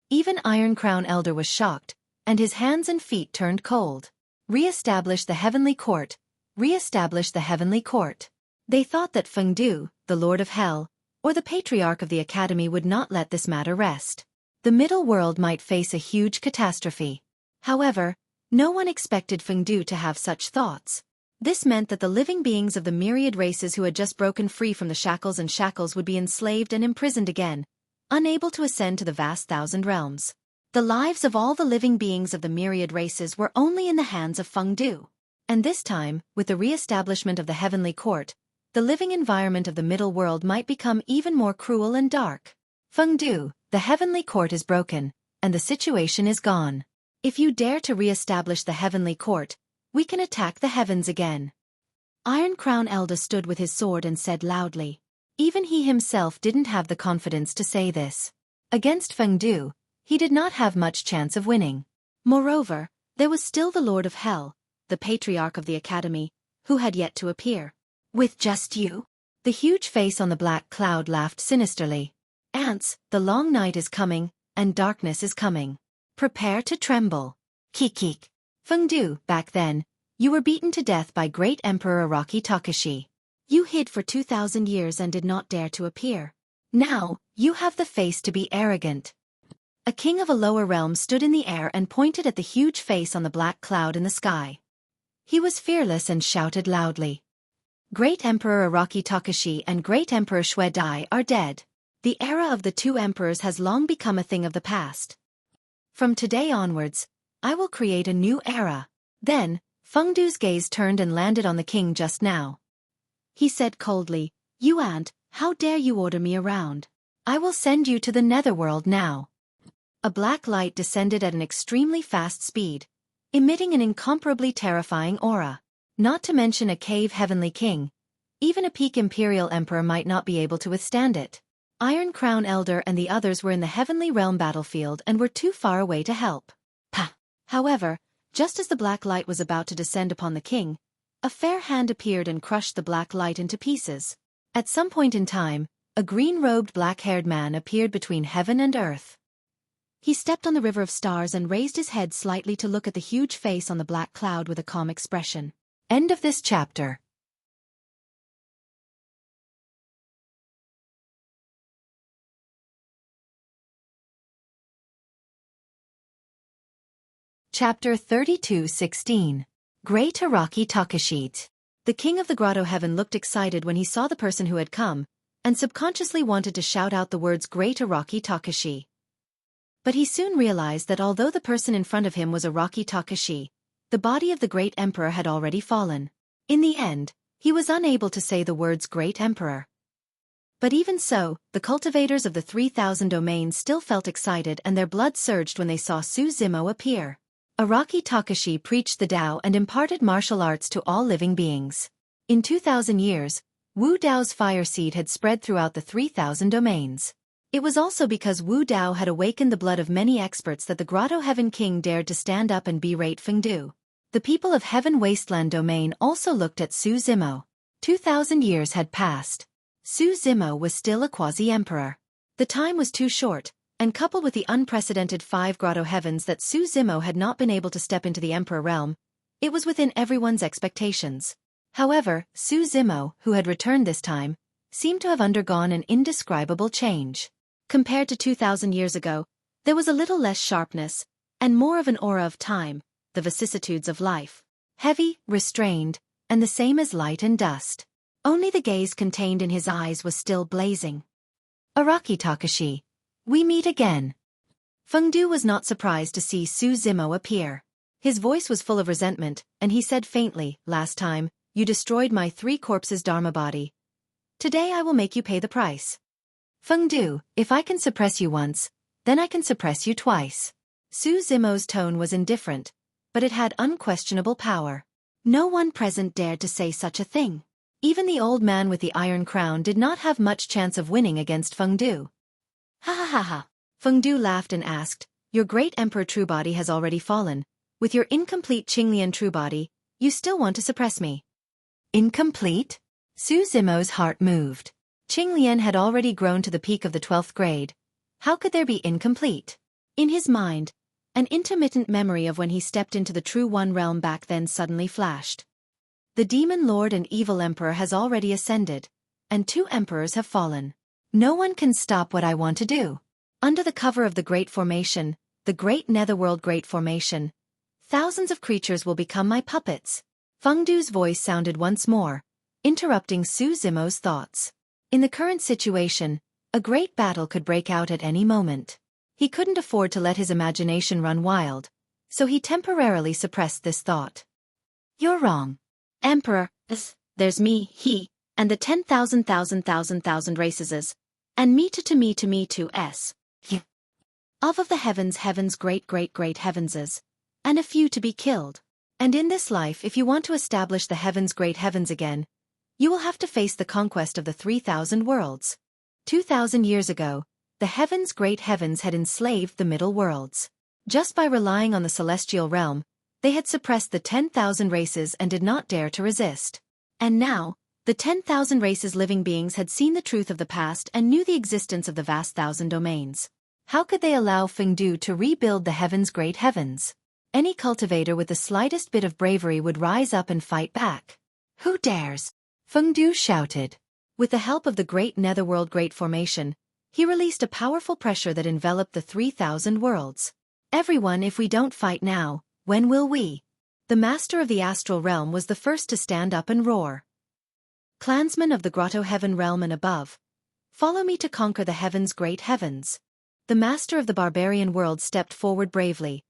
Even Iron Crown Elder was shocked, and his hands and feet turned cold. Re-establish the Heavenly Court. Re-establish the Heavenly Court. They thought that Fengdu, the Lord of Hell, or the Patriarch of the Academy would not let this matter rest. The middle world might face a huge catastrophe. However, no one expected Fengdu to have such thoughts. This meant that the living beings of the myriad races who had just broken free from the shackles would be enslaved and imprisoned again, unable to ascend to the vast 1,000 realms. The lives of all the living beings of the myriad races were only in the hands of Fengdu. And this time, with the re-establishment of the Heavenly Court, the living environment of the middle world might become even more cruel and dark. Fengdu, the Heavenly Court is broken, and the situation is gone. If you dare to re-establish the Heavenly Court, we can attack the heavens again. Iron Crown Elder stood with his sword and said loudly. Even he himself didn't have the confidence to say this. Against Fengdu, he did not have much chance of winning. Moreover, there was still the Lord of Hell, the Patriarch of the Academy, who had yet to appear. With just you? The huge face on the black cloud laughed sinisterly. Ants, the long night is coming, and darkness is coming. Prepare to tremble. Kikik. Fengdu, back then, you were beaten to death by great Emperor Araki Takashi. You hid for 2,000 years and did not dare to appear. Now, you have the face to be arrogant. A king of a lower realm stood in the air and pointed at the huge face on the black cloud in the sky. He was fearless and shouted loudly. Great Emperor Araki Takashi and Great Emperor Xueqi are dead. The era of the two emperors has long become a thing of the past. From today onwards, I will create a new era. Then, Fengdu's gaze turned and landed on the king just now. He said coldly, You ant, how dare you order me around? I will send you to the netherworld now. A black light descended at an extremely fast speed, emitting an incomparably terrifying aura. Not to mention a cave heavenly king. Even a peak imperial emperor might not be able to withstand it. Iron Crown Elder and the others were in the heavenly realm battlefield and were too far away to help. Pah! However, just as the black light was about to descend upon the king, a fair hand appeared and crushed the black light into pieces. At some point in time, a green-robed black-haired man appeared between heaven and earth. He stepped on the river of stars and raised his head slightly to look at the huge face on the black cloud with a calm expression. End of this chapter. Chapter 32:16. Great Araki Takashi. The king of the Grotto Heaven looked excited when he saw the person who had come, and subconsciously wanted to shout out the words Great Araki Takashi. But he soon realized that although the person in front of him was Araki Takashi, the body of the great emperor had already fallen. In the end, he was unable to say the words Great Emperor. But even so, the cultivators of the 3,000 domains still felt excited and their blood surged when they saw Su Zimo appear. Araki Takashi preached the Tao and imparted martial arts to all living beings. In 2,000 years, Wu Dao's fire seed had spread throughout the 3,000 domains. It was also because Wu Dao had awakened the blood of many experts that the Grotto Heaven King dared to stand up and berate Fengdu. The people of Heaven Wasteland Domain also looked at Su Zimo. 2,000 years had passed. Su Zimo was still a quasi-emperor. The time was too short, and coupled with the unprecedented 5 Grotto Heavens that Su Zimo had not been able to step into the Emperor realm, it was within everyone's expectations. However, Su Zimo, who had returned this time, seemed to have undergone an indescribable change. Compared to 2,000 years ago, there was a little less sharpness, and more of an aura of time, the vicissitudes of life. Heavy, restrained, and the same as light and dust. Only the gaze contained in his eyes was still blazing. Araki Takashi. We meet again. Fengdu was not surprised to see Su Zimo appear. His voice was full of resentment, and he said faintly, Last time, you destroyed my 3 corpses Dharma body. Today I will make you pay the price. Fengdu, if I can suppress you once, then I can suppress you twice. Su Zimo's tone was indifferent, but it had unquestionable power. No one present dared to say such a thing. Even the old man with the iron crown did not have much chance of winning against Feng Du. Ha ha ha ha. Feng Du laughed and asked, "Your great Emperor True Body has already fallen. With your incomplete Qinglian True Body, you still want to suppress me?" Incomplete? Su Zimo's heart moved. Qinglian had already grown to the peak of the 12th grade. How could there be incomplete? In his mind, an intermittent memory of when he stepped into the True One realm back then suddenly flashed. The Demon Lord and Evil Emperor has already ascended, and 2 emperors have fallen. No one can stop what I want to do. Under the cover of the Great Formation, the Great Netherworld Great Formation, thousands of creatures will become my puppets. Feng Du's voice sounded once more, interrupting Su Zimo's thoughts. In the current situation, a great battle could break out at any moment. He couldn't afford to let his imagination run wild, so he temporarily suppressed this thought. You're wrong. Emperor, there's me, he, and the 10,000 races, and me to s. Of the heavens great heavenses, and a few to be killed. And in this life if you want to establish the great heavens again, you will have to face the conquest of the 3,000 worlds. 2,000 years ago, the great heavens had enslaved the middle worlds. Just by relying on the celestial realm, they had suppressed the 10,000 races and did not dare to resist. And now, the 10,000 races living beings had seen the truth of the past and knew the existence of the vast 1,000 domains. How could they allow Feng Du to rebuild the great heavens? Any cultivator with the slightest bit of bravery would rise up and fight back. Who dares? Feng Du shouted. With the help of the Great Netherworld Great Formation, he released a powerful pressure that enveloped the 3,000 worlds. Everyone, if we don't fight now, when will we? The master of the astral realm was the first to stand up and roar. Clansmen of the Grotto Heaven realm and above, follow me to conquer the great heavens. The master of the barbarian world stepped forward bravely,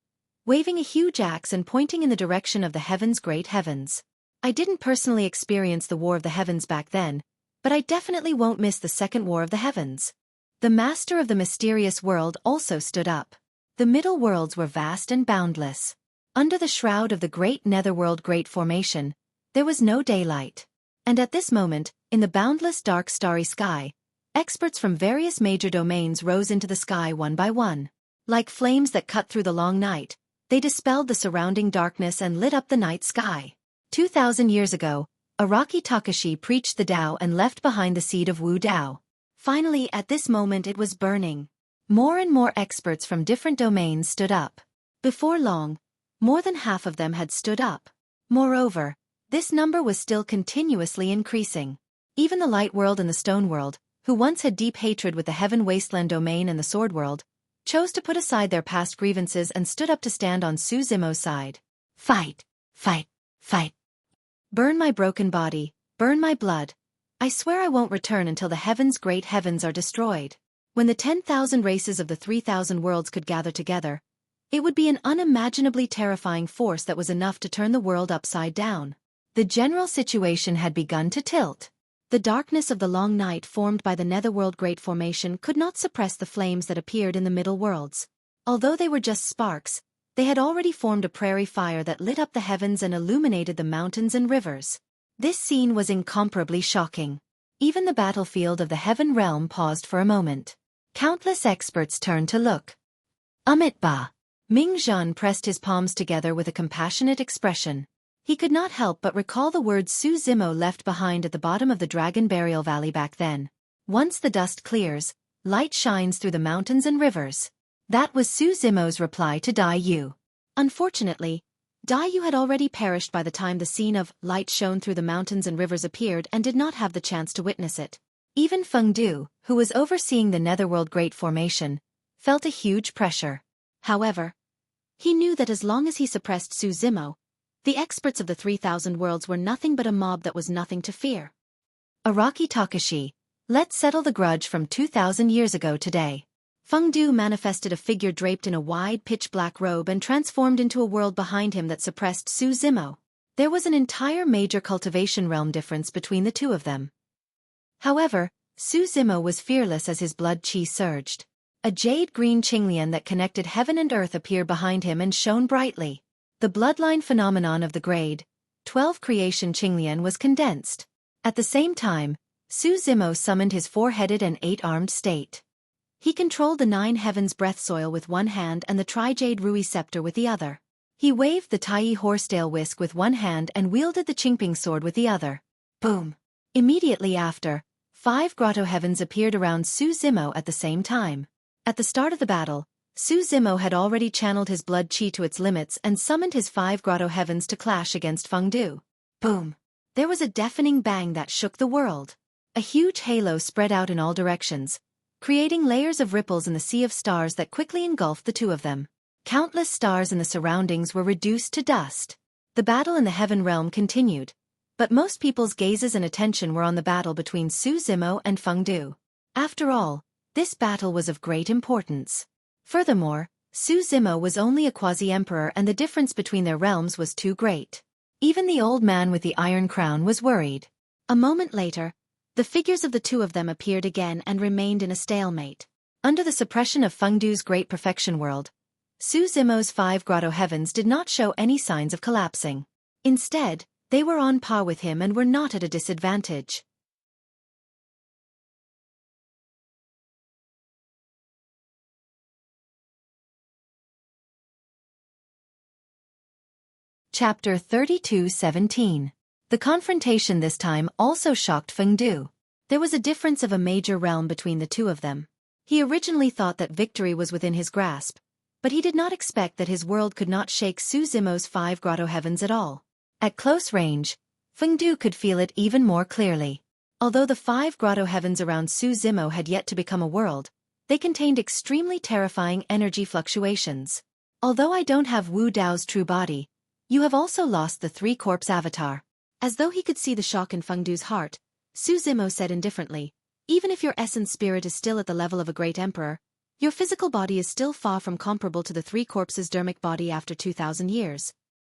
waving a huge axe and pointing in the direction of the great heavens. I didn't personally experience the War of the Heavens back then, but I definitely won't miss the Second War of the Heavens. The master of the mysterious world also stood up. The middle worlds were vast and boundless. Under the shroud of the Great Netherworld Great Formation, there was no daylight. And at this moment, in the boundless dark starry sky, experts from various major domains rose into the sky one by one. Like flames that cut through the long night, they dispelled the surrounding darkness and lit up the night sky. 2,000 years ago, Araki Takashi preached the Tao and left behind the seed of Wu Dao. Finally, at this moment it was burning. More and more experts from different domains stood up. Before long, more than half of them had stood up. Moreover, this number was still continuously increasing. Even the Light World and the Stone World, who once had deep hatred with the Heaven Wasteland domain and the Sword World, chose to put aside their past grievances and stood up to stand on Su Zimo's side. Fight! Fight! Fight! Burn my broken body, burn my blood. I swear I won't return until the great heavens are destroyed. When the 10,000 races of the 3,000 worlds could gather together, it would be an unimaginably terrifying force that was enough to turn the world upside down. The general situation had begun to tilt. The darkness of the long night formed by the Netherworld Great Formation could not suppress the flames that appeared in the middle worlds. Although they were just sparks, they had already formed a prairie fire that lit up the heavens and illuminated the mountains and rivers. This scene was incomparably shocking. Even the battlefield of the Heaven Realm paused for a moment. Countless experts turned to look. Ba. Ming Zhan pressed his palms together with a compassionate expression. He could not help but recall the words Su Zimo left behind at the bottom of the Dragon Burial Valley back then. Once the dust clears, light shines through the mountains and rivers. That was Su Zimo's reply to Dai Yu. Unfortunately, Dai Yu had already perished by the time the scene of light shone through the mountains and rivers appeared and did not have the chance to witness it. Even Feng Du, who was overseeing the Netherworld Great Formation, felt a huge pressure. However, he knew that as long as he suppressed Su Zimo, the experts of the 3,000 worlds were nothing but a mob that was nothing to fear. Araki Takashi, let's settle the grudge from 2,000 years ago today. Feng Du manifested a figure draped in a wide pitch-black robe and transformed into a world behind him that suppressed Su Zimo. There was an entire major cultivation realm difference between the two of them. However, Su Zimo was fearless as his blood qi surged. A jade-green Qinglian that connected heaven and earth appeared behind him and shone brightly. The bloodline phenomenon of the grade 12 creation Qinglian was condensed. At the same time, Su Zimo summoned his four-headed and eight-armed state. He controlled the nine heavens breath soil with one hand and the tri-jade Rui scepter with the other. He waved the Tai horsetail whisk with one hand and wielded the Qingping sword with the other. Boom! Immediately after, 5 grotto heavens appeared around Su Zimo at the same time. At the start of the battle, Su Zimo had already channeled his blood qi to its limits and summoned his 5 grotto heavens to clash against Feng Du. Boom! There was a deafening bang that shook the world. A huge halo spread out in all directions, creating layers of ripples in the sea of stars that quickly engulfed the two of them. Countless stars in the surroundings were reduced to dust. The battle in the heaven realm continued, but most people's gazes and attention were on the battle between Su Zimo and Feng Du. After all, this battle was of great importance. Furthermore, Su Zimo was only a quasi-emperor and the difference between their realms was too great. Even the old man with the iron crown was worried. A moment later, the figures of the two of them appeared again and remained in a stalemate. Under the suppression of Feng Du's great perfection world, Su Zimo's 5 grotto heavens did not show any signs of collapsing. Instead, they were on par with him and were not at a disadvantage. Chapter 32:17. The confrontation this time also shocked Feng Du. There was a difference of a major realm between the two of them. He originally thought that victory was within his grasp, but he did not expect that his world could not shake Su Zimo's 5 grotto heavens at all. At close range, Feng Du could feel it even more clearly. Although the 5 grotto heavens around Su Zimo had yet to become a world, they contained extremely terrifying energy fluctuations. Although I don't have Wu Dao's true body, you have also lost the 3-corpse avatar. As though he could see the shock in Feng Du's heart, Su Zimo said indifferently, even if your essence spirit is still at the level of a great emperor, your physical body is still far from comparable to the 3-corpse's dermic body after 2,000 years.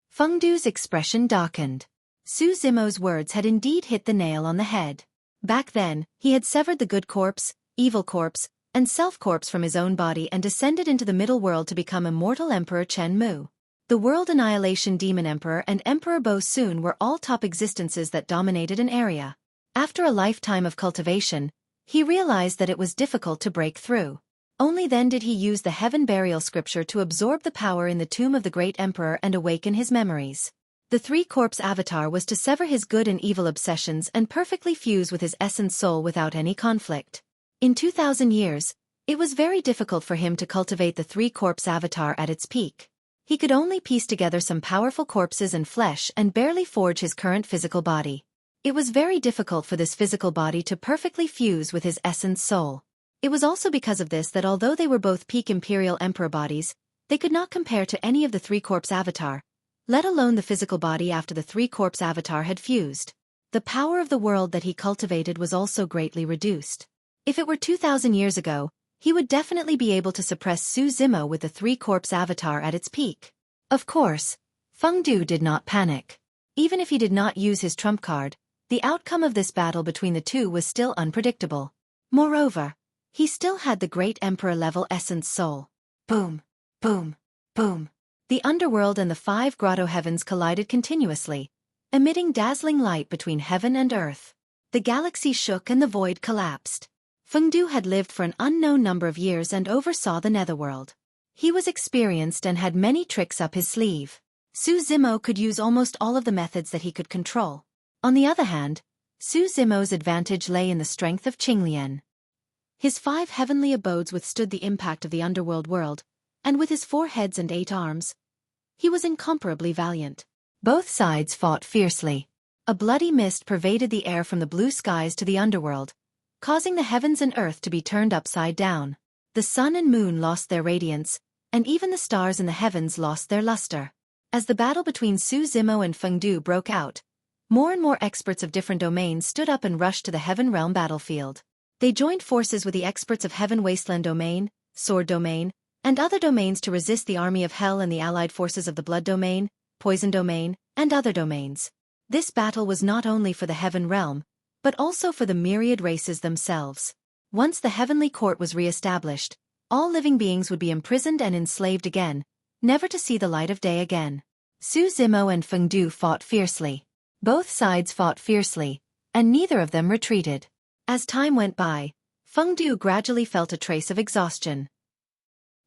Feng Du's expression darkened. Su Zimo's words had indeed hit the nail on the head. Back then, he had severed the good corpse, evil corpse, and self-corpse from his own body and descended into the middle world to become immortal Emperor Chen Mu. The World Annihilation Demon Emperor and Emperor Bo Sun were all top existences that dominated an area. After a lifetime of cultivation, he realized that it was difficult to break through. Only then did he use the Heaven Burial Scripture to absorb the power in the tomb of the great emperor and awaken his memories. The 3-corpse avatar was to sever his good and evil obsessions and perfectly fuse with his essence soul without any conflict. In 2,000 years, it was very difficult for him to cultivate the 3-corpse avatar at its peak. He could only piece together some powerful corpses and flesh and barely forge his current physical body. It was very difficult for this physical body to perfectly fuse with his essence soul. It was also because of this that although they were both peak imperial emperor bodies, they could not compare to any of the 3-corpse avatar, let alone the physical body after the 3-corpse avatar had fused. The power of the world that he cultivated was also greatly reduced. If it were 2,000 years ago, he would definitely be able to suppress Su Zimo with the 3-corpse avatar at its peak. Of course, Feng Du did not panic. Even if he did not use his trump card, the outcome of this battle between the two was still unpredictable. Moreover, he still had the great emperor-level essence soul. Boom, boom, boom. The underworld and the 5 grotto heavens collided continuously, emitting dazzling light between heaven and earth. The galaxy shook and the void collapsed. Feng Du had lived for an unknown number of years and oversaw the netherworld. He was experienced and had many tricks up his sleeve. Su Zimo could use almost all of the methods that he could control. On the other hand, Su Zimo's advantage lay in the strength of Qinglian. His 5 heavenly abodes withstood the impact of the underworld world, and with his 4 heads and 8 arms, he was incomparably valiant. Both sides fought fiercely. A bloody mist pervaded the air from the blue skies to the underworld, causing the heavens and earth to be turned upside down. The sun and moon lost their radiance, and even the stars in the heavens lost their luster. As the battle between Su Zimo and Feng Du broke out, more and more experts of different domains stood up and rushed to the Heaven Realm battlefield. They joined forces with the experts of Heaven Wasteland Domain, Sword Domain, and other domains to resist the army of Hell and the allied forces of the Blood Domain, Poison Domain, and other domains. This battle was not only for the Heaven Realm, but also for the myriad races themselves. Once the heavenly court was re-established, all living beings would be imprisoned and enslaved again, never to see the light of day again. Su Zimo and Feng Du fought fiercely. Both sides fought fiercely, and neither of them retreated. As time went by, Fengdu gradually felt a trace of exhaustion.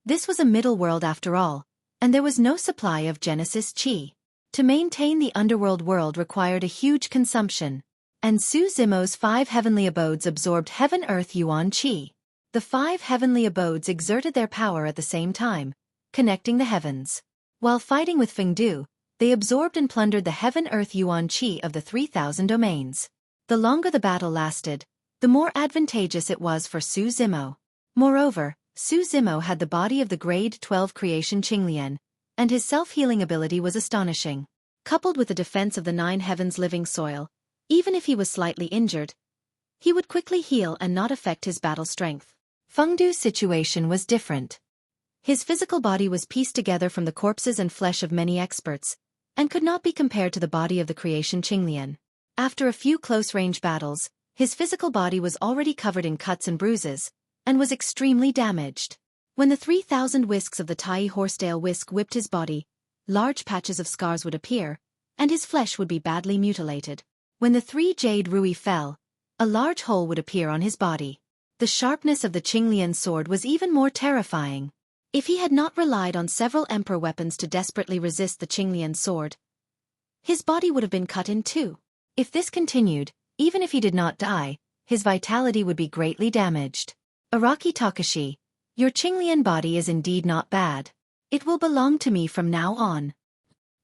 This was a middle world after all, and there was no supply of Genesis Qi. To maintain the underworld world required a huge consumption, and Su Zimo's 5 heavenly abodes absorbed heaven-earth yuan qi. The 5 heavenly abodes exerted their power at the same time, connecting the heavens. While fighting with Fengdu, they absorbed and plundered the heaven-earth yuan qi of the 3,000 domains. The longer the battle lasted, the more advantageous it was for Su Zimo. Moreover, Su Zimo had the body of the grade 12 creation Qinglian, and his self-healing ability was astonishing. Coupled with the defense of the 9 heavens living soil, even if he was slightly injured, he would quickly heal and not affect his battle strength. Fengdu's situation was different. His physical body was pieced together from the corpses and flesh of many experts, and could not be compared to the body of the creation Qinglian. After a few close-range battles, his physical body was already covered in cuts and bruises, and was extremely damaged. When the 3,000 whisks of the Tai horsetail whisk whipped his body, large patches of scars would appear, and his flesh would be badly mutilated. When the 3 jade rui fell, a large hole would appear on his body. The sharpness of the Qinglian sword was even more terrifying. If he had not relied on several emperor weapons to desperately resist the Qinglian sword, his body would have been cut in two. If this continued, even if he did not die, his vitality would be greatly damaged. Araki Takashi, your Qinglian body is indeed not bad. It will belong to me from now on.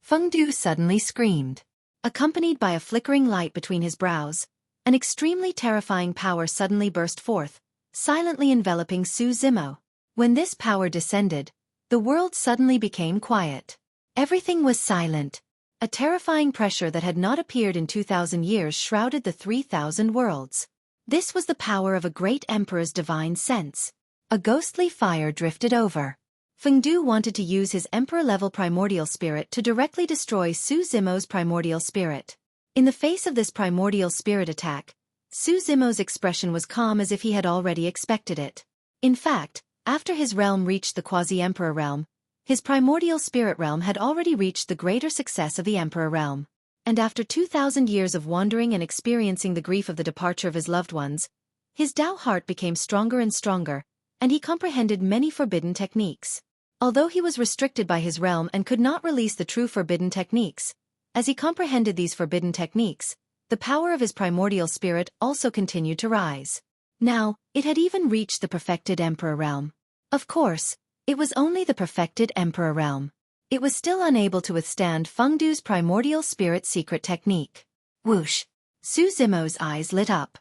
Fengdu suddenly screamed. Accompanied by a flickering light between his brows, an extremely terrifying power suddenly burst forth, silently enveloping Su Zimo. When this power descended, the world suddenly became quiet. Everything was silent. A terrifying pressure that had not appeared in 2,000 years shrouded the 3,000 worlds. This was the power of a great emperor's divine sense. A ghostly fire drifted over. Fengdu wanted to use his emperor-level primordial spirit to directly destroy Su Zimo's primordial spirit. In the face of this primordial spirit attack, Su Zimo's expression was calm as if he had already expected it. In fact, after his realm reached the quasi-emperor realm, his primordial spirit realm had already reached the greater success of the emperor realm. And after 2,000 years of wandering and experiencing the grief of the departure of his loved ones, his Tao heart became stronger and stronger, and he comprehended many forbidden techniques. Although he was restricted by his realm and could not release the true forbidden techniques, as he comprehended these forbidden techniques, the power of his primordial spirit also continued to rise. Now, it had even reached the perfected emperor realm. Of course, it was only the perfected emperor realm. It was still unable to withstand Fengdu's primordial spirit secret technique. Whoosh! Su Zimo's eyes lit up.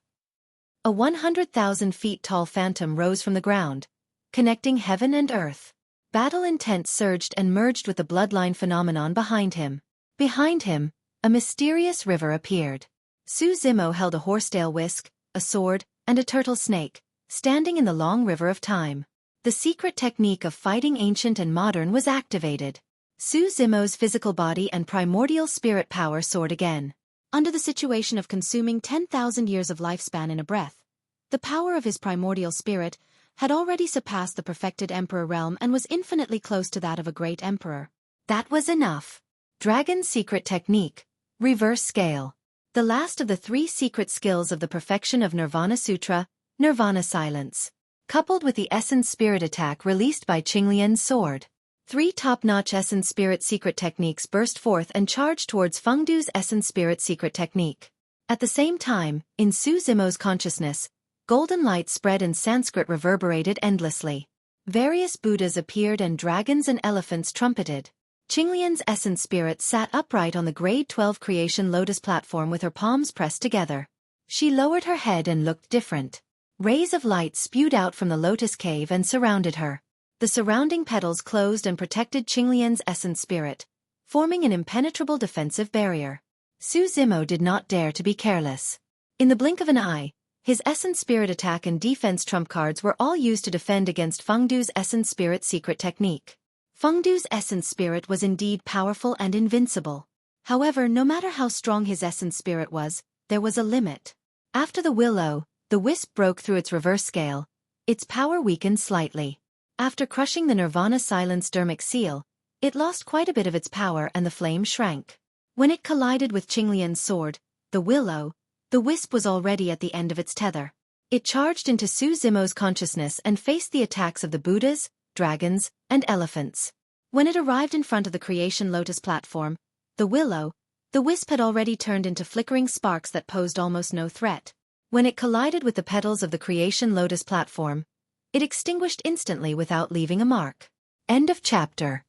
A 100,000 feet tall phantom rose from the ground, connecting heaven and earth. Battle intent surged and merged with the bloodline phenomenon behind him. Behind him, a mysterious river appeared. Su Zimo held a horsetail whisk, a sword, and a turtle snake, standing in the long river of time. The secret technique of fighting ancient and modern was activated. Su Zimo's physical body and primordial spirit power soared again. Under the situation of consuming 10,000 years of lifespan in a breath, the power of his primordial spirit had already surpassed the perfected emperor realm and was infinitely close to that of a great emperor. That was enough. Dragon's secret technique, reverse scale. The last of the 3 secret skills of the perfection of Nirvana Sutra, Nirvana silence. Coupled with the essence spirit attack released by Qinglian's sword. 3 top-notch essence spirit secret techniques burst forth and charged towards Fengdu's essence spirit secret technique. At the same time, in Su Zimo's consciousness, golden light spread and Sanskrit reverberated endlessly. Various Buddhas appeared and dragons and elephants trumpeted. Qinglian's essence spirit sat upright on the grade 12 creation lotus platform with her palms pressed together. She lowered her head and looked different. Rays of light spewed out from the lotus cave and surrounded her. The surrounding petals closed and protected Qinglian's essence spirit, forming an impenetrable defensive barrier. Su Zimo did not dare to be careless. In the blink of an eye, his essence spirit attack and defense trump cards were all used to defend against Fengdu's essence spirit secret technique. Fengdu's essence spirit was indeed powerful and invincible. However, no matter how strong his essence spirit was, there was a limit. After the willow, the wisp broke through its reverse scale. Its power weakened slightly. After crushing the Nirvana silence dermic seal, it lost quite a bit of its power and the flame shrank. When it collided with Qinglian's sword, the The wisp was already at the end of its tether. It charged into Su Zimo's consciousness and faced the attacks of the Buddhas, dragons, and elephants. When it arrived in front of the Creation Lotus platform, the willow, the wisp had already turned into flickering sparks that posed almost no threat. When it collided with the petals of the Creation Lotus platform, it extinguished instantly without leaving a mark. End of chapter.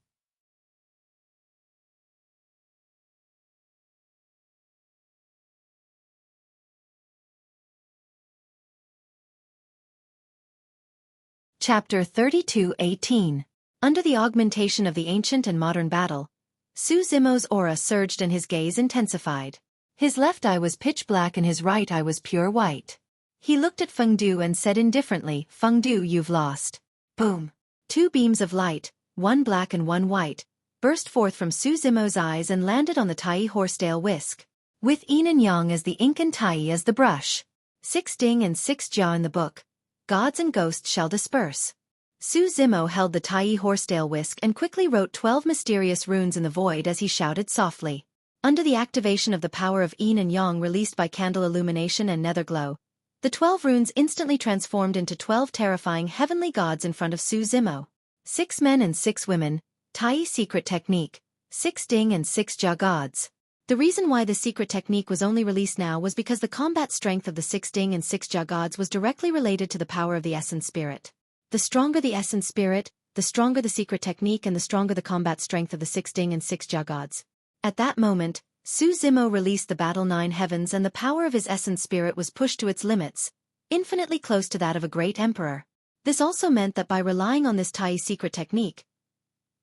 Chapter 32:18. Under the augmentation of the ancient and modern battle, Su Zimo's aura surged and his gaze intensified. His left eye was pitch black and his right eye was pure white. He looked at Feng Du and said indifferently, "Feng Du, you've lost." Boom! 2 beams of light, one black and one white, burst forth from Su Zimo's eyes and landed on the Tai horsetail whisk. With yin and yang as the ink and Tai as the brush. 6 ding and 6 jia in the book. Gods and ghosts shall disperse. Su Zimo held the Tai horsetail whisk and quickly wrote 12 mysterious runes in the void as he shouted softly. Under the activation of the power of yin and yang released by candle illumination and nether glow, the 12 runes instantly transformed into 12 terrifying heavenly gods in front of Su Zimo. 6 men and 6 women, Tai secret technique, 6 ding and 6 jia gods. The reason why the secret technique was only released now was because the combat strength of the 6 ding and 6 jia gods was directly related to the power of the essence spirit. The stronger the essence spirit, the stronger the secret technique and the stronger the combat strength of the 6 ding and 6 jia gods. At that moment, Su Zimo released the battle 9 heavens and the power of his essence spirit was pushed to its limits, infinitely close to that of a great emperor. This also meant that by relying on this Tai secret technique,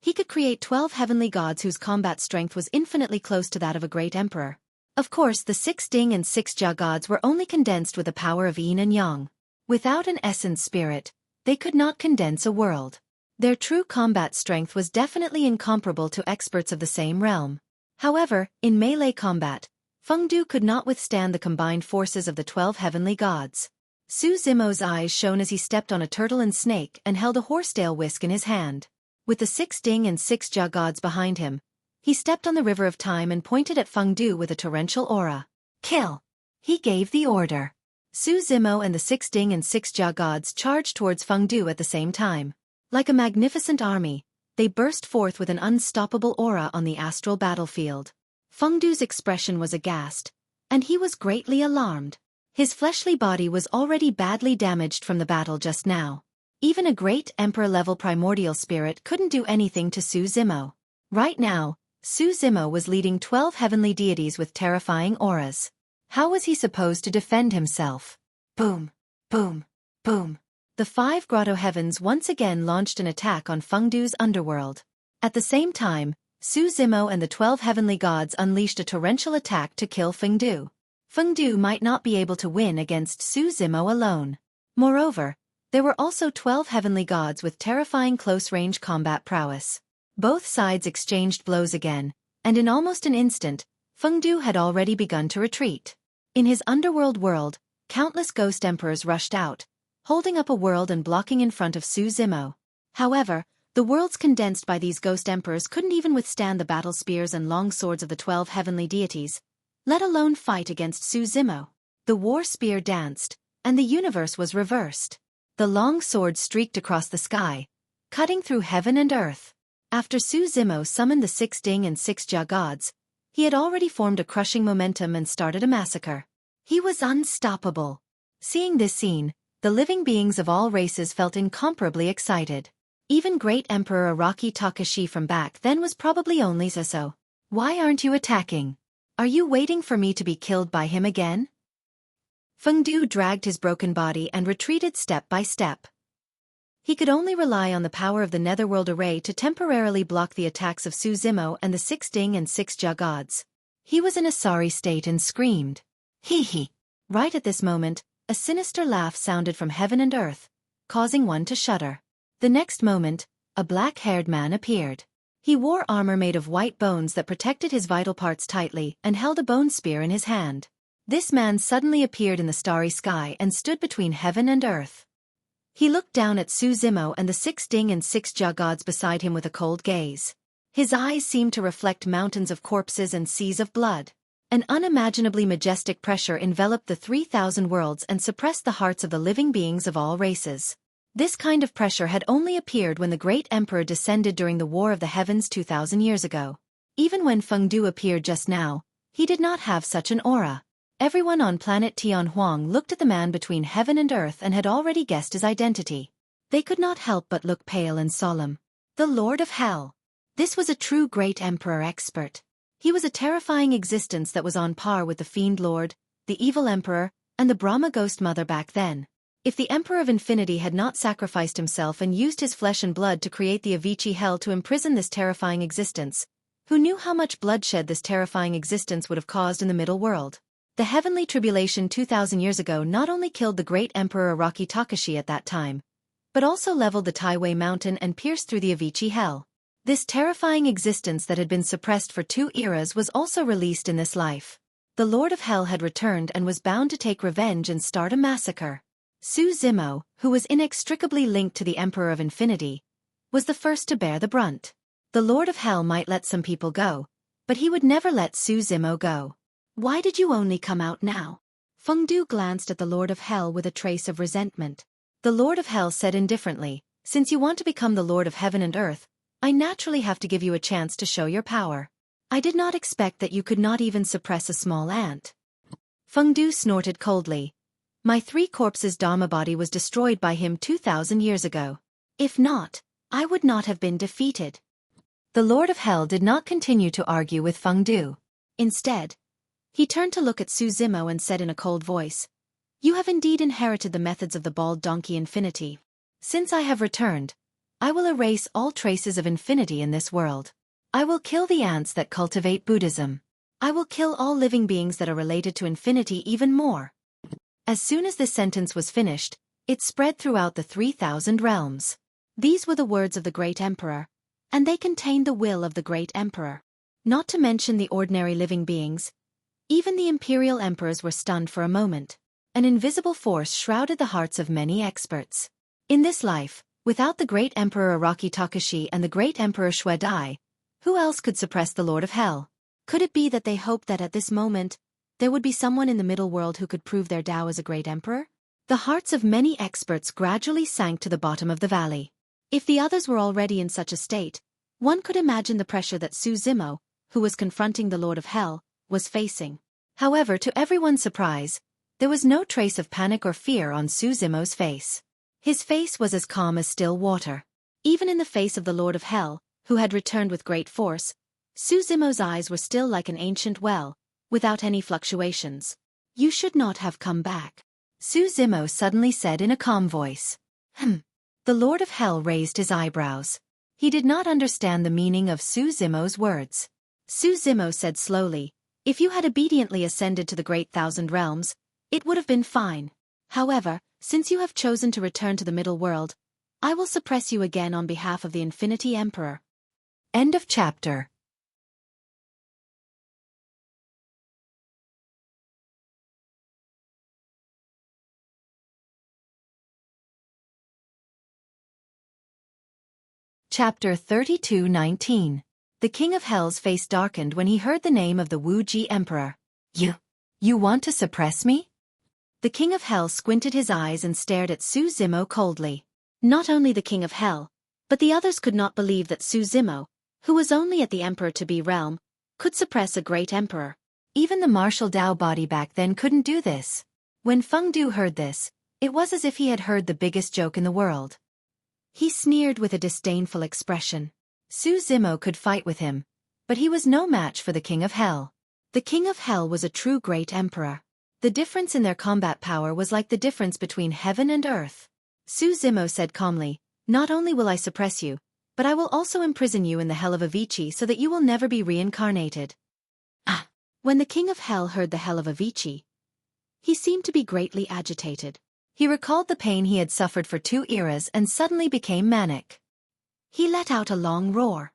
he could create 12 heavenly gods whose combat strength was infinitely close to that of a great emperor. Of course, the 6 ding and 6 jia gods were only condensed with the power of yin and yang. Without an essence spirit, they could not condense a world. Their true combat strength was definitely incomparable to experts of the same realm. However, in melee combat, Feng Du could not withstand the combined forces of the 12 heavenly gods. Su Zimo's eyes shone as he stepped on a turtle and snake and held a horsetail whisk in his hand. With the 6 ding and 6 jia gods behind him, he stepped on the river of time and pointed at Feng Du with a torrential aura. "Kill!" He gave the order. Su Zimo and the 6 ding and 6 jia gods charged towards Feng Du at the same time. Like a magnificent army, they burst forth with an unstoppable aura on the astral battlefield. Feng Du's expression was aghast, and he was greatly alarmed. His fleshly body was already badly damaged from the battle just now. Even a great emperor-level primordial spirit couldn't do anything to Su Zimo. Right now, Su Zimo was leading 12 heavenly deities with terrifying auras. How was he supposed to defend himself? Boom, boom, boom. The 5 grotto heavens once again launched an attack on Feng Du's underworld. At the same time, Su Zimo and the 12 heavenly gods unleashed a torrential attack to kill Feng Du. Feng Du might not be able to win against Su Zimo alone. Moreover, there were also 12 heavenly gods with terrifying close-range combat prowess. Both sides exchanged blows again, and in almost an instant, Feng Du had already begun to retreat. In his underworld world, countless ghost emperors rushed out, holding up a world and blocking in front of Su Zimo. However, the worlds condensed by these ghost emperors couldn't even withstand the battle spears and long swords of the 12 heavenly deities, let alone fight against Su Zimo. The war spear danced, and the universe was reversed. The long sword streaked across the sky, cutting through heaven and earth. After Su Zimo summoned the 6 ding and 6 jia gods, he had already formed a crushing momentum and started a massacre. He was unstoppable. Seeing this scene, the living beings of all races felt incomparably excited. Even great Emperor Araki Takashi from back then was probably only so. "Why aren't you attacking? Are you waiting for me to be killed by him again?" Feng Du dragged his broken body and retreated step by step. He could only rely on the power of the Netherworld Array to temporarily block the attacks of Su Zimo and the 6 ding and 6 jia gods. He was in a sorry state and screamed, "Hee hee!" Right at this moment, a sinister laugh sounded from heaven and earth, causing one to shudder. The next moment, a black-haired man appeared. He wore armor made of white bones that protected his vital parts tightly and held a bone spear in his hand. This man suddenly appeared in the starry sky and stood between heaven and earth. He looked down at Su Zimo and the 6 ding and 6 jia gods beside him with a cold gaze. His eyes seemed to reflect mountains of corpses and seas of blood. An unimaginably majestic pressure enveloped the 3,000 worlds and suppressed the hearts of the living beings of all races. This kind of pressure had only appeared when the great emperor descended during the War of the Heavens 2,000 years ago. Even when Fengdu appeared just now, he did not have such an aura. Everyone on planet Tianhuang looked at the man between heaven and earth and had already guessed his identity. They could not help but look pale and solemn. The Lord of Hell. This was a true great emperor expert. He was a terrifying existence that was on par with the Fiend Lord, the Evil Emperor, and the Brahma Ghost Mother back then. If the Emperor of Infinity had not sacrificed himself and used his flesh and blood to create the Avicii Hell to imprison this terrifying existence, who knew how much bloodshed this terrifying existence would have caused in the middle world? The heavenly tribulation 2,000 years ago not only killed the great Emperor Araki Takashi at that time, but also leveled the Taiwei Mountain and pierced through the Avicii Hell. This terrifying existence that had been suppressed for 2 eras was also released in this life. The Lord of Hell had returned and was bound to take revenge and start a massacre. Su Zimo, who was inextricably linked to the Emperor of Infinity, was the first to bear the brunt. The Lord of Hell might let some people go, but he would never let Su Zimo go. Why did you only come out now? Fengdu glanced at the Lord of Hell with a trace of resentment. The Lord of Hell said indifferently, "Since you want to become the Lord of Heaven and Earth, I naturally have to give you a chance to show your power. I did not expect that you could not even suppress a small ant." Fengdu snorted coldly. "My 3 corpses Dharma body was destroyed by him 2,000 years ago. If not, I would not have been defeated." The Lord of Hell did not continue to argue with Fengdu. Instead, he turned to look at Su Zimo and said in a cold voice, "You have indeed inherited the methods of the bald donkey Infinity. Since I have returned, I will erase all traces of infinity in this world. I will kill the ants that cultivate Buddhism. I will kill all living beings that are related to infinity even more." As soon as this sentence was finished, it spread throughout the 3,000 realms. These were the words of the great emperor, and they contained the will of the great emperor. Not to mention the ordinary living beings, even the imperial emperors were stunned for a moment. An invisible force shrouded the hearts of many experts. In this life, without the great Emperor Araki Takashi and the great Emperor Xueqi, who else could suppress the Lord of Hell? Could it be that they hoped that at this moment, there would be someone in the middle world who could prove their Tao as a great emperor? The hearts of many experts gradually sank to the bottom of the valley. If the others were already in such a state, one could imagine the pressure that Su Zimo, who was confronting the Lord of Hell, was facing. However, to everyone's surprise, there was no trace of panic or fear on Su Zimo's face. His face was as calm as still water. Even in the face of the Lord of Hell, who had returned with great force, Su Zimo's eyes were still like an ancient well, without any fluctuations. "You should not have come back," Su Zimo suddenly said in a calm voice. The Lord of Hell raised his eyebrows. He did not understand the meaning of Su Zimo's words. Su Zimo said slowly, "If you had obediently ascended to the great 1,000 realms, it would have been fine. However, since you have chosen to return to the middle world, I will suppress you again on behalf of the Infinity Emperor." End of chapter. Chapter 32:19. The King of Hell's face darkened when he heard the name of the Wu Ji Emperor. You want to suppress me?" The King of Hell squinted his eyes and stared at Su Zimo coldly. Not only the King of Hell, but the others could not believe that Su Zimo, who was only at the Emperor-to-be realm, could suppress a great emperor. Even the martial Tao body back then couldn't do this. When Fengdu heard this, it was as if he had heard the biggest joke in the world. He sneered with a disdainful expression. Su Zimo could fight with him, but he was no match for the King of Hell. The King of Hell was a true great emperor. The difference in their combat power was like the difference between heaven and earth. Su Zimo said calmly, "Not only will I suppress you, but I will also imprison you in the Hell of Avicii so that you will never be reincarnated." When the King of Hell heard the Hell of Avicii, he seemed to be greatly agitated. He recalled the pain he had suffered for 2 eras and suddenly became manic. He let out a long roar.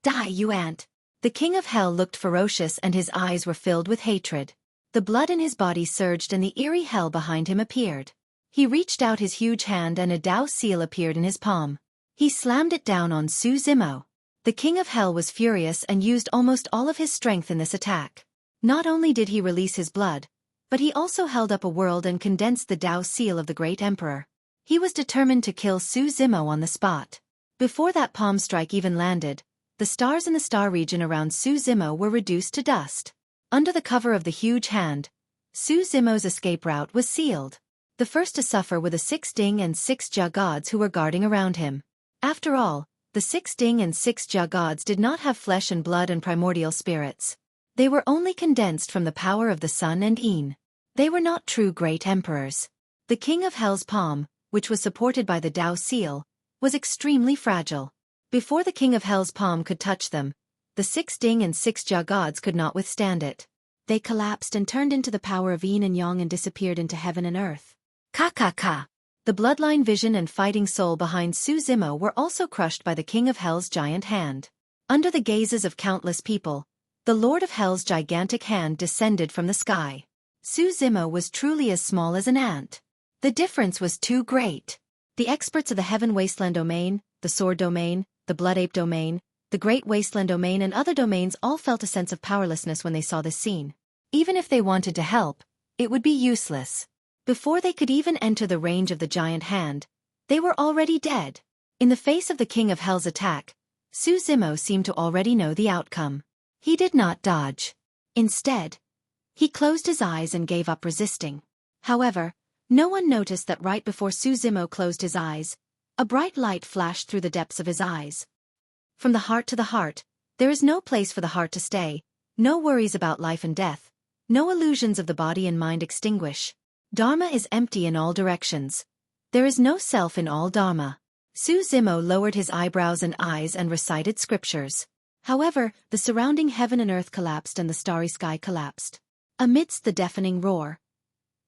"Die, you ant!" The King of Hell looked ferocious and his eyes were filled with hatred. The blood in his body surged and the eerie hell behind him appeared. He reached out his huge hand and a Tao seal appeared in his palm. He slammed it down on Su Zimo. The King of Hell was furious and used almost all of his strength in this attack. Not only did he release his blood, but he also held up a world and condensed the Tao seal of the great emperor. He was determined to kill Su Zimo on the spot. Before that palm strike even landed, the stars in the star region around Su Zimo were reduced to dust. Under the cover of the huge hand, Su Zimo's escape route was sealed. The first to suffer were the 6 Ding and 6 Jia gods who were guarding around him. After all, the 6 Ding and 6 Jia gods did not have flesh and blood and primordial spirits. They were only condensed from the power of the sun and yin. They were not true great emperors. The king of hell's palm, which was supported by the Tao seal, was extremely fragile. Before the king of hell's palm could touch them, the 6 Ding and 6 Jia gods could not withstand it. They collapsed and turned into the power of yin and yang and disappeared into heaven and earth. Ka. The bloodline vision and fighting soul behind Su Zimo were also crushed by the king of hell's giant hand. Under the gazes of countless people, the lord of hell's gigantic hand descended from the sky. Su Zimo was truly as small as an ant. The difference was too great. The experts of the Heaven Wasteland domain, the Sword domain, the Blood Ape domain, the Great Wasteland domain and other domains all felt a sense of powerlessness when they saw this scene. Even if they wanted to help, it would be useless. Before they could even enter the range of the giant hand, they were already dead. In the face of the king of hell's attack, Su Zimo seemed to already know the outcome. He did not dodge. Instead, he closed his eyes and gave up resisting. However, no one noticed that right before Su Zimo closed his eyes, a bright light flashed through the depths of his eyes. From the heart to the heart, there is no place for the heart to stay, no worries about life and death, no illusions of the body and mind extinguish. Dharma is empty in all directions. There is no self in all Dharma. Su Zimo lowered his eyebrows and eyes and recited scriptures. However, the surrounding heaven and earth collapsed and the starry sky collapsed. Amidst the deafening roar,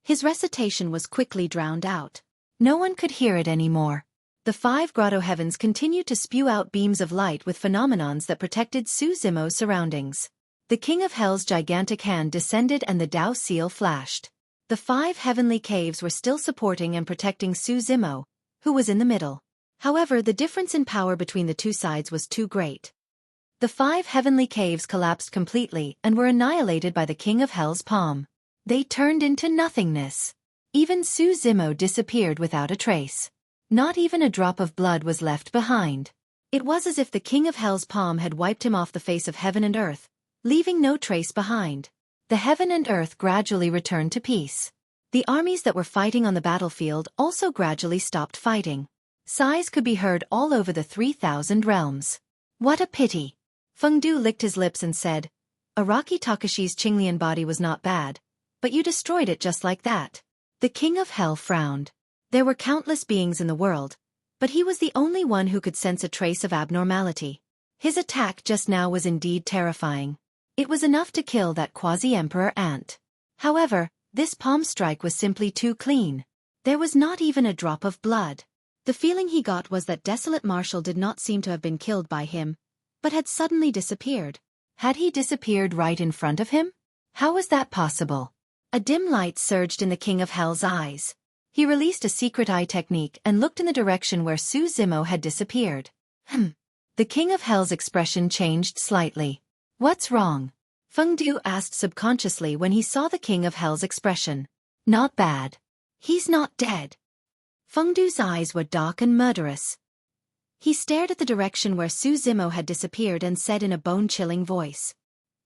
his recitation was quickly drowned out. No one could hear it anymore. The 5 grotto heavens continued to spew out beams of light with phenomenons that protected Su Zimo's surroundings. The king of hell's gigantic hand descended and the Tao seal flashed. The 5 heavenly caves were still supporting and protecting Su Zimo, who was in the middle. However, the difference in power between the two sides was too great. The 5 heavenly caves collapsed completely and were annihilated by the king of hell's palm. They turned into nothingness. Even Su Zimo disappeared without a trace. Not even a drop of blood was left behind. It was as if the king of hell's palm had wiped him off the face of heaven and earth, leaving no trace behind. The heaven and earth gradually returned to peace. The armies that were fighting on the battlefield also gradually stopped fighting. Sighs could be heard all over the 3,000 realms. What a pity. Fengdu licked his lips and said, Araki Takashi's Qinglian body was not bad, but you destroyed it just like that. The king of hell frowned. There were countless beings in the world, but he was the only one who could sense a trace of abnormality. His attack just now was indeed terrifying. It was enough to kill that quasi-emperor ant. However, this palm strike was simply too clean. There was not even a drop of blood. The feeling he got was that desolate Marshal did not seem to have been killed by him, but had suddenly disappeared. Had he disappeared right in front of him? How was that possible? A dim light surged in the king of hell's eyes. He released a secret eye technique and looked in the direction where Su Zimo had disappeared. The king of hell's expression changed slightly. What's wrong? Fengdu asked subconsciously when he saw the king of hell's expression. Not bad. He's not dead. Fengdu's eyes were dark and murderous. He stared at the direction where Su Zimo had disappeared and said in a bone-chilling voice,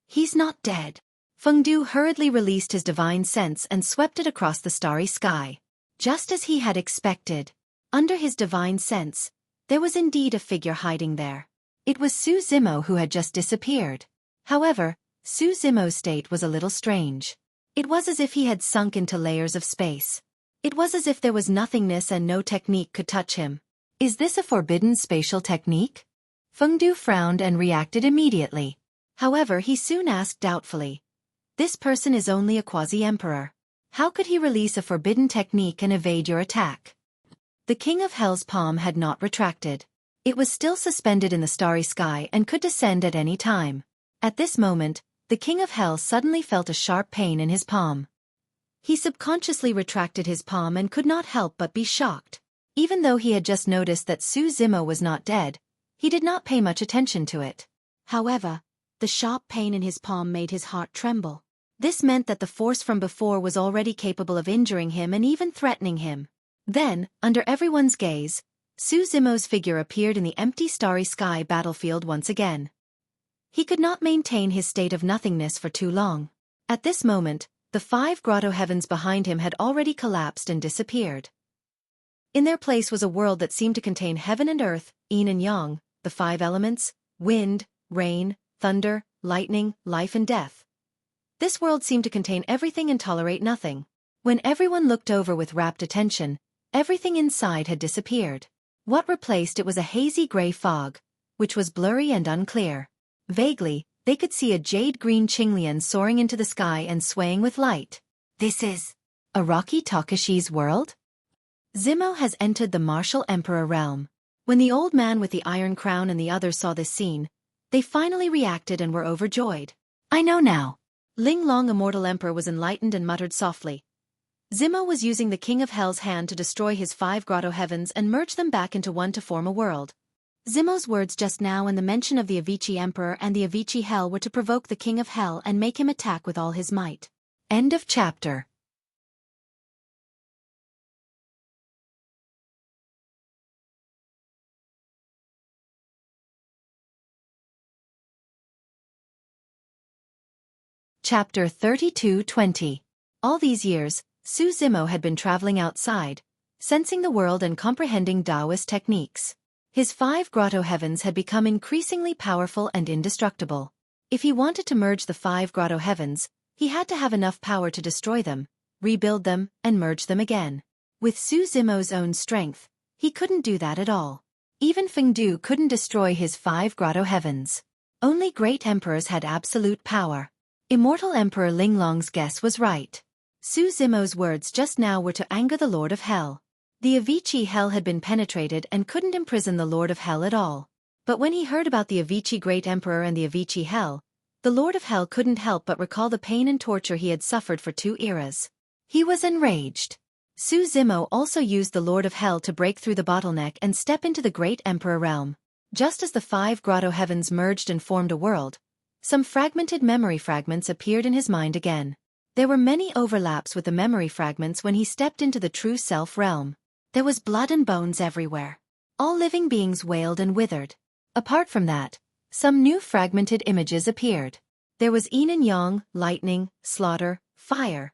He's not dead. Fengdu hurriedly released his divine sense and swept it across the starry sky. Just as he had expected. Under his divine sense, there was indeed a figure hiding there. It was Su Zimo who had just disappeared. However, Su Zimo's state was a little strange. It was as if he had sunk into layers of space. It was as if there was nothingness and no technique could touch him. Is this a forbidden spatial technique? Fengdu frowned and reacted immediately. However, he soon asked doubtfully. This person is only a quasi-emperor. How could he release a forbidden technique and evade your attack? The king of hell's palm had not retracted. It was still suspended in the starry sky and could descend at any time. At this moment, the king of hell suddenly felt a sharp pain in his palm. He subconsciously retracted his palm and could not help but be shocked. Even though he had just noticed that Su Zimo was not dead, he did not pay much attention to it. However, the sharp pain in his palm made his heart tremble. This meant that the force from before was already capable of injuring him and even threatening him. Then, under everyone's gaze, Su Zimo's figure appeared in the empty starry sky battlefield once again. He could not maintain his state of nothingness for too long. At this moment, the 5 grotto heavens behind him had already collapsed and disappeared. In their place was a world that seemed to contain heaven and earth, yin and yang, the 5 elements, wind, rain, thunder, lightning, life and death. This world seemed to contain everything and tolerate nothing. When everyone looked over with rapt attention, everything inside had disappeared. What replaced it was a hazy gray fog, which was blurry and unclear. Vaguely, they could see a jade-green Qinglian soaring into the sky and swaying with light. This is Araki Takashi's world? Zimo has entered the martial emperor realm. When the old man with the iron crown and the others saw this scene, they finally reacted and were overjoyed. I know now. Ling Long, immortal emperor, was enlightened and muttered softly. Zimo was using the king of hell's hand to destroy his 5 grotto heavens and merge them back into one to form a world. Zimo's words just now and the mention of the Avicii emperor and the Avicii hell were to provoke the king of hell and make him attack with all his might. End of chapter. Chapter 32-20. All these years, Su Zimo had been traveling outside, sensing the world and comprehending Taoist techniques. His 5 grotto heavens had become increasingly powerful and indestructible. If he wanted to merge the 5 grotto heavens, he had to have enough power to destroy them, rebuild them, and merge them again. With Su Zimo's own strength, he couldn't do that at all. Even Fengdu couldn't destroy his 5 grotto heavens. Only great emperors had absolute power. Immortal Emperor Linglong's guess was right. Su Zimo's words just now were to anger the Lord of Hell. The Avicii hell had been penetrated and couldn't imprison the Lord of Hell at all. But when he heard about the Avicii Great Emperor and the Avicii hell, the Lord of Hell couldn't help but recall the pain and torture he had suffered for 2 eras. He was enraged. Su Zimo also used the Lord of Hell to break through the bottleneck and step into the Great Emperor realm. Just as the 5 grotto heavens merged and formed a world, some fragmented memory fragments appeared in his mind again. There were many overlaps with the memory fragments when he stepped into the true self realm. There was blood and bones everywhere. All living beings wailed and withered. Apart from that, some new fragmented images appeared. There was yin and yang, lightning, slaughter, fire.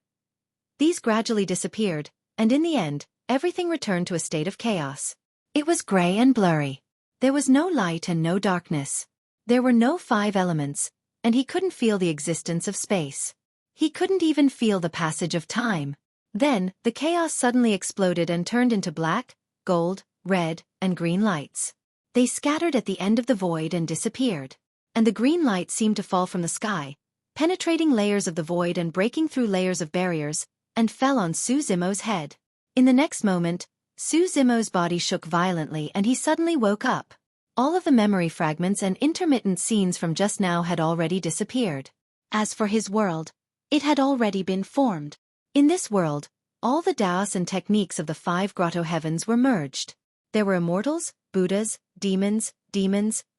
These gradually disappeared, and in the end, everything returned to a state of chaos. It was gray and blurry. There was no light and no darkness. There were no 5 elements, and he couldn't feel the existence of space. He couldn't even feel the passage of time. Then, the chaos suddenly exploded and turned into black, gold, red, and green lights. They scattered at the end of the void and disappeared. And the green light seemed to fall from the sky, penetrating layers of the void and breaking through layers of barriers, and fell on Su Zimo's head. In the next moment, Su Zimo's body shook violently and he suddenly woke up. All of the memory fragments and intermittent scenes from just now had already disappeared. As for his world, it had already been formed. In this world, all the Taoists and techniques of the 5 grotto heavens were merged. There were immortals, Buddhas, demons,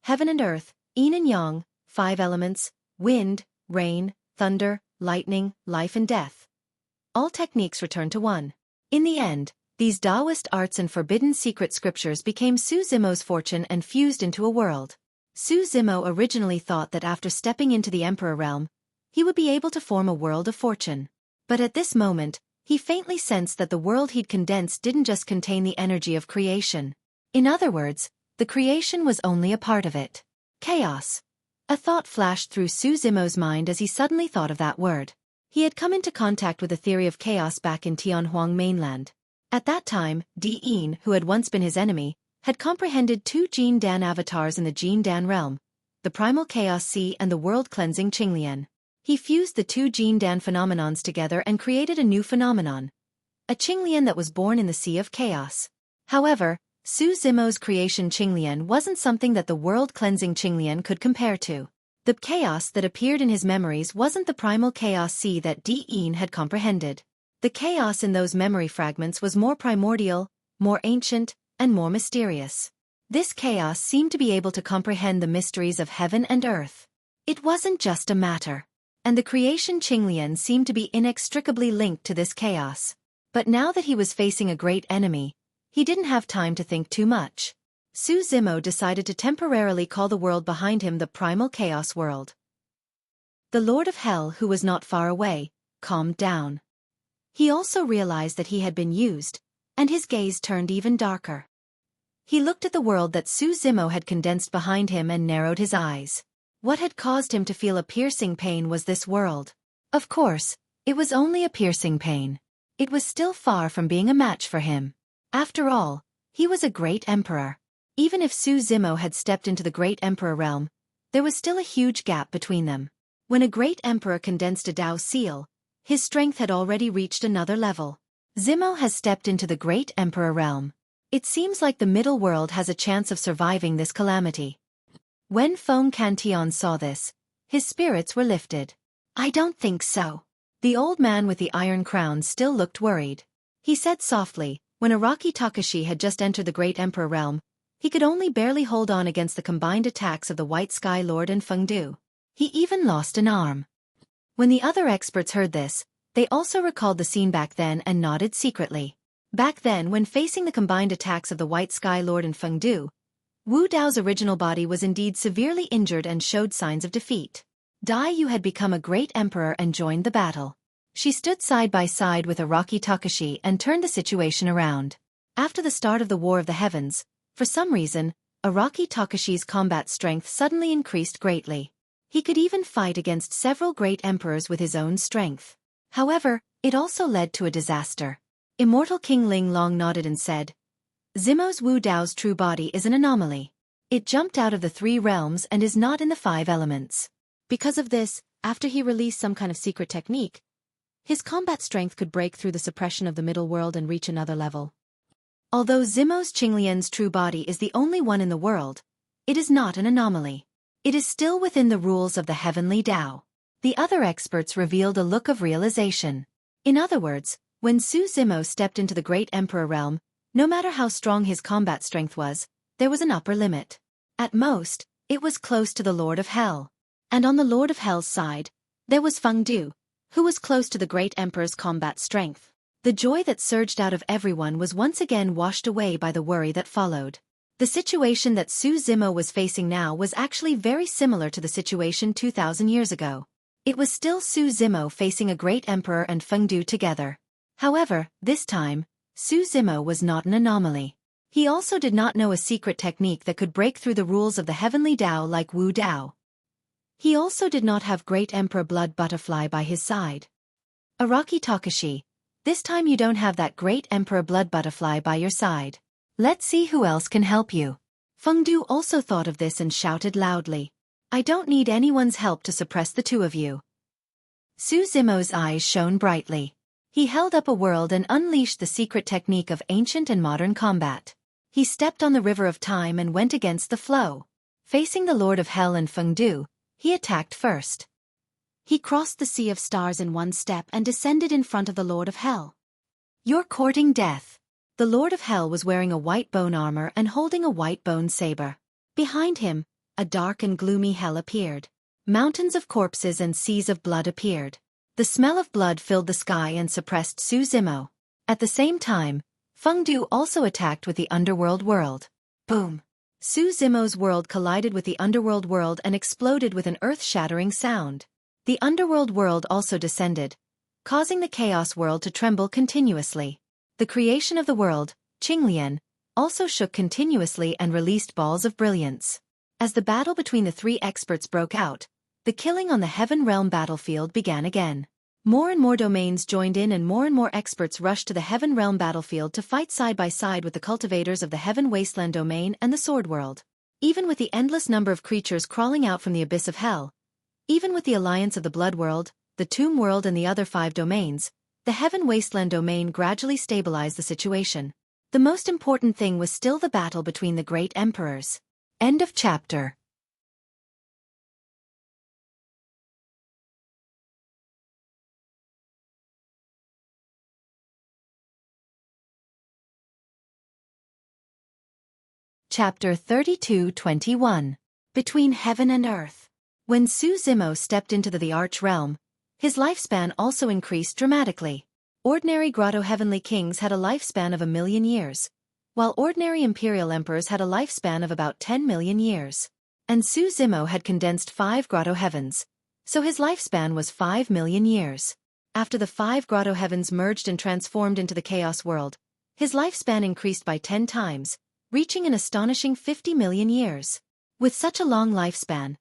heaven and earth, yin and yang, 5 elements, wind, rain, thunder, lightning, life and death. All techniques returned to one. In the end, these Taoist arts and forbidden secret scriptures became Su Zimo's fortune and fused into a world. Su Zimo originally thought that after stepping into the Emperor realm, he would be able to form a world of fortune. But at this moment, he faintly sensed that the world he'd condensed didn't just contain the energy of creation. In other words, the creation was only a part of it. Chaos. A thought flashed through Su Zimo's mind as he suddenly thought of that word. He had come into contact with the theory of chaos back in Tianhuang mainland. At that time, Di Yin, who had once been his enemy, had comprehended 2 Jin Dan avatars in the Jin Dan realm, the primal chaos sea and the world-cleansing Qinglian. He fused the 2 Jin Dan phenomenons together and created a new phenomenon, a Qinglian that was born in the sea of chaos. However, Su Zimo's creation Qinglian wasn't something that the world-cleansing Qinglian could compare to. The chaos that appeared in his memories wasn't the primal chaos sea that Di Yin had comprehended. The chaos in those memory fragments was more primordial, more ancient, and more mysterious. This chaos seemed to be able to comprehend the mysteries of heaven and earth. It wasn't just a matter. and the creation Qinglian seemed to be inextricably linked to this chaos. But now that he was facing a great enemy, he didn't have time to think too much. Su Zimo decided to temporarily call the world behind him the primal chaos world. The Lord of Hell, who was not far away, calmed down. He also realized that he had been used, and his gaze turned even darker. He looked at the world that Su Zimo had condensed behind him and narrowed his eyes. What had caused him to feel a piercing pain was this world. Of course, it was only a piercing pain. It was still far from being a match for him. After all, he was a great emperor. Even if Su Zimo had stepped into the great emperor realm, there was still a huge gap between them. When a great emperor condensed a Dao seal, his strength had already reached another level. Zimo has stepped into the great emperor realm. It seems like the middle world has a chance of surviving this calamity. When Feng Cantion saw this, his spirits were lifted. I don't think so. The old man with the iron crown still looked worried. He said softly, when Araki Takashi had just entered the great emperor realm, he could only barely hold on against the combined attacks of the White Sky Lord and Feng Du. He even lost an arm. When the other experts heard this, they also recalled the scene back then and nodded secretly. Back then, when facing the combined attacks of the White Sky Lord and Feng Du, Wu Dao's original body was indeed severely injured and showed signs of defeat. Dai Yu had become a great emperor and joined the battle. She stood side by side with Araki Takashi and turned the situation around. After the start of the War of the Heavens, for some reason, Araki Takashi's combat strength suddenly increased greatly. He could even fight against several great emperors with his own strength. However, it also led to a disaster. Immortal King Ling Long nodded and said, Zimo's Wu Dao's true body is an anomaly. It jumped out of the 3 realms and is not in the 5 elements. Because of this, after he released some kind of secret technique, his combat strength could break through the suppression of the middle world and reach another level. Although Zimo's Qinglian's true body is the only one in the world, it is not an anomaly. It is still within the rules of the heavenly Dao. The other experts revealed a look of realization. In other words, when Su Zimo stepped into the great emperor realm, no matter how strong his combat strength was, there was an upper limit. At most, it was close to the Lord of Hell. And on the Lord of Hell's side, there was Feng Du, who was close to the great emperor's combat strength. The joy that surged out of everyone was once again washed away by the worry that followed. The situation that Su Zimo was facing now was actually very similar to the situation 2,000 years ago. It was still Su Zimo facing a great emperor and Feng Du together. However, this time, Su Zimo was not an anomaly. He also did not know a secret technique that could break through the rules of the heavenly Dao like Wu Dao. He also did not have Great Emperor Blood Butterfly by his side. Araki Takashi, this time you don't have that Great Emperor Blood Butterfly by your side. Let's see who else can help you. Feng Du also thought of this and shouted loudly. I don't need anyone's help to suppress the 2 of you. Su Zimo's eyes shone brightly. He held up a world and unleashed the secret technique of ancient and modern combat. He stepped on the river of time and went against the flow. Facing the Lord of Hell and Feng Du, he attacked first. He crossed the Sea of Stars in one step and descended in front of the Lord of Hell. You're courting death. The Lord of Hell was wearing a white bone armor and holding a white bone saber. Behind him, a dark and gloomy hell appeared. Mountains of corpses and seas of blood appeared. The smell of blood filled the sky and suppressed Su Zimo. At the same time, Feng Du also attacked with the underworld world. Boom! Su Zimo's world collided with the underworld world and exploded with an earth-shattering sound. The underworld world also descended, causing the chaos world to tremble continuously. The creation of the world, Qinglian, also shook continuously and released balls of brilliance. As the battle between the 3 experts broke out, the killing on the Heaven Realm battlefield began again. More and more domains joined in and more experts rushed to the Heaven Realm battlefield to fight side by side with the cultivators of the Heaven Wasteland domain and the Sword World. Even with the endless number of creatures crawling out from the abyss of hell, even with the alliance of the Blood World, the Tomb World and the other 5 domains, the Heaven Wasteland domain gradually stabilized the situation. The most important thing was still the battle between the great emperors. End of chapter. Chapter 32-21. Between Heaven and Earth. When Su Zimo stepped into the Arch Realm, his lifespan also increased dramatically. Ordinary Grotto Heavenly Kings had a lifespan of 1,000,000 years, while ordinary Imperial Emperors had a lifespan of about 10 million years. And Su Zimo had condensed 5 Grotto Heavens, so his lifespan was 5 million years. After the 5 Grotto Heavens merged and transformed into the Chaos World, his lifespan increased by 10 times, reaching an astonishing 50 million years. With such a long lifespan,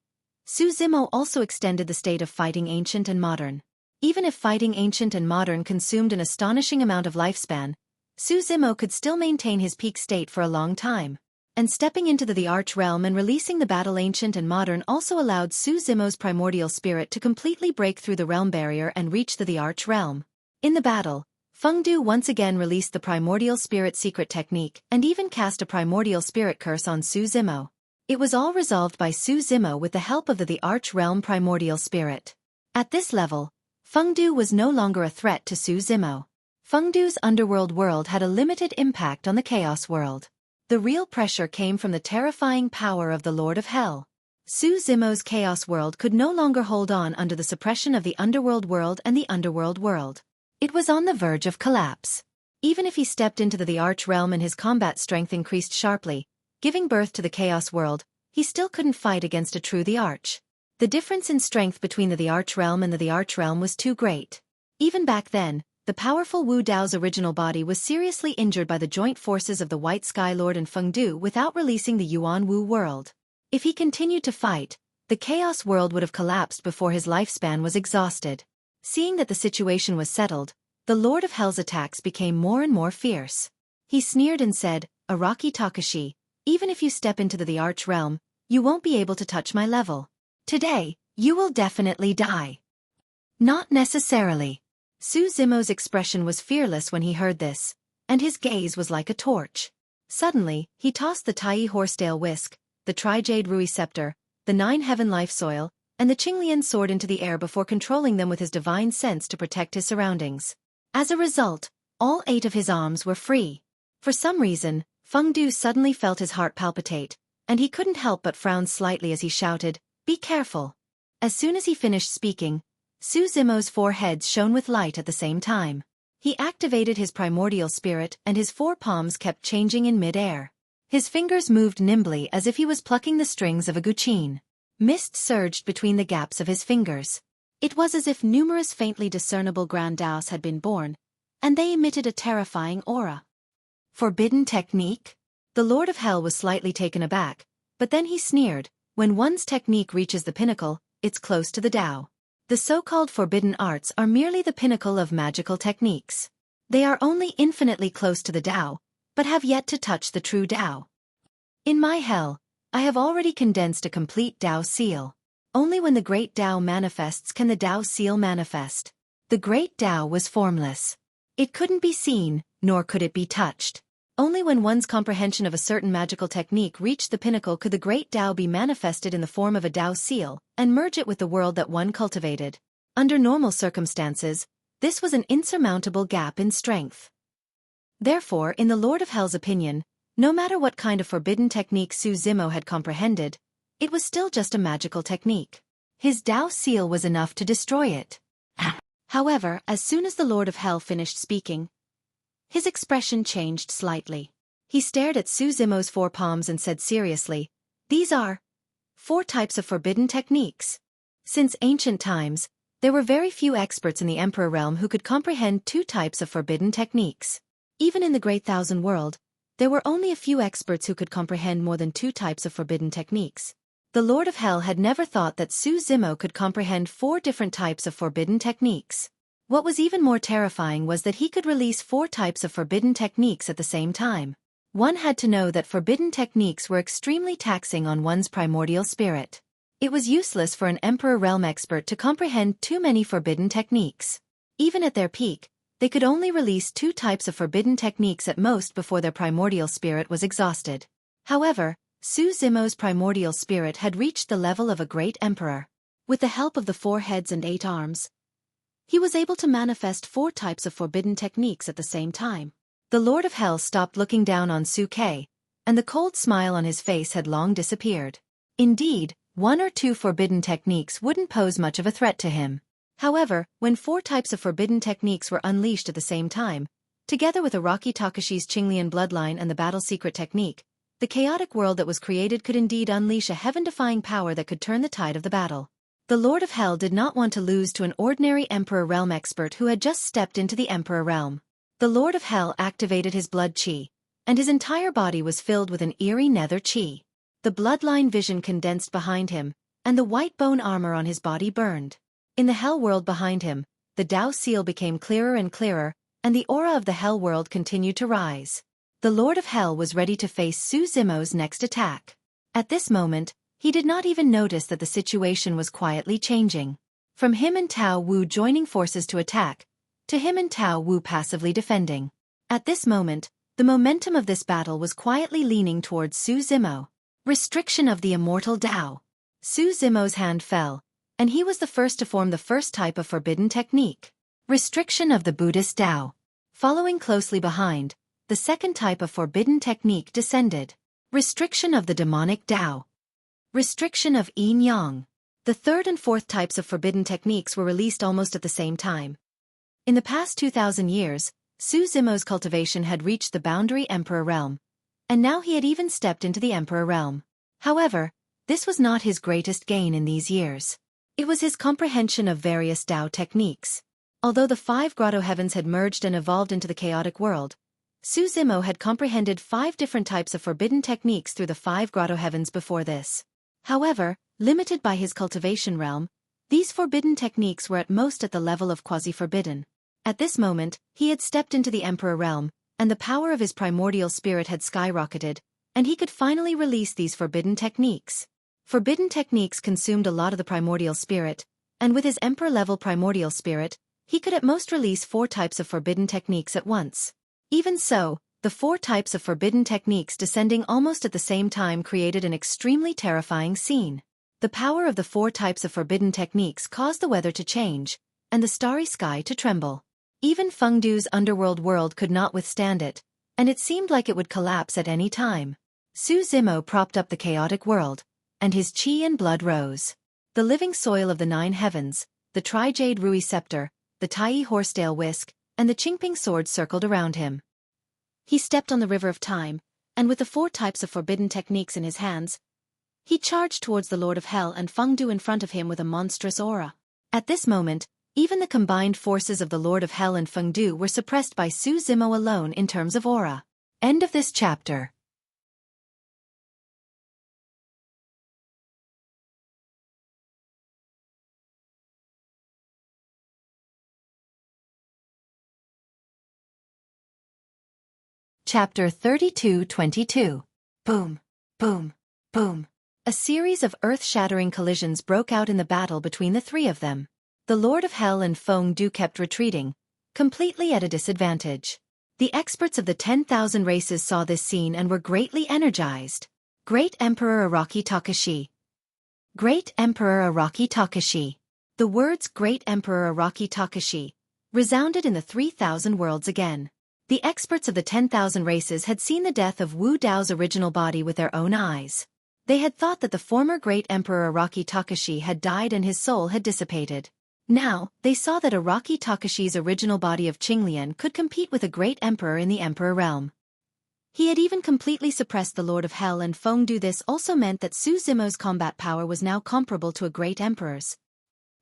Su Zimo also extended the state of fighting ancient and modern. Even if fighting ancient and modern consumed an astonishing amount of lifespan, Su Zimo could still maintain his peak state for a long time. And stepping into the Arch Realm and releasing the battle ancient and modern also allowed Su Zimo's primordial spirit to completely break through the realm barrier and reach the Arch Realm. In the battle, Fengdu once again released the primordial spirit secret technique and even cast a primordial spirit curse on Su Zimo. It was all resolved by Su Zimo with the help of the Arch Realm primordial spirit. At this level, Fengdu was no longer a threat to Su Zimo. Fengdu's underworld world had a limited impact on the Chaos World. The real pressure came from the terrifying power of the Lord of Hell. Su Zimo's Chaos World could no longer hold on under the suppression of the Underworld World and the Underworld World. It was on the verge of collapse. Even if he stepped into the Arch Realm and his combat strength increased sharply, giving birth to the Chaos World, he still couldn't fight against a true the Arch. The difference in strength between the Arch Realm and the Arch Realm was too great. Even back then, the powerful Wu Dao's original body was seriously injured by the joint forces of the White Sky Lord and Fengdu without releasing the Yuan Wu world. If he continued to fight, the Chaos World would have collapsed before his lifespan was exhausted. Seeing that the situation was settled, the Lord of Hell's attacks became more and more fierce. He sneered and said, "Araki Takashi, even if you step into the Arch Realm, you won't be able to touch my level. Today, you will definitely die." Not necessarily. Su Zimo's expression was fearless when he heard this, and his gaze was like a torch. Suddenly, he tossed the Tai Horsetail Whisk, the Tri-Jade Rui Scepter, the 9 Heaven Life Soil, and the Qinglian Sword into the air before controlling them with his divine sense to protect his surroundings. As a result, all 8 of his arms were free. For some reason, Fengdu suddenly felt his heart palpitate, and he couldn't help but frown slightly as he shouted, "Be careful." As soon as he finished speaking, Su Zimo's 4 heads shone with light at the same time. He activated his primordial spirit and his 4 palms kept changing in mid-air. His fingers moved nimbly as if he was plucking the strings of a guqin. Mist surged between the gaps of his fingers. It was as if numerous faintly discernible Grand Daos had been born, and they emitted a terrifying aura. Forbidden technique? The Lord of Hell was slightly taken aback, but then he sneered, "When one's technique reaches the pinnacle, it's close to the Tao. The so-called forbidden arts are merely the pinnacle of magical techniques. They are only infinitely close to the Tao, but have yet to touch the true Tao. In my hell, I have already condensed a complete Tao seal. Only when the great Tao manifests can the Tao seal manifest. The great Tao was formless. It couldn't be seen, nor could it be touched. Only when one's comprehension of a certain magical technique reached the pinnacle could the great Tao be manifested in the form of a Tao seal, and merge it with the world that one cultivated. Under normal circumstances, this was an insurmountable gap in strength. Therefore, in the Lord of Hell's opinion, no matter what kind of forbidden technique Su Zimo had comprehended, it was still just a magical technique. His Tao seal was enough to destroy it. However, as soon as the Lord of Hell finished speaking, his expression changed slightly. He stared at Su Zimo's 4 palms and said seriously, "These are 4 types of forbidden techniques. Since ancient times, there were very few experts in the Emperor realm who could comprehend 2 types of forbidden techniques. Even in the Great Thousand World, there were only a few experts who could comprehend more than 2 types of forbidden techniques. The Lord of Hell had never thought that Su Zimo could comprehend 4 different types of forbidden techniques. What was even more terrifying was that he could release 4 types of forbidden techniques at the same time. One had to know that forbidden techniques were extremely taxing on one's primordial spirit. It was useless for an Emperor realm expert to comprehend too many forbidden techniques. Even at their peak, they could only release 2 types of forbidden techniques at most before their primordial spirit was exhausted. However, Su Zimo's primordial spirit had reached the level of a great emperor. With the help of the 4 heads and 8 arms, he was able to manifest 4 types of forbidden techniques at the same time. The Lord of Hell stopped looking down on Xueqi, and the cold smile on his face had long disappeared. Indeed, 1 or 2 forbidden techniques wouldn't pose much of a threat to him. However, when 4 types of forbidden techniques were unleashed at the same time, together with Araki Takashi's Qinglian bloodline and the battle secret technique, the chaotic world that was created could indeed unleash a heaven-defying power that could turn the tide of the battle. The Lord of Hell did not want to lose to an ordinary Emperor Realm expert who had just stepped into the Emperor Realm. The Lord of Hell activated his blood chi, and his entire body was filled with an eerie nether chi. The bloodline vision condensed behind him, and the white bone armor on his body burned. In the Hell world behind him, the Tao seal became clearer and clearer, and the aura of the Hell world continued to rise. The Lord of Hell was ready to face Su Zimo's next attack. At this moment, he did not even notice that the situation was quietly changing. From him and Tao Wu joining forces to attack, to him and Tao Wu passively defending. At this moment, the momentum of this battle was quietly leaning towards Su Zimo. Restriction of the immortal Tao. Su Zimo's hand fell, and he was the first to form the first type of forbidden technique. Restriction of the Buddhist Tao. Following closely behind, the second type of forbidden technique descended. Restriction of the demonic Tao. Restriction of Yin Yang. The third and fourth types of forbidden techniques were released almost at the same time. In the past 2,000 years, Su Zimo's cultivation had reached the boundary Emperor realm, and now he had even stepped into the Emperor realm. However, this was not his greatest gain in these years. It was his comprehension of various Tao techniques. Although the 5 grotto heavens had merged and evolved into the chaotic world, Su Zimo had comprehended 5 different types of forbidden techniques through the 5 grotto heavens before this. However, limited by his cultivation realm, these forbidden techniques were at most at the level of quasi-forbidden. At this moment, he had stepped into the Emperor realm, and the power of his primordial spirit had skyrocketed, and he could finally release these forbidden techniques. Forbidden techniques consumed a lot of the primordial spirit, and with his Emperor-level primordial spirit, he could at most release 4 types of forbidden techniques at once. Even so, the 4 types of forbidden techniques descending almost at the same time created an extremely terrifying scene. The power of the 4 types of forbidden techniques caused the weather to change, and the starry sky to tremble. Even Fengdu's underworld world could not withstand it, and it seemed like it would collapse at any time. Su Zimo propped up the chaotic world, and his chi and blood rose. The living soil of the 9 heavens, the Tri-Jade Rui Scepter, the Tai Horsetail Whisk, and the Qingping sword circled around him. He stepped on the river of time, and with the 4 types of forbidden techniques in his hands, he charged towards the Lord of Hell and Fengdu in front of him with a monstrous aura. At this moment, even the combined forces of the Lord of Hell and Fengdu were suppressed by Su Zimo alone in terms of aura. End of this chapter. Chapter 32-22. Boom, boom, boom. A series of earth-shattering collisions broke out in the battle between the 3 of them. The Lord of Hell and Fengdu kept retreating, completely at a disadvantage. The experts of the 10,000 races saw this scene and were greatly energized. Great Emperor Araki Takashi. Great Emperor Araki Takashi. The words Great Emperor Araki Takashi resounded in the 3,000 worlds again. The experts of the 10,000 races had seen the death of Wu Dao's original body with their own eyes. They had thought that the former great Emperor Araki Takashi had died and his soul had dissipated. Now, they saw that Araki Takashi's original body of Qinglian could compete with a great emperor in the Emperor realm. He had even completely suppressed the Lord of Hell and Fengdu. This also meant that Su Zimo's combat power was now comparable to a great emperor's.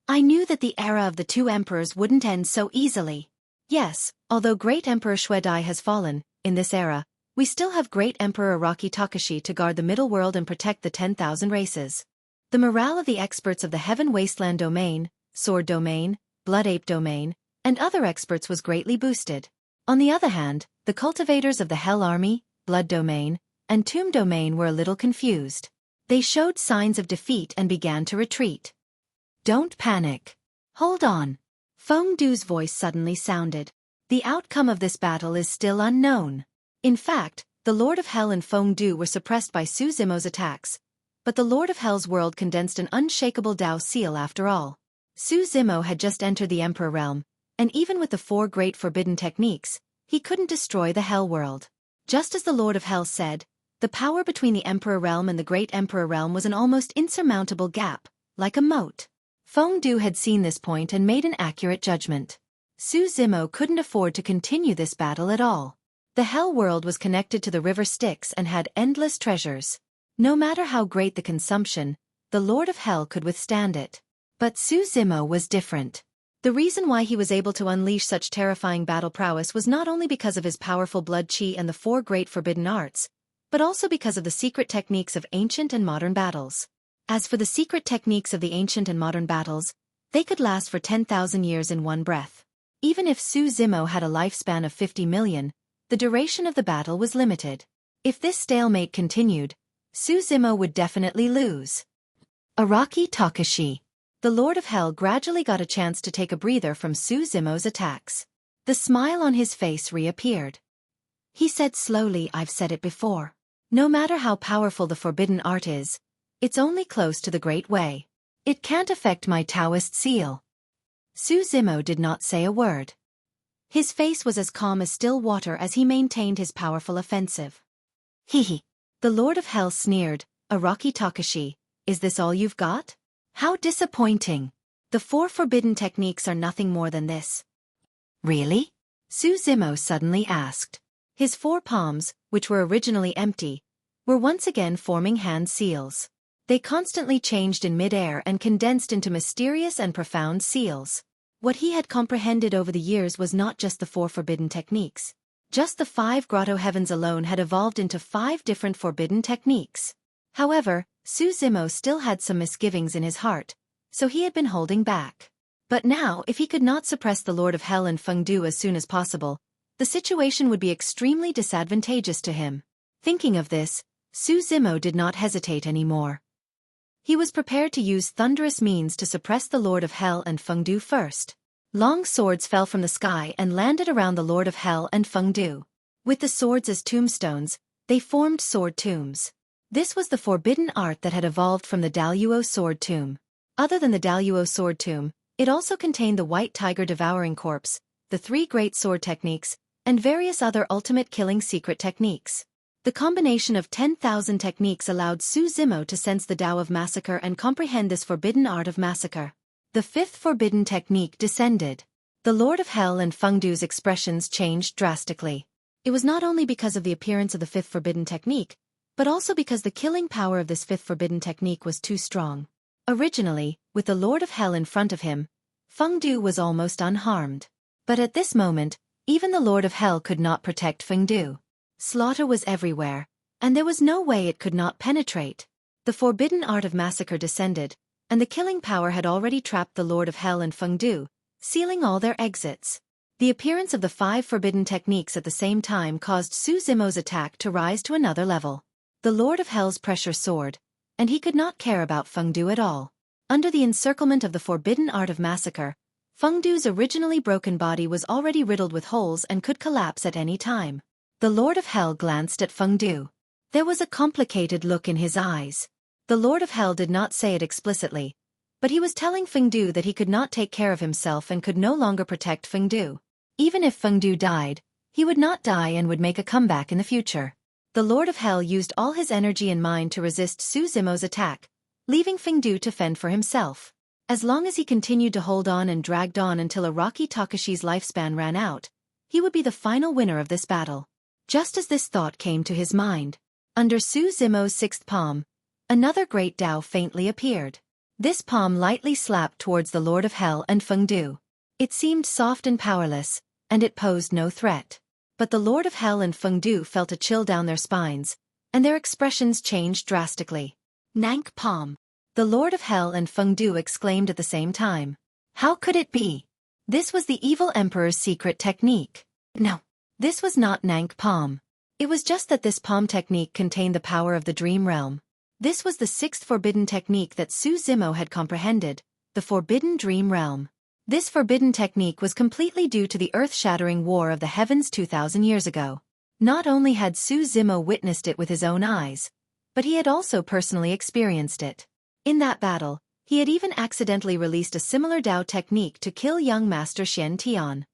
I knew that the era of the 2 emperors wouldn't end so easily. Yes, although great Emperor Xueqi has fallen, in this era, we still have great Emperor Araki Takashi to guard the middle world and protect the 10,000 races. The morale of the experts of the Heaven Wasteland domain, Sword domain, Blood Ape domain, and other experts was greatly boosted. On the other hand, the cultivators of the Hell Army, Blood domain, and Tomb domain were a little confused. They showed signs of defeat and began to retreat. Don't panic. Hold on. Fengdu's voice suddenly sounded. The outcome of this battle is still unknown. In fact, the Lord of Hell and Fengdu were suppressed by Su Zimo's attacks, but the Lord of Hell's world condensed an unshakable Tao seal after all. Su Zimo had just entered the Emperor realm, and even with the 4 great forbidden techniques, he couldn't destroy the Hell world. Just as the Lord of Hell said, The power between the Emperor Realm and the Great Emperor Realm was an almost insurmountable gap, like a moat. Feng Du had seen this point and made an accurate judgment. Su Zimo couldn't afford to continue this battle at all. The Hell World was connected to the river Styx and had endless treasures. No matter how great the consumption, the Lord of Hell could withstand it. But Su Zimo was different. The reason why he was able to unleash such terrifying battle prowess was not only because of his powerful blood chi and the 4 great forbidden arts, but also because of the secret techniques of ancient and modern battles. As for the secret techniques of the ancient and modern battles, they could last for 10,000 years in one breath. Even if Su Zimo had a lifespan of 50 million, the duration of the battle was limited. If this stalemate continued, Su Zimo would definitely lose. Araki Takashi. The Lord of Hell gradually got a chance to take a breather from Su Zimo's attacks. The smile on his face reappeared. He said slowly, "I've said it before. No matter how powerful the forbidden art is, it's only close to the Great Way. It can't affect my Taoist seal." Su Zimo did not say a word. His face was as calm as still water as he maintained his powerful offensive. "Hehe." The Lord of Hell sneered, "Araki Takashi, is this all you've got? How disappointing. The 4 forbidden techniques are nothing more than this." "Really?" Su Zimo suddenly asked. His 4 palms, which were originally empty, were once again forming hand seals. They constantly changed in mid-air and condensed into mysterious and profound seals. What he had comprehended over the years was not just the 4 forbidden techniques. Just the 5 grotto heavens alone had evolved into 5 different forbidden techniques. However, Su Zimo still had some misgivings in his heart, so he had been holding back. But now, if he could not suppress the Lord of Hell and Feng Du as soon as possible, the situation would be extremely disadvantageous to him. Thinking of this, Su Zimo did not hesitate anymore. He was prepared to use thunderous means to suppress the Lord of Hell and Feng Du first. Long swords fell from the sky and landed around the Lord of Hell and Feng Du. With the swords as tombstones, they formed sword tombs. This was the forbidden art that had evolved from the Daluo sword tomb. Other than the Daluo sword tomb, it also contained the White Tiger devouring corpse, the 3 great sword techniques, and various other ultimate killing secret techniques. The combination of 10,000 techniques allowed Su Zimo to sense the Tao of massacre and comprehend this forbidden art of massacre. The 5th forbidden technique descended. The Lord of Hell and Feng Du's expressions changed drastically. It was not only because of the appearance of the 5th forbidden technique, but also because the killing power of this 5th forbidden technique was too strong. Originally, with the Lord of Hell in front of him, Feng Du was almost unharmed. But at this moment, even the Lord of Hell could not protect Feng Du. Slaughter was everywhere, and there was no way it could not penetrate. The forbidden art of massacre descended, and the killing power had already trapped the Lord of Hell and Feng Du, sealing all their exits. The appearance of the 5 forbidden techniques at the same time caused Su Zimo's attack to rise to another level. The Lord of Hell's pressure soared, and he could not care about Feng Du at all. Under the encirclement of the forbidden art of massacre, Feng Du's originally broken body was already riddled with holes and could collapse at any time. The Lord of Hell glanced at Feng Du. There was a complicated look in his eyes. The Lord of Hell did not say it explicitly, but he was telling Feng Du that he could not take care of himself and could no longer protect Feng Du. Even if Feng Du died, he would not die and would make a comeback in the future. The Lord of Hell used all his energy and mind to resist Su Zimo's attack, leaving Feng Du to fend for himself. As long as he continued to hold on and dragged on until Araki Takashi's lifespan ran out, he would be the final winner of this battle. Just as this thought came to his mind, under Su Zimo's 6th palm, another great Tao faintly appeared. This palm lightly slapped towards the Lord of Hell and Feng Du. It seemed soft and powerless, and it posed no threat. But the Lord of Hell and Feng Du felt a chill down their spines, and their expressions changed drastically. "Nank palm!" The Lord of Hell and Feng Du exclaimed at the same time. How could it be? This was the evil emperor's secret technique. No, this was not Nank palm. It was just that this palm technique contained the power of the dream realm. This was the 6th forbidden technique that Su Zimo had comprehended, the forbidden dream realm. This forbidden technique was completely due to the earth-shattering war of the heavens 2,000 years ago. Not only had Su Zimo witnessed it with his own eyes, but he had also personally experienced it. In that battle, he had even accidentally released a similar Dao technique to kill young Master Xian Tian.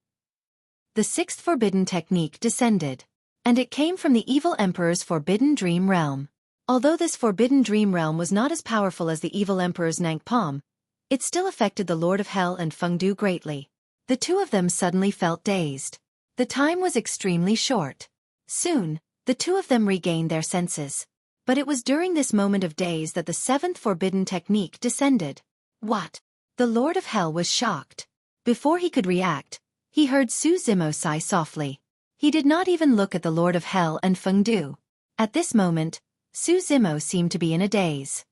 The 6th forbidden technique descended. and it came from the evil emperor's forbidden dream realm. Although this forbidden dream realm was not as powerful as the evil emperor's Nangpom, it still affected the Lord of Hell and Fengdu greatly. The two of them suddenly felt dazed. The time was extremely short. Soon, the two of them regained their senses. But it was during this moment of daze that the seventh forbidden technique descended. What? The Lord of Hell was shocked. Before he could react, he heard Su Zimo sigh softly. He did not even look at the Lord of Hell and Fengdu. At this moment, Su Zimo seemed to be in a daze.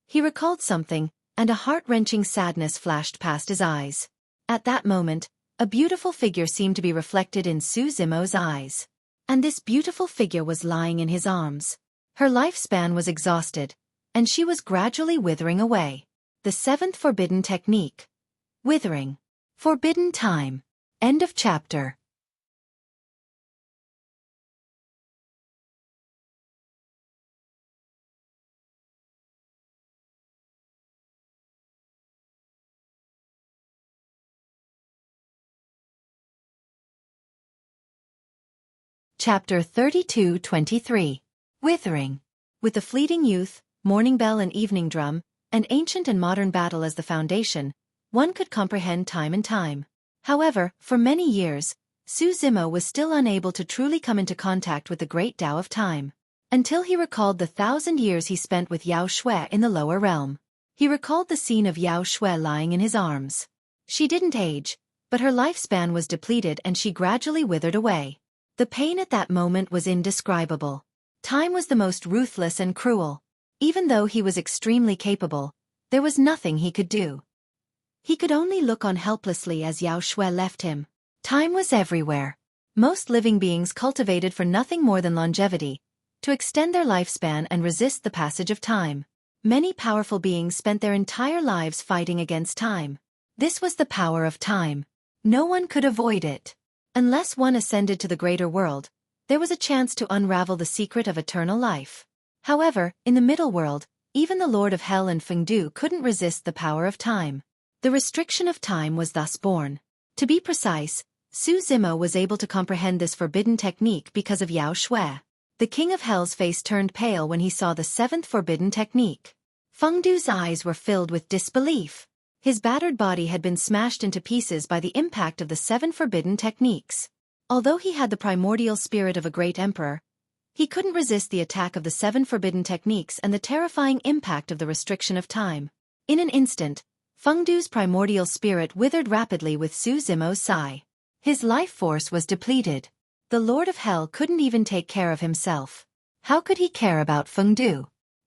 He recalled something, and a heart-wrenching sadness flashed past his eyes. At that moment, a beautiful figure seemed to be reflected in Su Zimo's eyes. And this beautiful figure was lying in his arms. Her lifespan was exhausted, and she was gradually withering away. The seventh forbidden technique. Withering. Forbidden time. End of chapter. Chapter 32-23. Withering. With the fleeting youth, morning bell and evening drum, and ancient and modern battle as the foundation, one could comprehend time and time. However, for many years, Su Zimo was still unable to truly come into contact with the great Tao of time. Until he recalled the 1,000 years he spent with Yao Xue in the lower realm. He recalled the scene of Yao Xue lying in his arms. She didn't age, but her lifespan was depleted and she gradually withered away. The pain at that moment was indescribable. Time was the most ruthless and cruel. Even though he was extremely capable, there was nothing he could do. He could only look on helplessly as Yao Xue left him. Time was everywhere. Most living beings cultivated for nothing more than longevity, to extend their lifespan and resist the passage of time. Many powerful beings spent their entire lives fighting against time. This was the power of time. No one could avoid it. Unless one ascended to the greater world, there was a chance to unravel the secret of eternal life. However, in the middle world, even the Lord of Hell and Fengdu couldn't resist the power of time. The restriction of time was thus born. To be precise, Su Zimo was able to comprehend this forbidden technique because of Yao Xue. The King of Hell's face turned pale when he saw the seventh forbidden technique. Fengdu's eyes were filled with disbelief. His battered body had been smashed into pieces by the impact of the 7 forbidden techniques. Although he had the primordial spirit of a great emperor, he couldn't resist the attack of the 7 forbidden techniques and the terrifying impact of the restriction of time. In an instant, Fengdu's primordial spirit withered rapidly with Su Zimo's sigh. His life force was depleted. The Lord of Hell couldn't even take care of himself. How could he care about Fengdu?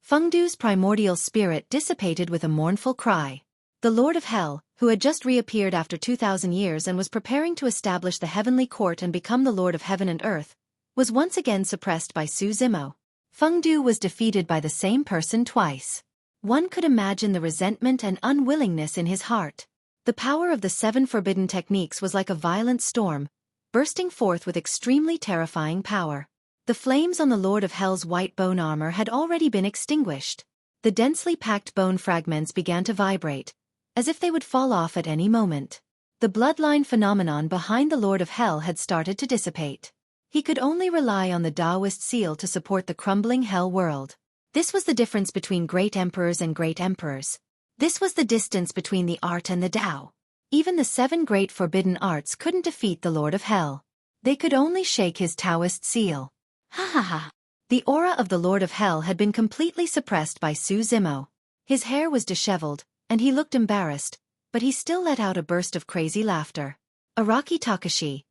Fengdu's primordial spirit dissipated with a mournful cry. The Lord of Hell, who had just reappeared after 2,000 years and was preparing to establish the heavenly court and become the Lord of Heaven and Earth, was once again suppressed by Su Zimo. Fengdu was defeated by the same person twice. One could imagine the resentment and unwillingness in his heart. The power of the 7 forbidden techniques was like a violent storm, bursting forth with extremely terrifying power. The flames on the Lord of Hell's white bone armor had already been extinguished. The densely packed bone fragments began to vibrate, as if they would fall off at any moment. The bloodline phenomenon behind the Lord of Hell had started to dissipate. He could only rely on the Taoist seal to support the crumbling hell world. This was the difference between great emperors and great emperors. This was the distance between the art and the Tao. Even the 7 great forbidden arts couldn't defeat the Lord of Hell. They could only shake his Taoist seal. Ha ha ha. The aura of the Lord of Hell had been completely suppressed by Su Zimo. His hair was disheveled, and he looked embarrassed, but he still let out a burst of crazy laughter. Araki Takashi.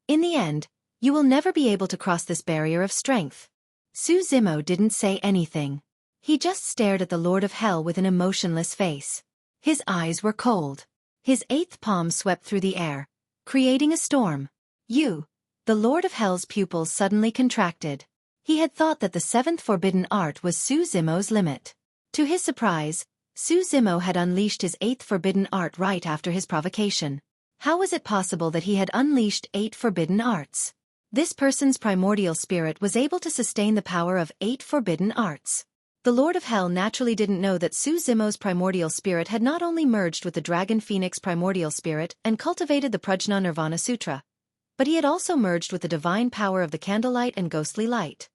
In the end, you will never be able to cross this barrier of strength. Su Zimo didn't say anything. He just stared at the Lord of Hell with an emotionless face. His eyes were cold. His 8th palm swept through the air, creating a storm. The Lord of Hell's pupils suddenly contracted. He had thought that the 7th forbidden art was Su Zimo's limit. To his surprise, Su Zimo had unleashed his 8th forbidden art right after his provocation. How was it possible that he had unleashed 8 forbidden arts? This person's primordial spirit was able to sustain the power of 8 forbidden arts. The Lord of Hell naturally didn't know that Su Zimo's primordial spirit had not only merged with the Dragon Phoenix primordial spirit and cultivated the Prajna Nirvana Sutra, but he had also merged with the divine power of the candlelight and ghostly light.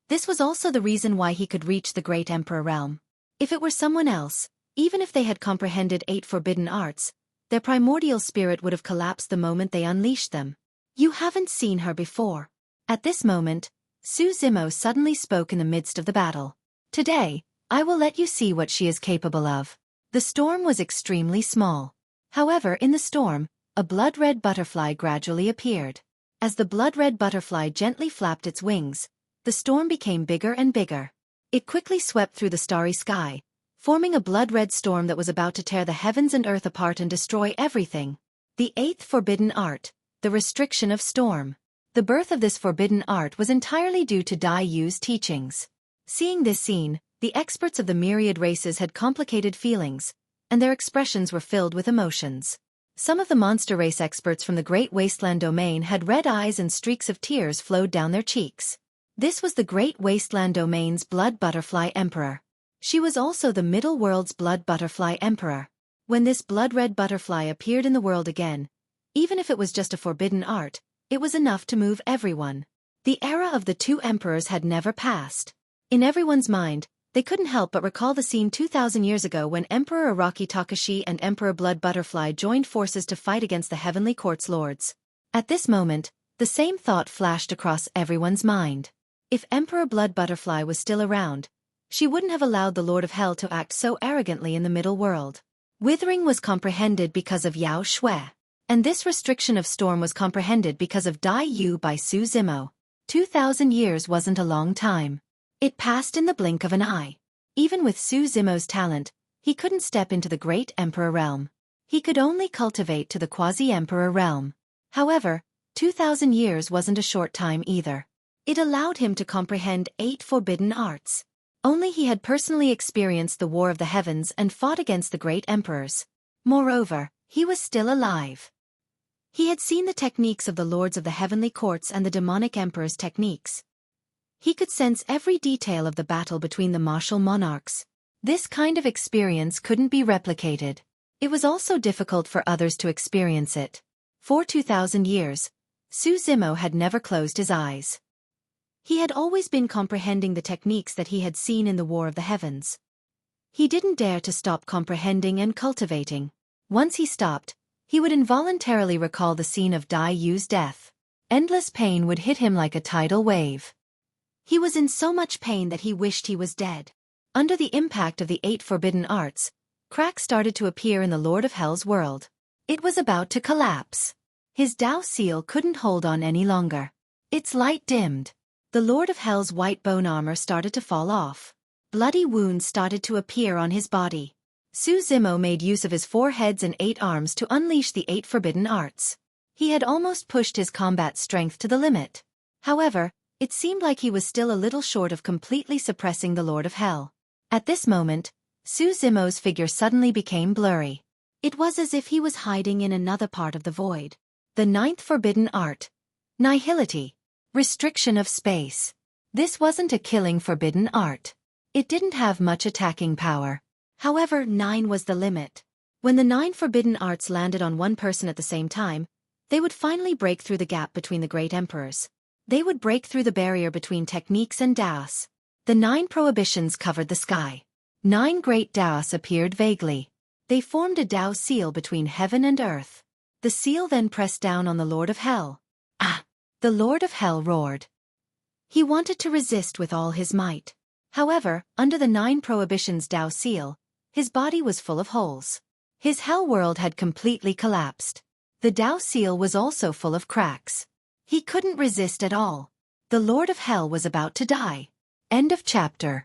This was also the reason why he could reach the great emperor realm. If it were someone else, even if they had comprehended 8 forbidden arts, their primordial spirit would have collapsed the moment they unleashed them. You haven't seen her before. At this moment, Xueqi suddenly spoke in the midst of the battle. Today, I will let you see what she is capable of. The storm was extremely small. However, in the storm, a blood-red butterfly gradually appeared. As the blood-red butterfly gently flapped its wings, the storm became bigger and bigger. It quickly swept through the starry sky, forming a blood-red storm that was about to tear the heavens and earth apart and destroy everything. The 8th forbidden art, the restriction of storm. The birth of this forbidden art was entirely due to Dai Yu's teachings. Seeing this scene, the experts of the myriad races had complicated feelings, and their expressions were filled with emotions. Some of the monster race experts from the Great Wasteland domain had red eyes and streaks of tears flowed down their cheeks. This was the Great Wasteland domain's Blood Butterfly Emperor. She was also the Middle World's Blood Butterfly Emperor. When this blood-red butterfly appeared in the world again, even if it was just a forbidden art, it was enough to move everyone. The era of the 2 emperors had never passed. In everyone's mind, they couldn't help but recall the scene 2,000 years ago when Emperor Araki Takashi and Emperor Blood Butterfly joined forces to fight against the Heavenly Court's lords. At this moment, the same thought flashed across everyone's mind. If Emperor Blood Butterfly was still around, she wouldn't have allowed the Lord of Hell to act so arrogantly in the middle world. Withering was comprehended because of Yao Shui, and this restriction of storm was comprehended because of Dai Yu by Xueqi. 2,000 years wasn't a long time. It passed in the blink of an eye. Even with Xueqi's talent, he couldn't step into the Great Emperor realm. He could only cultivate to the Quasi-Emperor realm. However, 2,000 years wasn't a short time either. It allowed him to comprehend 8 forbidden arts. Only he had personally experienced the War of the Heavens and fought against the great emperors. Moreover, he was still alive. He had seen the techniques of the lords of the heavenly courts and the demonic emperor's techniques. He could sense every detail of the battle between the martial monarchs. This kind of experience couldn't be replicated. It was also difficult for others to experience it. For 2,000 years, Xueqi had never closed his eyes. He had always been comprehending the techniques that he had seen in the War of the Heavens. He didn't dare to stop comprehending and cultivating. Once he stopped, he would involuntarily recall the scene of Dai Yu's death. Endless pain would hit him like a tidal wave. He was in so much pain that he wished he was dead. Under the impact of the 8 forbidden arts, cracks started to appear in the Lord of Hell's world. It was about to collapse. His Dao seal couldn't hold on any longer. Its light dimmed. The Lord of Hell's white bone armor started to fall off. Bloody wounds started to appear on his body. Xueqi made use of his 4 heads and 8 arms to unleash the 8 forbidden arts. He had almost pushed his combat strength to the limit. However, it seemed like he was still a little short of completely suppressing the Lord of Hell. At this moment, Xueqi's figure suddenly became blurry. It was as if he was hiding in another part of the void. The 9th forbidden art. Nihility. Restriction of space. This wasn't a killing forbidden art. It didn't have much attacking power. However, 9 was the limit. When the 9 forbidden arts landed on one person at the same time, they would finally break through the gap between the great emperors. They would break through the barrier between techniques and Daos. The 9 prohibitions covered the sky. 9 great Daos appeared vaguely. They formed a Dao seal between heaven and earth. The seal then pressed down on the Lord of Hell. Ah! The Lord of Hell roared. He wanted to resist with all his might. However, under the 9 prohibitions Dao seal, his body was full of holes. His hell world had completely collapsed. The Dao seal was also full of cracks. He couldn't resist at all. The Lord of Hell was about to die. End of chapter.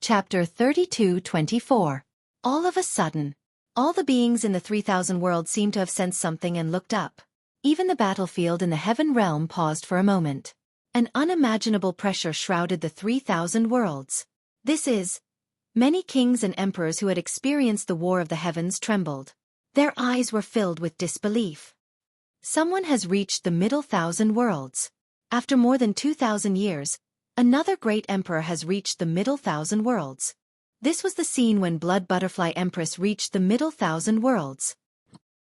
Chapter 32-24. All of a sudden, all the beings in the 3,000 world seemed to have sensed something and looked up. Even the battlefield in the heaven realm paused for a moment. An unimaginable pressure shrouded the 3,000 worlds. This is, many kings and emperors who had experienced the War of the Heavens trembled. Their eyes were filled with disbelief. Someone has reached the middle 1,000 worlds. After more than 2,000 years, another great emperor has reached the middle 1,000 worlds. This was the scene when Blood Butterfly Empress reached the middle 1,000 worlds.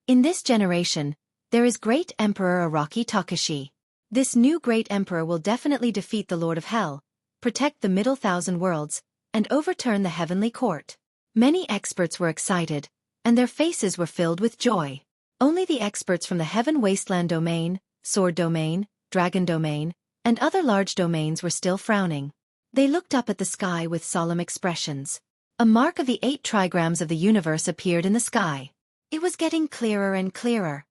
In this generation, there is Great Emperor Araki Takashi. This new Great Emperor will definitely defeat the Lord of Hell, protect the middle 1,000 worlds, and overturn the heavenly court. Many experts were excited, and their faces were filled with joy. Only the experts from the Heaven Wasteland domain, Sword domain, Dragon domain, and other large domains were still frowning. They looked up at the sky with solemn expressions. A mark of the 8 trigrams of the universe appeared in the sky. It was getting clearer and clearer.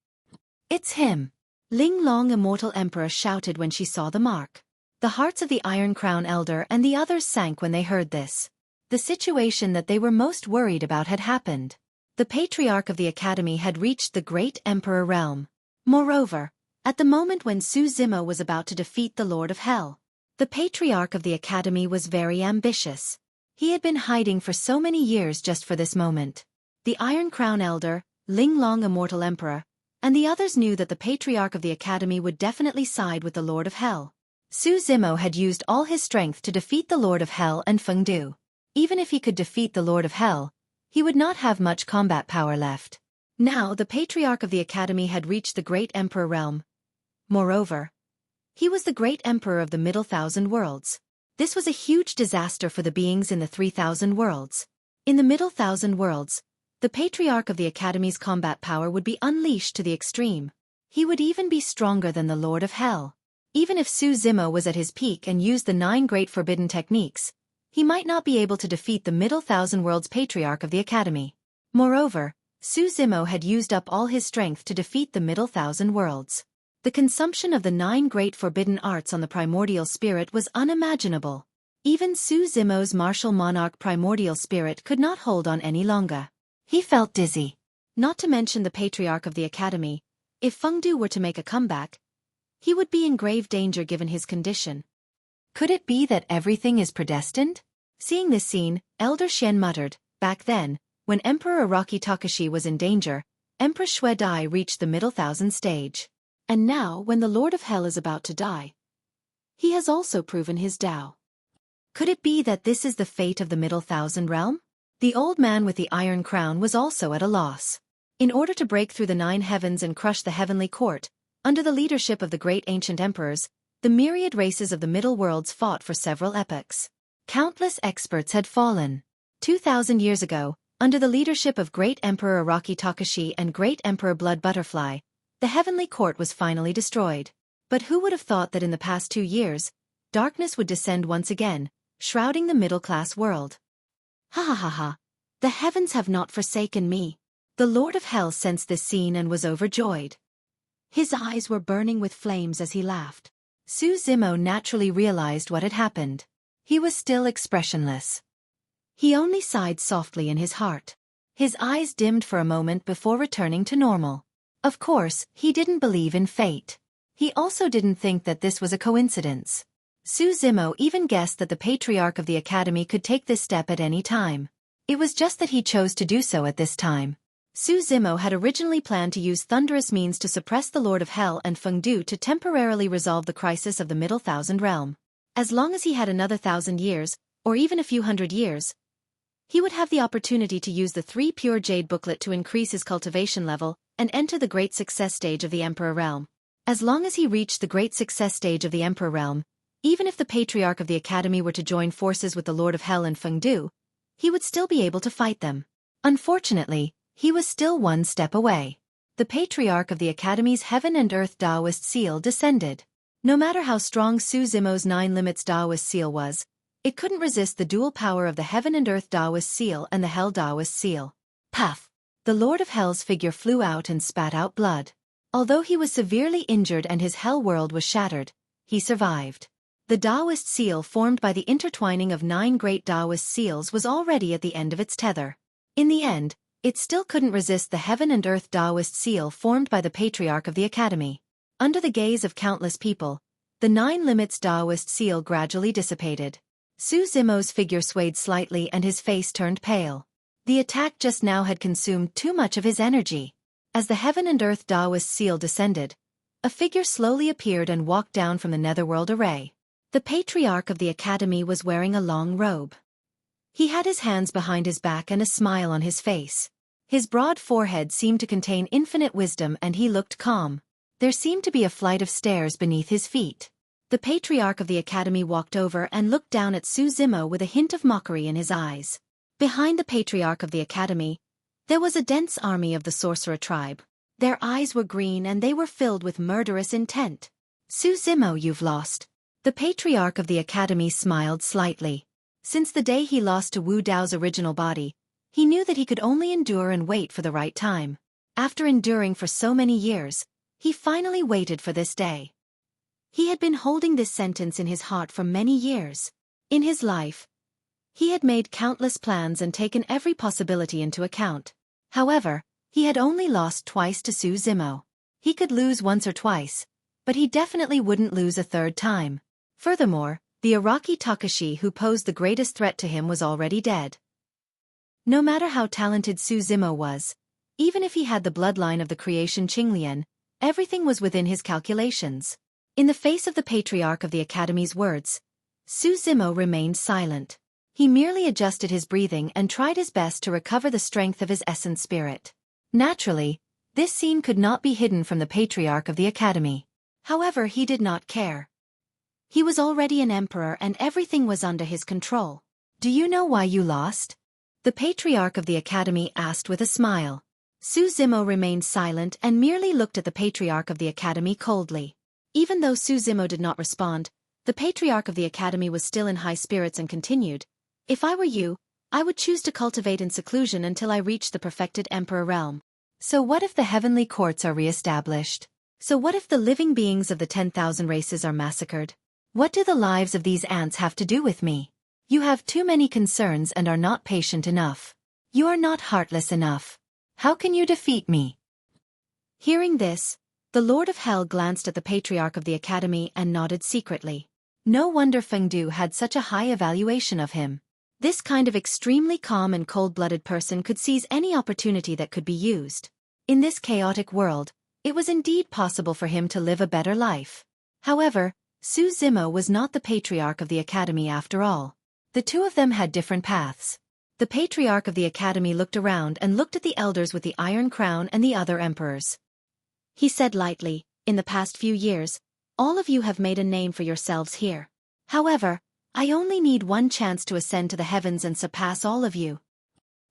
It's him! Ling Long Immortal Emperor shouted when she saw the mark. The hearts of the Iron Crown Elder and the others sank when they heard this. The situation that they were most worried about had happened. The Patriarch of the Academy had reached the Great Emperor realm. Moreover, at the moment when Su Zimo was about to defeat the Lord of Hell, the Patriarch of the Academy was very ambitious. He had been hiding for so many years just for this moment. The Iron Crown Elder, Ling Long Immortal Emperor, and the others knew that the Patriarch of the Academy would definitely side with the Lord of Hell. Su Zimo had used all his strength to defeat the Lord of Hell and Feng Du. Even if he could defeat the Lord of Hell, he would not have much combat power left. Now the Patriarch of the Academy had reached the Great Emperor realm. Moreover, he was the Great Emperor of the middle 1,000 worlds. This was a huge disaster for the beings in the 3,000 worlds. In the middle 1,000 worlds, the Patriarch of the Academy's combat power would be unleashed to the extreme. He would even be stronger than the Lord of Hell. Even if Su Zimo was at his peak and used the 9 great forbidden techniques, he might not be able to defeat the middle 1,000 worlds Patriarch of the Academy. Moreover, Su Zimo had used up all his strength to defeat the middle 1,000 worlds. The consumption of the 9 great forbidden arts on the primordial spirit was unimaginable. Even Su Zimo's martial monarch primordial spirit could not hold on any longer. He felt dizzy. Not to mention the Patriarch of the Academy, if Feng Du were to make a comeback, he would be in grave danger given his condition. Could it be that everything is predestined? Seeing this scene, Elder Shen muttered, back then, when Emperor Araki Takashi was in danger, Empress Xueqi reached the middle 1,000 stage. And now, when the Lord of Hell is about to die, he has also proven his Tao. Could it be that this is the fate of the middle 1,000 realm? The old man with the iron crown was also at a loss. In order to break through the 9 heavens and crush the heavenly court, under the leadership of the great ancient emperors, the myriad races of the middle worlds fought for several epochs. Countless experts had fallen. 2,000 years ago, under the leadership of Great Emperor Araki Takashi and Great Emperor Blood Butterfly, the heavenly court was finally destroyed. But who would have thought that in the past 2 years, darkness would descend once again, shrouding the middle-class world? Ha ha ha ha! The heavens have not forsaken me. The Lord of Hell sensed this scene and was overjoyed. His eyes were burning with flames as he laughed. Su Zimo naturally realized what had happened. He was still expressionless. He only sighed softly in his heart. His eyes dimmed for a moment before returning to normal. Of course, he didn't believe in fate. He also didn't think that this was a coincidence. Su Zimo even guessed that the Patriarch of the Academy could take this step at any time. It was just that he chose to do so at this time. Su Zimo had originally planned to use thunderous means to suppress the Lord of Hell and Feng Du to temporarily resolve the crisis of the middle 1,000 realm. As long as he had another 1,000 years, or even a few hundred years, he would have the opportunity to use the 3 pure jade booklet to increase his cultivation level and enter the great success stage of the Emperor realm. As long as he reached the great success stage of the Emperor realm, even if the Patriarch of the Academy were to join forces with the Lord of Hell and Feng Du, he would still be able to fight them. Unfortunately, he was still one step away. The Patriarch of the Academy's Heaven and Earth Taoist seal descended. No matter how strong Su Zimo's 9 limits Taoist seal was, it couldn't resist the dual power of the Heaven and Earth Taoist seal and the Hell Taoist seal. Puff! The Lord of Hell's figure flew out and spat out blood. Although he was severely injured and his hell world was shattered, he survived. The Taoist seal formed by the intertwining of 9 great Taoist seals was already at the end of its tether. In the end, it still couldn't resist the Heaven and Earth Taoist seal formed by the Patriarch of the Academy. Under the gaze of countless people, the 9 limits Taoist seal gradually dissipated. Su Zimo's figure swayed slightly and his face turned pale. The attack just now had consumed too much of his energy. As the Heaven and Earth Taoist seal descended, a figure slowly appeared and walked down from the netherworld array. The patriarch of the academy was wearing a long robe. He had his hands behind his back and a smile on his face. His broad forehead seemed to contain infinite wisdom and he looked calm. There seemed to be a flight of stairs beneath his feet. The patriarch of the academy walked over and looked down at Su Zimo with a hint of mockery in his eyes. Behind the patriarch of the academy, there was a dense army of the sorcerer tribe. Their eyes were green and they were filled with murderous intent. Su Zimo, you've lost. The patriarch of the academy smiled slightly. Since the day he lost to Wu Dao's original body, he knew that he could only endure and wait for the right time. After enduring for so many years, he finally waited for this day. He had been holding this sentence in his heart for many years. In his life, he had made countless plans and taken every possibility into account. However, he had only lost twice to Su Zimo. He could lose once or twice, but he definitely wouldn't lose a third time. Furthermore, the Araki Takashi who posed the greatest threat to him was already dead. No matter how talented Su Zimo was, even if he had the bloodline of the creation Qinglian, everything was within his calculations. In the face of the patriarch of the academy's words, Su Zimo remained silent. He merely adjusted his breathing and tried his best to recover the strength of his essence spirit. Naturally, this scene could not be hidden from the patriarch of the academy. However, he did not care. He was already an emperor and everything was under his control. Do you know why you lost? The patriarch of the academy asked with a smile. Su Zimo remained silent and merely looked at the patriarch of the academy coldly. Even though Su Zimo did not respond, the patriarch of the academy was still in high spirits and continued, "If I were you, I would choose to cultivate in seclusion until I reach the perfected emperor realm. So what if the heavenly courts are re-established? So what if the living beings of the 10,000 races are massacred? What do the lives of these ants have to do with me? You have too many concerns and are not patient enough. You are not heartless enough. How can you defeat me?" Hearing this, the Lord of Hell glanced at the patriarch of the academy and nodded secretly. No wonder Fengdu had such a high evaluation of him. This kind of extremely calm and cold-blooded person could seize any opportunity that could be used. In this chaotic world, it was indeed possible for him to live a better life. However, Su Zimo was not the patriarch of the academy after all. The two of them had different paths. The patriarch of the academy looked around and looked at the elders with the iron crown and the other emperors. He said lightly, "In the past few years, all of you have made a name for yourselves here. However, I only need one chance to ascend to the heavens and surpass all of you.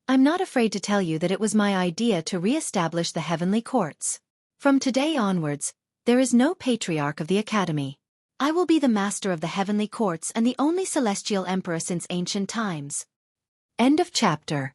I'm not afraid to tell you that it was my idea to re-establish the heavenly courts. From today onwards, there is no patriarch of the academy. I will be the master of the heavenly courts and the only celestial emperor since ancient times." End of chapter.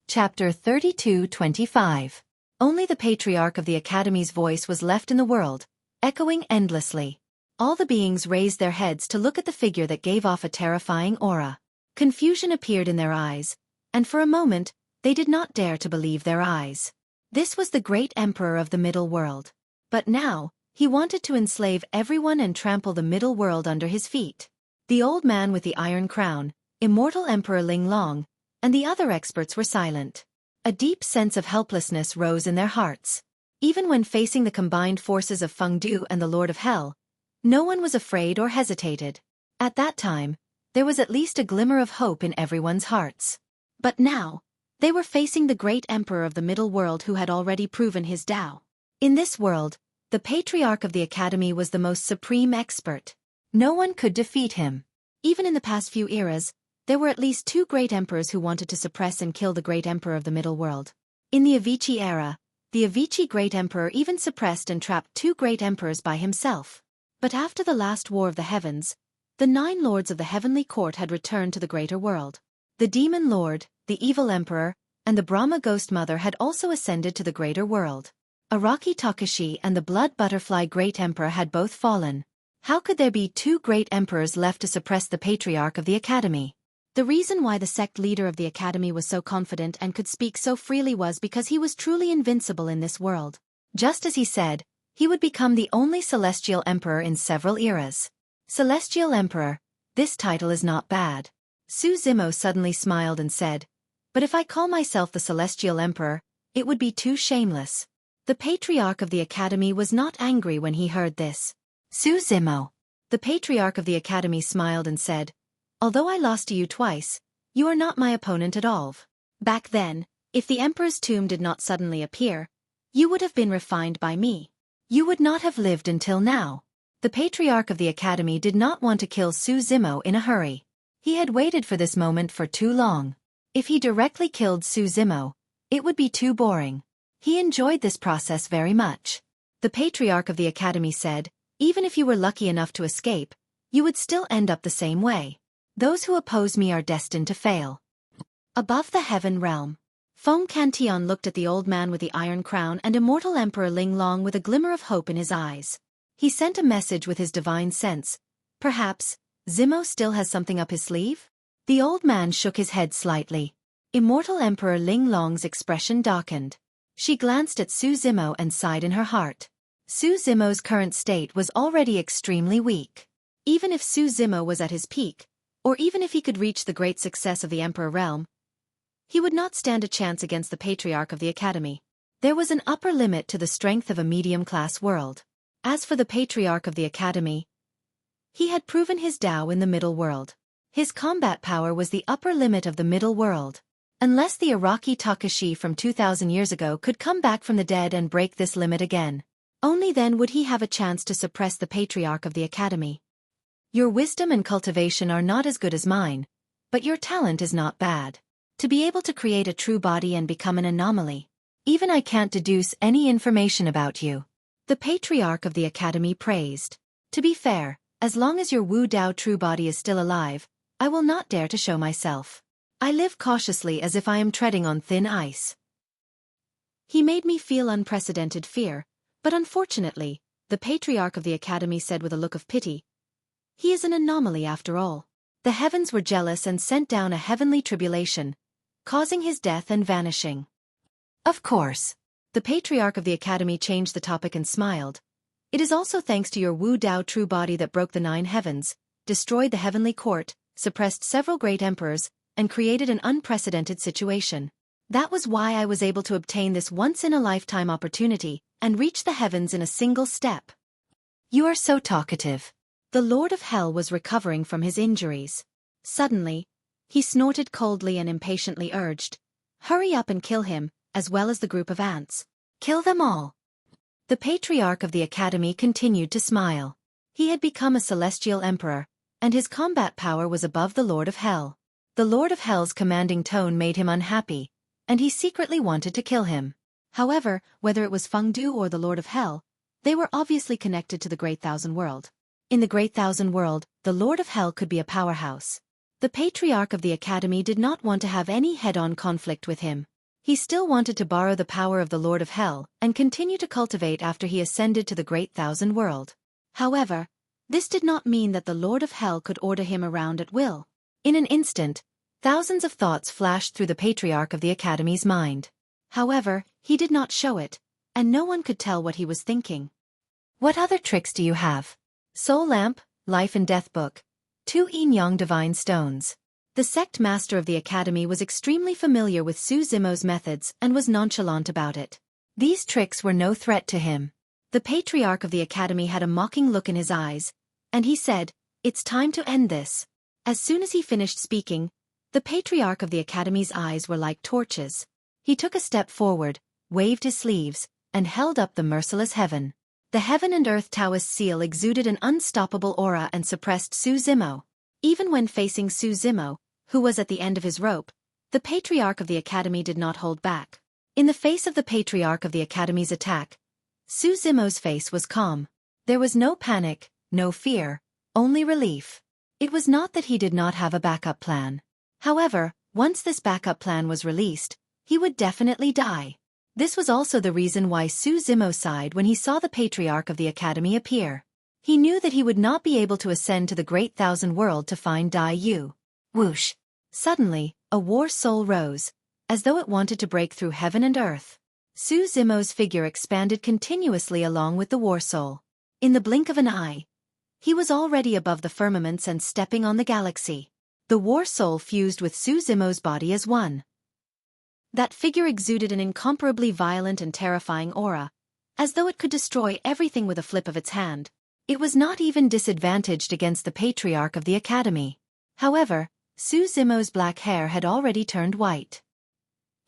Chapter 32-25. Only the patriarch of the academy's voice was left in the world, echoing endlessly. All the beings raised their heads to look at the figure that gave off a terrifying aura. Confusion appeared in their eyes, and for a moment, they did not dare to believe their eyes. This was the great emperor of the middle world. But now, he wanted to enslave everyone and trample the middle world under his feet. The old man with the iron crown, immortal Emperor Ling Long, and the other experts were silent. A deep sense of helplessness rose in their hearts. Even when facing the combined forces of Fengdu and the Lord of Hell, no one was afraid or hesitated. At that time, there was at least a glimmer of hope in everyone's hearts. But now, they were facing the great emperor of the middle world who had already proven his Tao. In this world, the patriarch of the academy was the most supreme expert. No one could defeat him. Even in the past few eras, there were at least two great emperors who wanted to suppress and kill the great emperor of the middle world. In the Avicii era, the Avicii great emperor even suppressed and trapped two great emperors by himself. But after the last war of the heavens, the 9 lords of the heavenly court had returned to the greater world. The demon lord, the evil emperor, and the Brahma ghost mother had also ascended to the greater world. Araki Takashi and the blood butterfly great emperor had both fallen. How could there be two great emperors left to suppress the patriarch of the academy? The reason why the sect leader of the academy was so confident and could speak so freely was because he was truly invincible in this world. Just as he said, He would become the only Celestial Emperor in several eras. Celestial Emperor, this title is not bad. Su Zimo suddenly smiled and said, "But if I call myself the Celestial Emperor, it would be too shameless." The Patriarch of the Academy was not angry when he heard this. Su Zimo. The Patriarch of the Academy smiled and said, "Although I lost to you twice, you are not my opponent at all. Back then, if the Emperor's tomb did not suddenly appear, you would have been refined by me. You would not have lived until now." The Patriarch of the Academy did not want to kill Su Zimo in a hurry. He had waited for this moment for too long. If he directly killed Su Zimo, it would be too boring. He enjoyed this process very much. The Patriarch of the Academy said, "Even if you were lucky enough to escape, you would still end up the same way. Those who oppose me are destined to fail." Above the heaven realm, Feng Cantion looked at the old man with the iron crown and immortal Emperor Ling Long with a glimmer of hope in his eyes. He sent a message with his divine sense. Perhaps, Zimo still has something up his sleeve? The old man shook his head slightly. Immortal Emperor Ling Long's expression darkened. She glanced at Su Zimo and sighed in her heart. Su Zimo's current state was already extremely weak. Even if Su Zimo was at his peak, or even if he could reach the great success of the Emperor realm, he would not stand a chance against the Patriarch of the Academy. There was an upper limit to the strength of a medium-class world. As for the Patriarch of the Academy, he had proven his Tao in the middle world. His combat power was the upper limit of the middle world. Unless the Iraqi Takashi from 2,000 years ago could come back from the dead and break this limit again, only then would he have a chance to suppress the Patriarch of the Academy. Your wisdom and cultivation are not as good as mine, but your talent is not bad. To be able to create a true body and become an anomaly. Even I can't deduce any information about you." The Patriarch of the Academy praised. "To be fair, as long as your Wu Dao true body is still alive, I will not dare to show myself. I live cautiously as if I am treading on thin ice." He made me feel unprecedented fear, but unfortunately, the Patriarch of the Academy said with a look of pity, "He is an anomaly after all." The heavens were jealous and sent down a heavenly tribulation, causing his death and vanishing. Of course. The Patriarch of the Academy changed the topic and smiled. "It is also thanks to your Wu Dao true body that broke the 9 heavens, destroyed the heavenly court, suppressed several great emperors, and created an unprecedented situation. That was why I was able to obtain this once-in-a-lifetime opportunity and reach the heavens in a single step." "You are so talkative." The Lord of Hell was recovering from his injuries. Suddenly, he snorted coldly and impatiently urged, "Hurry up and kill him, as well as the group of ants. Kill them all." The Patriarch of the Academy continued to smile. He had become a celestial emperor, and his combat power was above the Lord of Hell. The Lord of Hell's commanding tone made him unhappy, and he secretly wanted to kill him. However, whether it was Feng Du or the Lord of Hell, they were obviously connected to the Great Thousand World. In the Great Thousand World, the Lord of Hell could be a powerhouse. The Patriarch of the Academy did not want to have any head-on conflict with him. He still wanted to borrow the power of the Lord of Hell and continue to cultivate after he ascended to the Great Thousand World. However, this did not mean that the Lord of Hell could order him around at will. In an instant, thousands of thoughts flashed through the Patriarch of the Academy's mind. However, he did not show it, and no one could tell what he was thinking. "What other tricks do you have?" Soul Lamp, Life and Death Book, 2 Yin-Yang Divine Stones. The sect master of the Academy was extremely familiar with Su Zimo's methods and was nonchalant about it. These tricks were no threat to him. The Patriarch of the Academy had a mocking look in his eyes, and he said, "It's time to end this." As soon as he finished speaking, the Patriarch of the Academy's eyes were like torches. He took a step forward, waved his sleeves, and held up the merciless heaven. The heaven and earth Taoist seal exuded an unstoppable aura and suppressed Su Zimo. Even when facing Su Zimo, who was at the end of his rope, the Patriarch of the Academy did not hold back. In the face of the Patriarch of the Academy's attack, Su Zimo's face was calm. There was no panic, no fear, only relief. It was not that he did not have a backup plan. However, once this backup plan was released, he would definitely die. This was also the reason why Su Zimo sighed when he saw the Patriarch of the Academy appear. He knew that he would not be able to ascend to the Great Thousand World to find Dai Yu. Whoosh! Suddenly, a war soul rose, as though it wanted to break through heaven and earth. Su Zimo's figure expanded continuously along with the war soul. In the blink of an eye, he was already above the firmaments and stepping on the galaxy. The war soul fused with Su Zimo's body as one. That figure exuded an incomparably violent and terrifying aura, as though it could destroy everything with a flip of its hand. It was not even disadvantaged against the patriarch of the academy. However, Su Zimo's black hair had already turned white.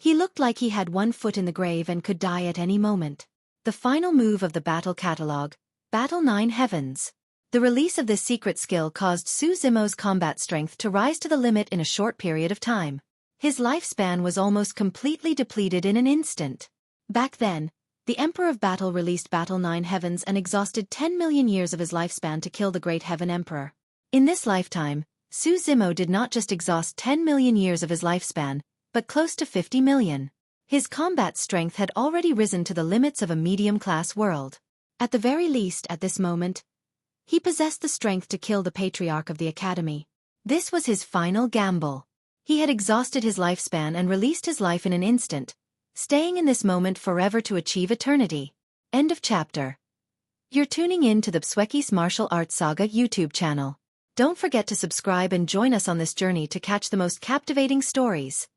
He looked like he had one foot in the grave and could die at any moment. The final move of the battle catalog, Battle 9 Heavens. The release of this secret skill caused Su Zimo's combat strength to rise to the limit in a short period of time. His lifespan was almost completely depleted in an instant. Back then, the Emperor of Battle released Battle 9 Heavens and exhausted 10 million years of his lifespan to kill the Great Heaven Emperor. In this lifetime, Su Zimo did not just exhaust 10 million years of his lifespan, but close to 50 million. His combat strength had already risen to the limits of a medium-class world. At the very least at this moment, he possessed the strength to kill the patriarch of the academy. This was his final gamble. He had exhausted his lifespan and released his life in an instant, staying in this moment forever to achieve eternity. End of chapter. You're tuning in to the Xueqi's Martial Arts Saga YouTube channel. Don't forget to subscribe and join us on this journey to catch the most captivating stories.